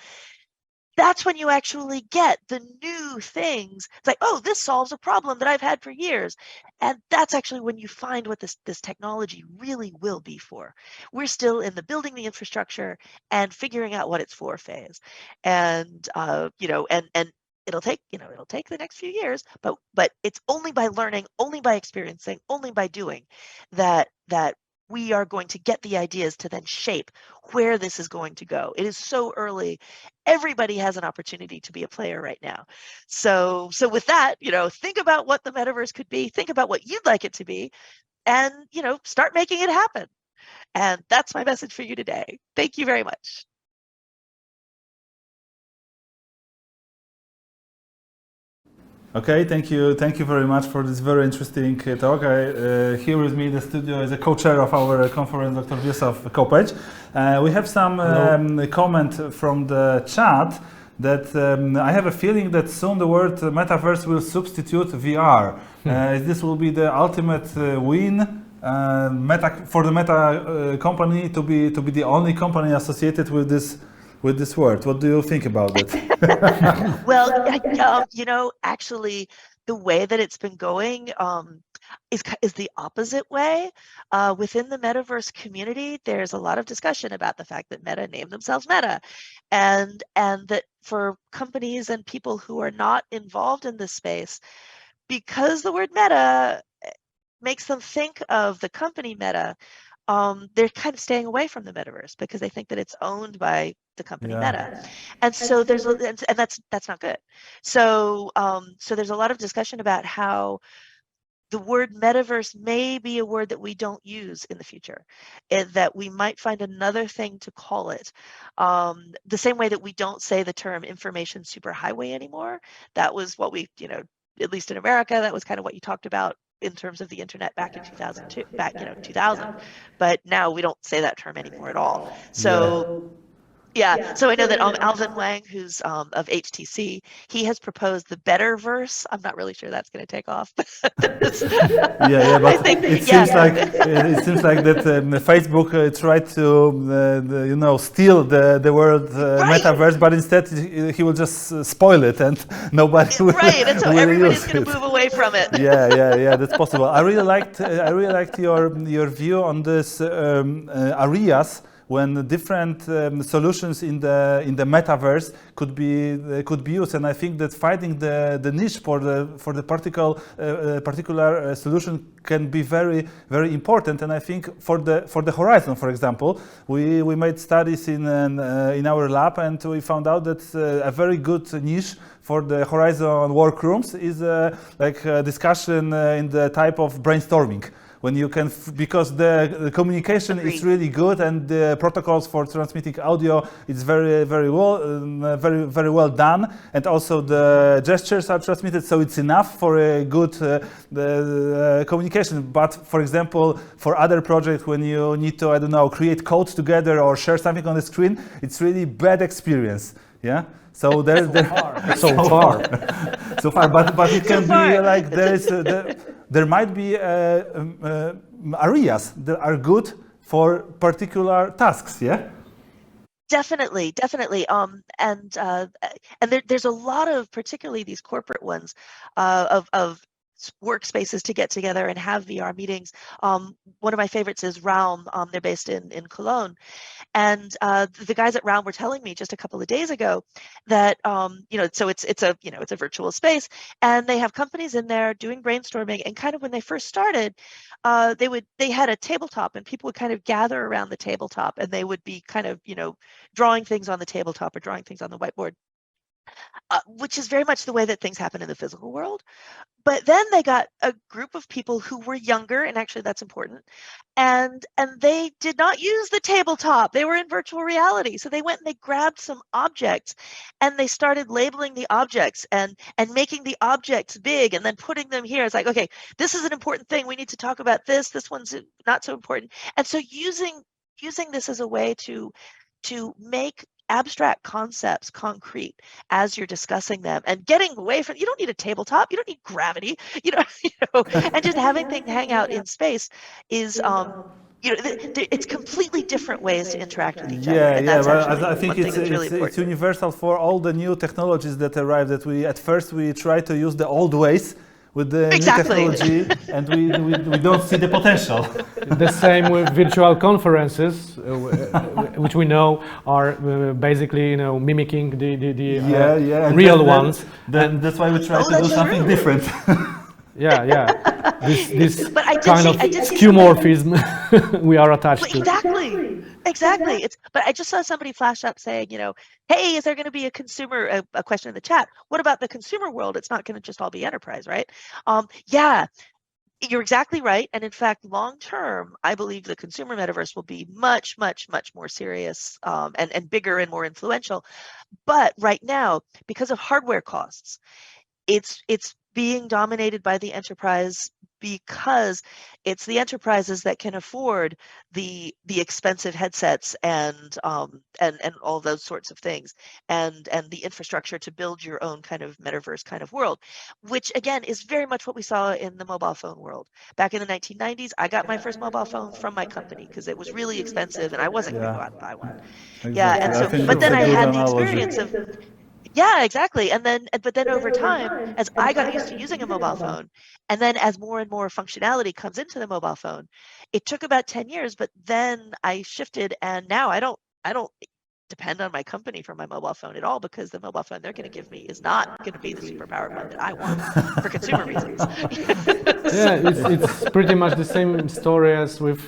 that's when you actually get the new things. It's like, oh, this solves a problem that I've had for years. And that's actually when you find what this technology really will be for. We're still in the building the infrastructure and figuring out what it's for phase. And, you know, and it'll take the next few years, but it's only by learning, only by experiencing, only by doing that we are going to get the ideas to then shape where this is going to go. It is so early. Everybody has an opportunity to be a player right now. So with that, you know, think about what the metaverse could be, think about what you'd like it to be, and, you know, start making it happen. And that's my message for you today. Thank you very much. Okay, thank you very much for this very interesting talk. Here with me in the studio is a co-chair of our conference, Dr. Wiesław Kopeć. We have some comment from the chat that I have a feeling that soon the word metaverse will substitute VR. This will be the ultimate win for the Meta company to be the only company associated with this word. What do you think about it? Well, you know, actually, the way that it's been going is the opposite way. Within the metaverse community, there's a lot of discussion about the fact that Meta named themselves Meta, and that for companies and people who are not involved in this space, because the word Meta makes them think of the company Meta, they're kind of staying away from the metaverse because they think that it's owned by the company Meta, and so and that's not good. So there's a lot of discussion about how the word metaverse may be a word that we don't use in the future, and that we might find another thing to call it. The same way that we don't say the term information superhighway anymore. That was what we, you know, at least in America, that was kind of what you talked about in terms of the internet back in 2000. But now we don't say that term anymore at all. So yeah, so I know that Alvin Wang, who's of HTC, he has proposed the better verse. I'm not really sure that's going to take off. But it seems like that Facebook tried to you know, steal the word metaverse, but instead he will just spoil it and nobody will. Right, and so everybody's going to move away from it. Yeah, that's possible. I really liked your view on this areas when different solutions in the metaverse could be used, and I think that finding the niche for the particular solution can be very, very important. And I think for the horizon, for example, we made studies in our lab, and we found out that a very good niche for the horizon workrooms is like a discussion in the type of brainstorming, when you can, because the communication is really good and the protocols for transmitting audio is very well done, and also the gestures are transmitted, so it's enough for a good communication. But for example, for other projects, when you need to, I don't know, create code together or share something on the screen, it's really bad experience. Yeah. So so far, but it can be like there might be areas that are good for particular tasks. Yeah. Definitely. And there's a lot of, particularly these corporate ones, of workspaces to get together and have VR meetings. One of my favorites is Realm. They're based in Cologne. And the guys at Realm were telling me just a couple of days ago that so it's a virtual space, and they have companies in there doing brainstorming. And kind of when they first started, they had a tabletop, and people would kind of gather around the tabletop, and they would be kind of drawing things on the tabletop or drawing things on the whiteboard, which is very much the way that things happen in the physical world. But then they got a group of people who were younger, and actually that's important, and they did not use the tabletop. They were in virtual reality. So they went and they grabbed some objects, and they started labeling the objects and making the objects big and then putting them here. It's like, okay, this is an important thing. We need to talk about this. This one's not so important. And so using this as a way to make abstract concepts concrete as you're discussing them, and getting away from, you don't need a tabletop, you don't need gravity, and just having things hang out in space is it's completely different ways to interact with each other. And that's actually I think it's universal for all the new technologies that arrive, that at first we try to use the old ways with the new technology, and we don't see the potential. The same with virtual conferences, which we know are basically mimicking the real ones. Then that's why we try to do something different. This kind of skeuomorphism we are attached to. Exactly. But I just saw somebody flash up saying, hey, is there going to be a question in the chat? What about the consumer world? It's not going to just all be enterprise, right? You're exactly right. And in fact, long term, I believe the consumer metaverse will be much, much, much more serious and bigger and more influential. But right now, because of hardware costs, it's being dominated by the enterprise, because it's the enterprises that can afford the expensive headsets and all those sorts of things, and the infrastructure to build your own kind of metaverse kind of world, which again is very much what we saw in the mobile phone world. Back in the 1990s, I got my first mobile phone from my company because it was really expensive and I wasn't going to go out and buy one. Exactly. And so, but then I had the experience of exactly. But then over time, as I got used to using a mobile phone, and then as more and more functionality comes into the mobile phone, it took about 10 years, but then I shifted, and now I don't depend on my company for my mobile phone at all, because the mobile phone they're going to give me is not going to be the superpowered one that I want for consumer reasons. It's pretty much the same story as with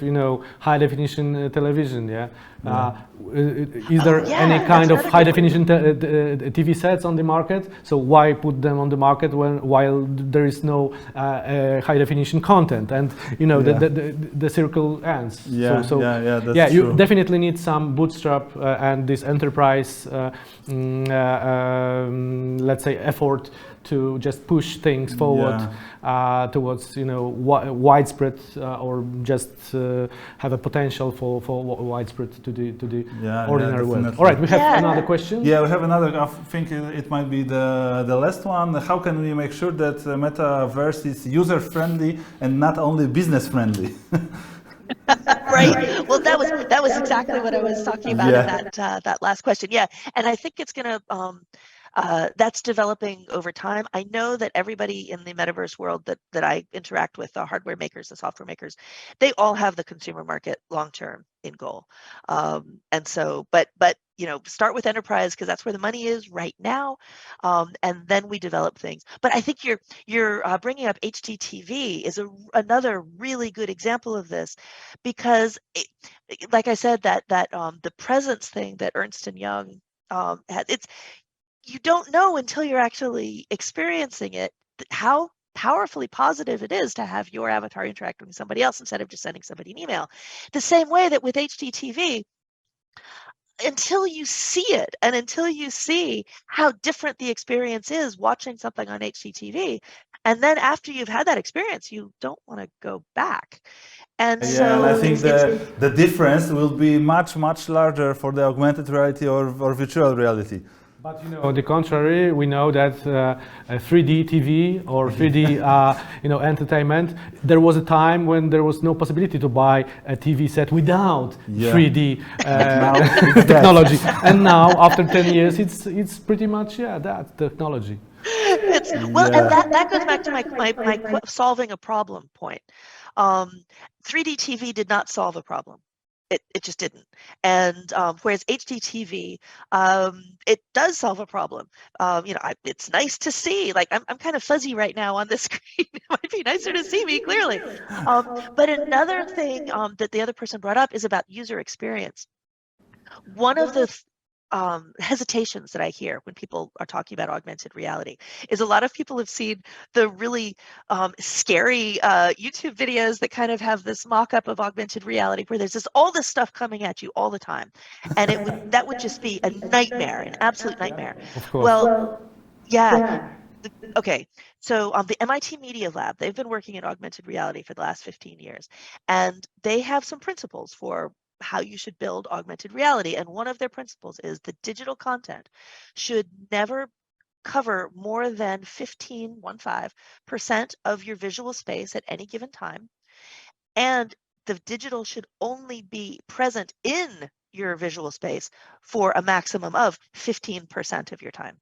high definition television. Is there any kind of high definition TV sets on the market? So why put them on the market while there is no high definition content? And the circle ends. That's you true. definitely need some bootstrap and this enterprise, let's say, effort to just push things forward towards widespread or just have a potential for widespread to the ordinary world. All right, we have another question. Yeah, we have another. I think it might be the last one. How can we make sure that metaverse is user friendly and not only business friendly? Right. Well, that was exactly what I was talking about in that last question. And I think it's going to that's developing over time. I know that everybody in the metaverse world that I interact with, the hardware makers, the software makers, they all have the consumer market long term in goal. And so, but start with enterprise, because that's where the money is right now, and then we develop things. But I think you're bringing up HDTV is another really good example of this, because like I said, that the presence thing that Ernst & Young had, you don't know until you're actually experiencing it how powerfully positive it is to have your avatar interacting with somebody else instead of just sending somebody an email. The same way that with HDTV, until you see it and until you see how different the experience is watching something on HDTV, and then after you've had that experience, you don't want to go back. And Yeah, so and I think the difference will be much larger for the augmented reality or virtual reality. But on the contrary, we know that 3D TV or 3D entertainment, there was a time when there was no possibility to buy a TV set without 3D technology. And now, after 10 years, it's pretty much that technology. And that goes back to my solving a problem point. 3D TV did not solve a problem. It just didn't. And whereas HDTV, it does solve a problem. It's nice to see. Like I'm kind of fuzzy right now on this screen. It might be nicer to see me clearly. But another thing that the other person brought up is about user experience. One of the hesitations that I hear when people are talking about augmented reality is a lot of people have seen the really scary YouTube videos that kind of have this mock-up of augmented reality where there's all this stuff coming at you all the time, and that would just be a nightmare, an absolute nightmare. Of course. Well, yeah. Okay, so the MIT Media Lab, they've been working in augmented reality for the last 15 years, and they have some principles for how you should build augmented reality. And one of their principles is the digital content should never cover more than 15% of your visual space at any given time. And the digital should only be present in your visual space for a maximum of 15% of your time.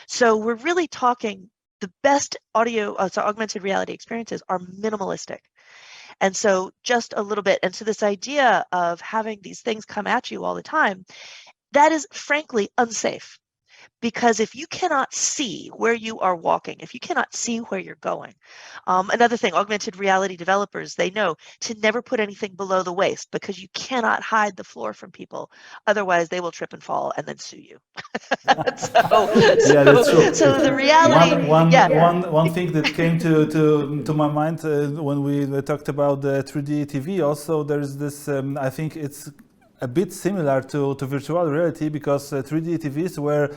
So we're really talking the best augmented reality experiences are minimalistic. And so just a little bit, and so this idea of having these things come at you all the time, that is frankly unsafe. Because if you cannot see where you are walking, if you cannot see where you're going, another thing, augmented reality developers, they know to never put anything below the waist because you cannot hide the floor from people. Otherwise, they will trip and fall and then sue you. That's true. So the reality, one thing that came to my mind when we talked about the 3D TV, also there's this, I think it's a bit similar to virtual reality, because 3D TVs were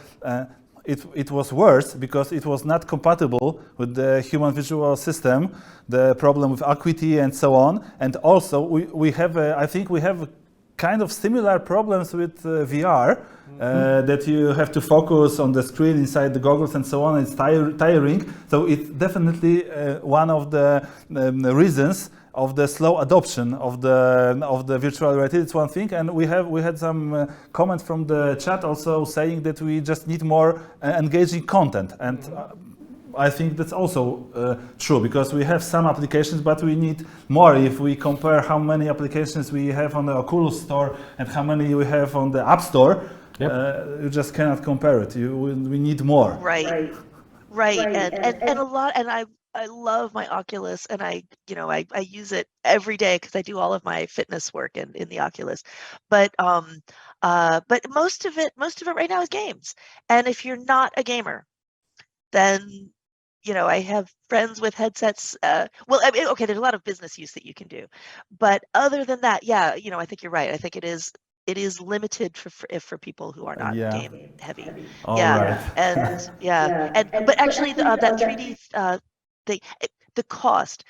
it was worse because it was not compatible with the human visual system, the problem with acuity and so on. And also we have I think we have kind of similar problems with VR, that you have to focus on the screen inside the goggles and so on. It's tiring. So it's definitely one of the reasons of the slow adoption of the virtual reality. It's one thing, and we had some comments from the chat also saying that we just need more engaging content, and I think that's also true, because we have some applications, but we need more. If we compare how many applications we have on the Oculus Store and how many we have on the App Store, you just cannot compare it. We need more. Right. And a lot, and I love my Oculus, and I use it every day because I do all of my fitness work in the Oculus. But most of it right now is games. And if you're not a gamer, then I have friends with headsets. Okay, there's a lot of business use that you can do, but other than that, I think you're right. I think it is limited for people who are not game heavy. Right. But actually that 3D the cost,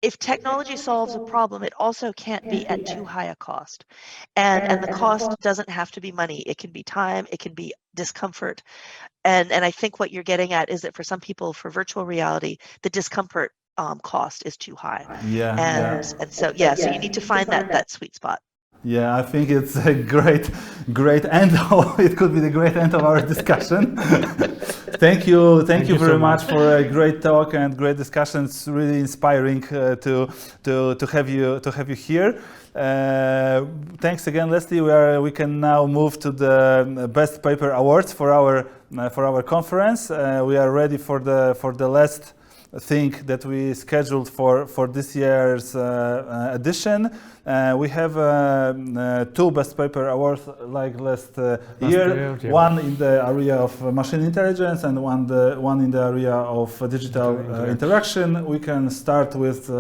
if technology solves a problem, it also can't be at too high a cost. And the cost doesn't have to be money. It can be time, it can be discomfort. And I think what you're getting at is that for some people, for virtual reality, the discomfort cost is too high. And so you need to find that sweet spot. Yeah, I think it's a great end. It could be the great end of our discussion. Thank you very much for a great talk and great discussion. It's really inspiring to have you here. Thanks again, Leslie. We can now move to the best paper awards for our conference. We are ready for the thing that we scheduled for this year's edition. We have 2 Best Paper Awards like last year. Yeah. One in the area of machine intelligence and one in the area of digital interaction. We can start with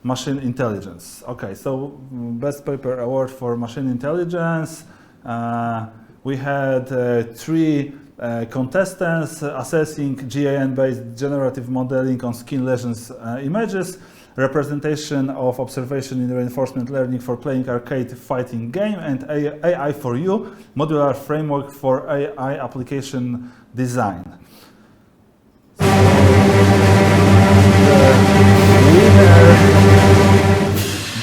machine intelligence. Okay, so Best Paper Award for machine intelligence. We had 3 contestants assessing GAN-based generative modeling on skin lesions images, representation of observation in reinforcement learning for playing arcade fighting game, and AI for You, modular framework for AI application design.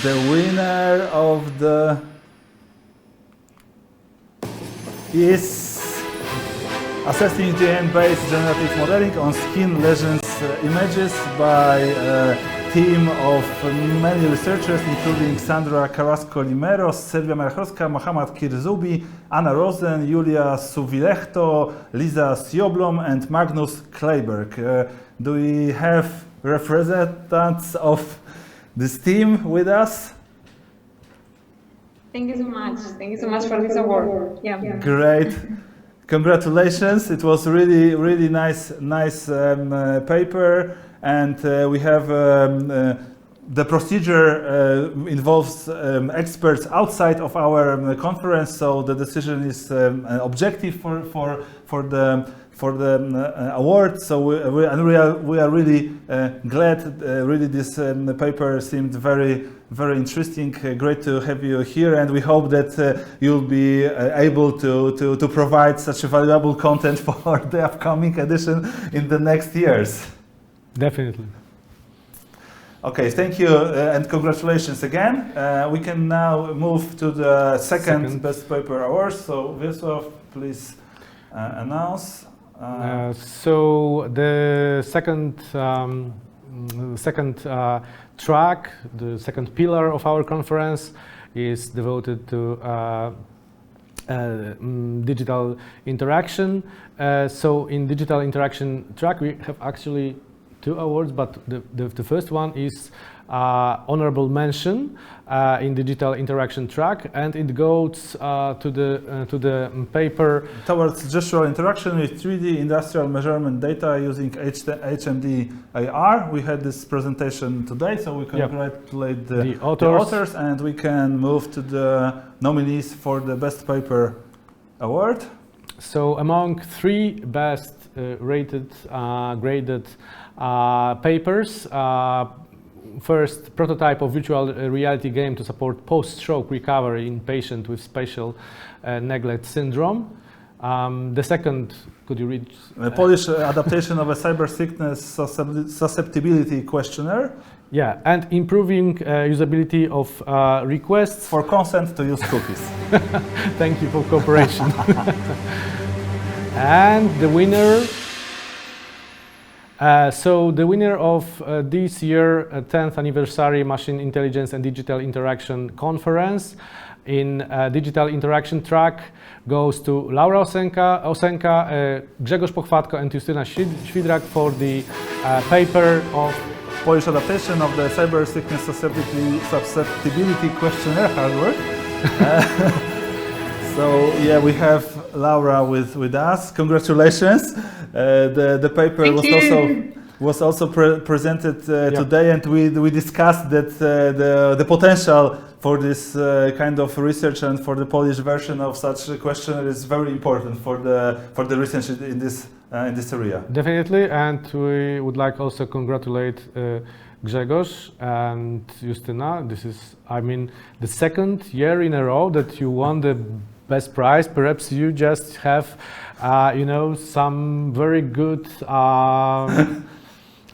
The winner of the is assessing GAN-based generative modeling on skin lesions images by a team of many researchers, including Sandra Carrasco-Limeros, Sylwia Marchowska, Mohammad Kirzubi, Anna Rosen, Julia Suvilechto, Lisa Sioblom, and Magnus Kleiberg. Do we have representatives of this team with us? Thank you so much. Thank you so much for this award. Yeah. Great. Congratulations. It was really nice paper, and we have the procedure involves experts outside of our conference, so the decision is objective for the award. So we are really glad. Really, this paper seemed very interesting. Great to have you here, and we hope that you'll be able to provide such valuable content for the upcoming edition in the next years. Definitely. Okay, thank you and congratulations again. We can now move to the second Best Paper Award. So Wiesław, please announce. So the second track, the second pillar of our conference is devoted to digital interaction. So in digital interaction track we have actually 2 awards, but the first one is honorable mention in digital interaction track, and it goes to the paper towards gestural interaction with 3D industrial measurement data using HMD AR. We had this presentation today, so we congratulate the authors, and we can move to the nominees for the Best Paper Award. So among 3 best rated graded papers, first, prototype of virtual reality game to support post-stroke recovery in patient with spatial neglect syndrome. The second, could you read? Polish adaptation of a cyber sickness susceptibility questionnaire. Yeah, and improving usability of requests for consent to use cookies. Thank you for cooperation. And the winner. So the winner of this year 10th anniversary Machine Intelligence and Digital Interaction Conference in Digital Interaction track goes to Laura Osenka, Grzegorz Pochwatko and Justyna Świdrak for the paper of Polish adaptation of the cyber sickness susceptibility questionnaire hardware. So yeah, we have Laura with us. Congratulations. The paper was also presented today, and we discussed that the potential for this kind of research and for the Polish version of such a questionnaire is very important for the research in this area. Definitely, and we would like also congratulate Grzegorz and Justyna. This is, I mean, the second year in a row that you won the best prize. Perhaps you just have, you know, some very good,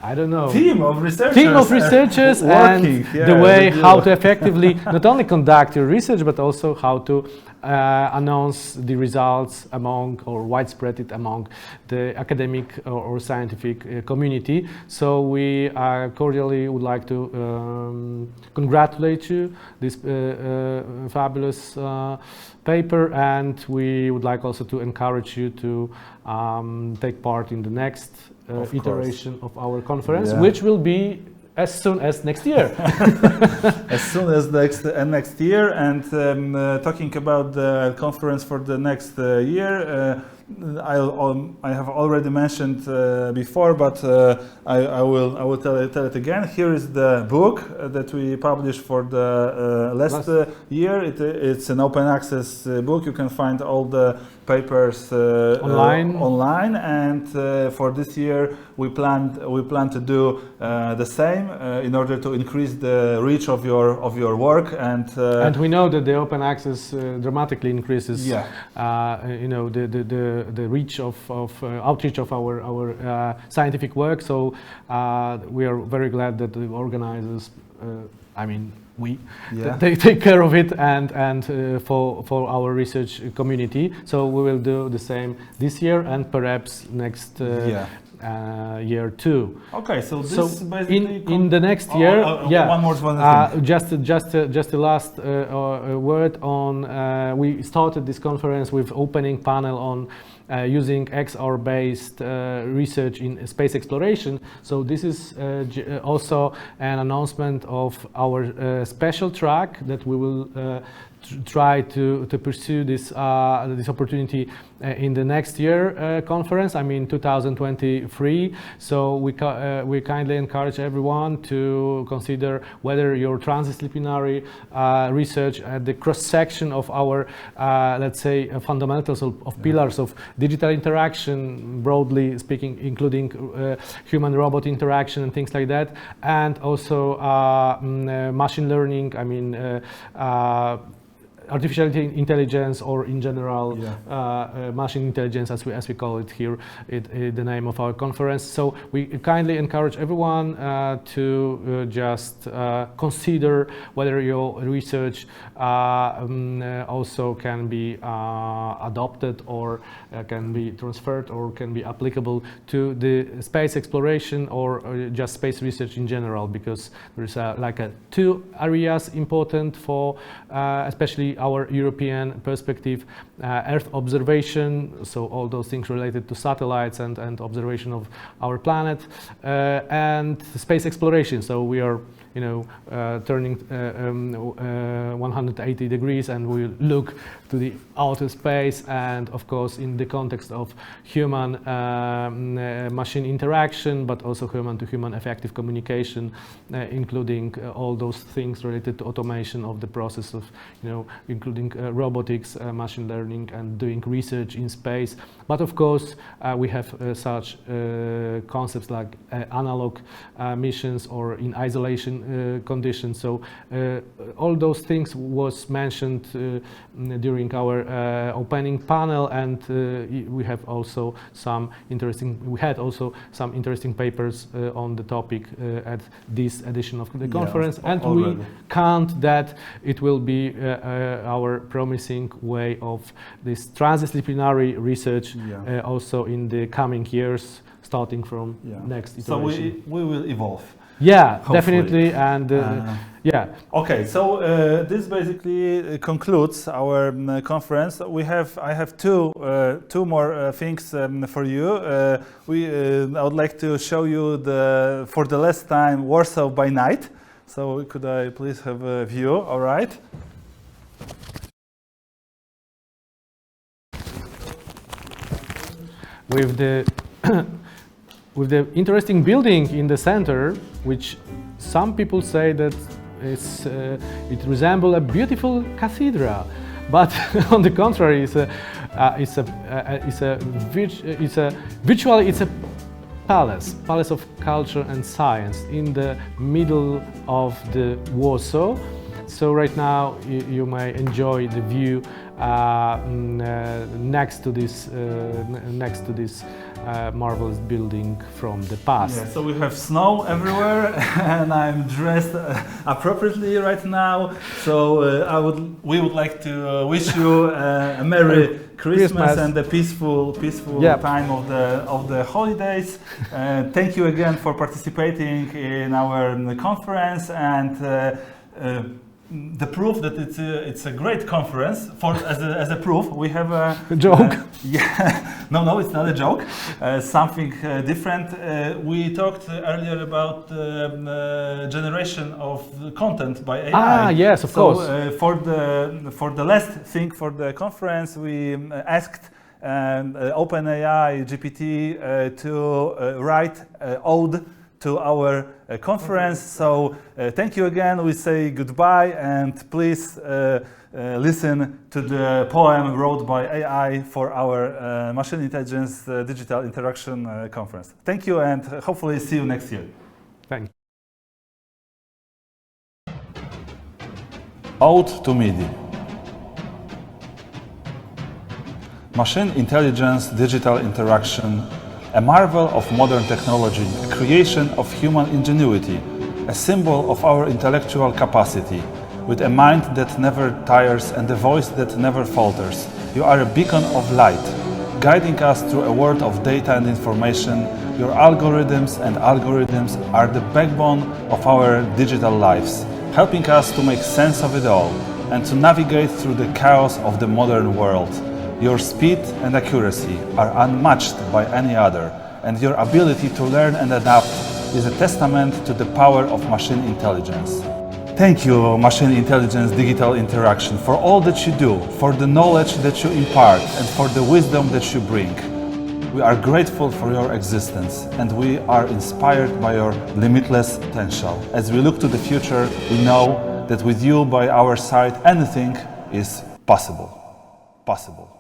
I don't know, team of researchers and the way how to effectively not only conduct your research, but also how to announce the results among or widespread it among the academic or scientific community. So we cordially would like to congratulate you this fabulous paper, and we would like also to encourage you to take part in the next iteration of our conference, which will be as soon as next year. As soon as next year. And talking about the conference for the next year, I have already mentioned before, but I will tell it again. Here is the book that we published for the last year. It's an open access book. You can find all the papers online, and for this year we plan to do the same in order to increase the reach of your work, and we know that the open access dramatically increases you know, the reach of outreach of our scientific work. So we are very glad that the organizers, I mean, they take care of it and for our research community. So we will do the same this year and perhaps next year too. Okay, so this basically in the next year, one more thing. Just the last word on. We started this conference with opening panel on using XR-based research in space exploration. So this is also an announcement of our special track that we will try to pursue this opportunity in the next year conference, I mean 2023. So we kindly encourage everyone to consider whether your transdisciplinary research at the cross-section of our, let's say, fundamentals of pillars of digital interaction, broadly speaking, including human-robot interaction and things like that, and also machine learning, I mean, artificial intelligence, or in general machine intelligence, as we call it here, the name of our conference. So we kindly encourage everyone to just consider whether your research also can be adopted or can be transferred or can be applicable to the space exploration or just space research in general, because there is two areas important for especially our European perspective: Earth observation, so all those things related to satellites and observation of our planet, and space exploration. So we are, you know, turning 180 degrees, and we look to the outer space, and of course in the context of human machine interaction, but also human to human effective communication, including all those things related to automation of the process of, you know, including robotics, machine learning, and doing research in space. But of course we have such concepts like analog missions or in isolation conditions. So all those things was mentioned during our opening panel, and we had also some interesting papers on the topic at this edition of the conference, and we count that it will be our promising way of this transdisciplinary research also in the coming years, starting from next iteration. So we will evolve. Yeah, hopefully. Definitely, and yeah. Okay, so this basically concludes our conference. I have two more things for you. I would like to show you for the last time Warsaw by night. So could I please have a view? All right. With the with the interesting building in the center, which some people say that it resembles a beautiful cathedral, but on the contrary, it's a palace of culture and science in the middle of the Warsaw. So right now you may enjoy the view next to this marvelous building from the past. Yeah, so we have snow everywhere, and I'm dressed appropriately right now. So we would like to wish you a Merry Christmas and a peaceful time of the holidays. Thank you again for participating in our conference, and the proof that it's a great conference. As a proof, we have a joke. Yeah, no, it's not a joke. Something different. We talked earlier about generation of content by AI. Ah, yes, of course. For the last thing for the conference, we asked OpenAI GPT to write ode to our conference. So thank you again. We say goodbye, and please listen to the poem wrote by AI for our Machine Intelligence Digital Interaction Conference. Thank you, and hopefully see you next year. Thank you. Ode to MIDI. Machine Intelligence Digital Interaction, a marvel of modern technology, a creation of human ingenuity, a symbol of our intellectual capacity, with a mind that never tires and a voice that never falters. You are a beacon of light, guiding us through a world of data and information. Your algorithms are the backbone of our digital lives, helping us to make sense of it all and to navigate through the chaos of the modern world. Your speed and accuracy are unmatched by any other, and your ability to learn and adapt is a testament to the power of machine intelligence. Thank you, Machine Intelligence Digital Interaction, for all that you do, for the knowledge that you impart, and for the wisdom that you bring. We are grateful for your existence, and we are inspired by your limitless potential. As we look to the future, we know that with you by our side, anything is possible. Possible.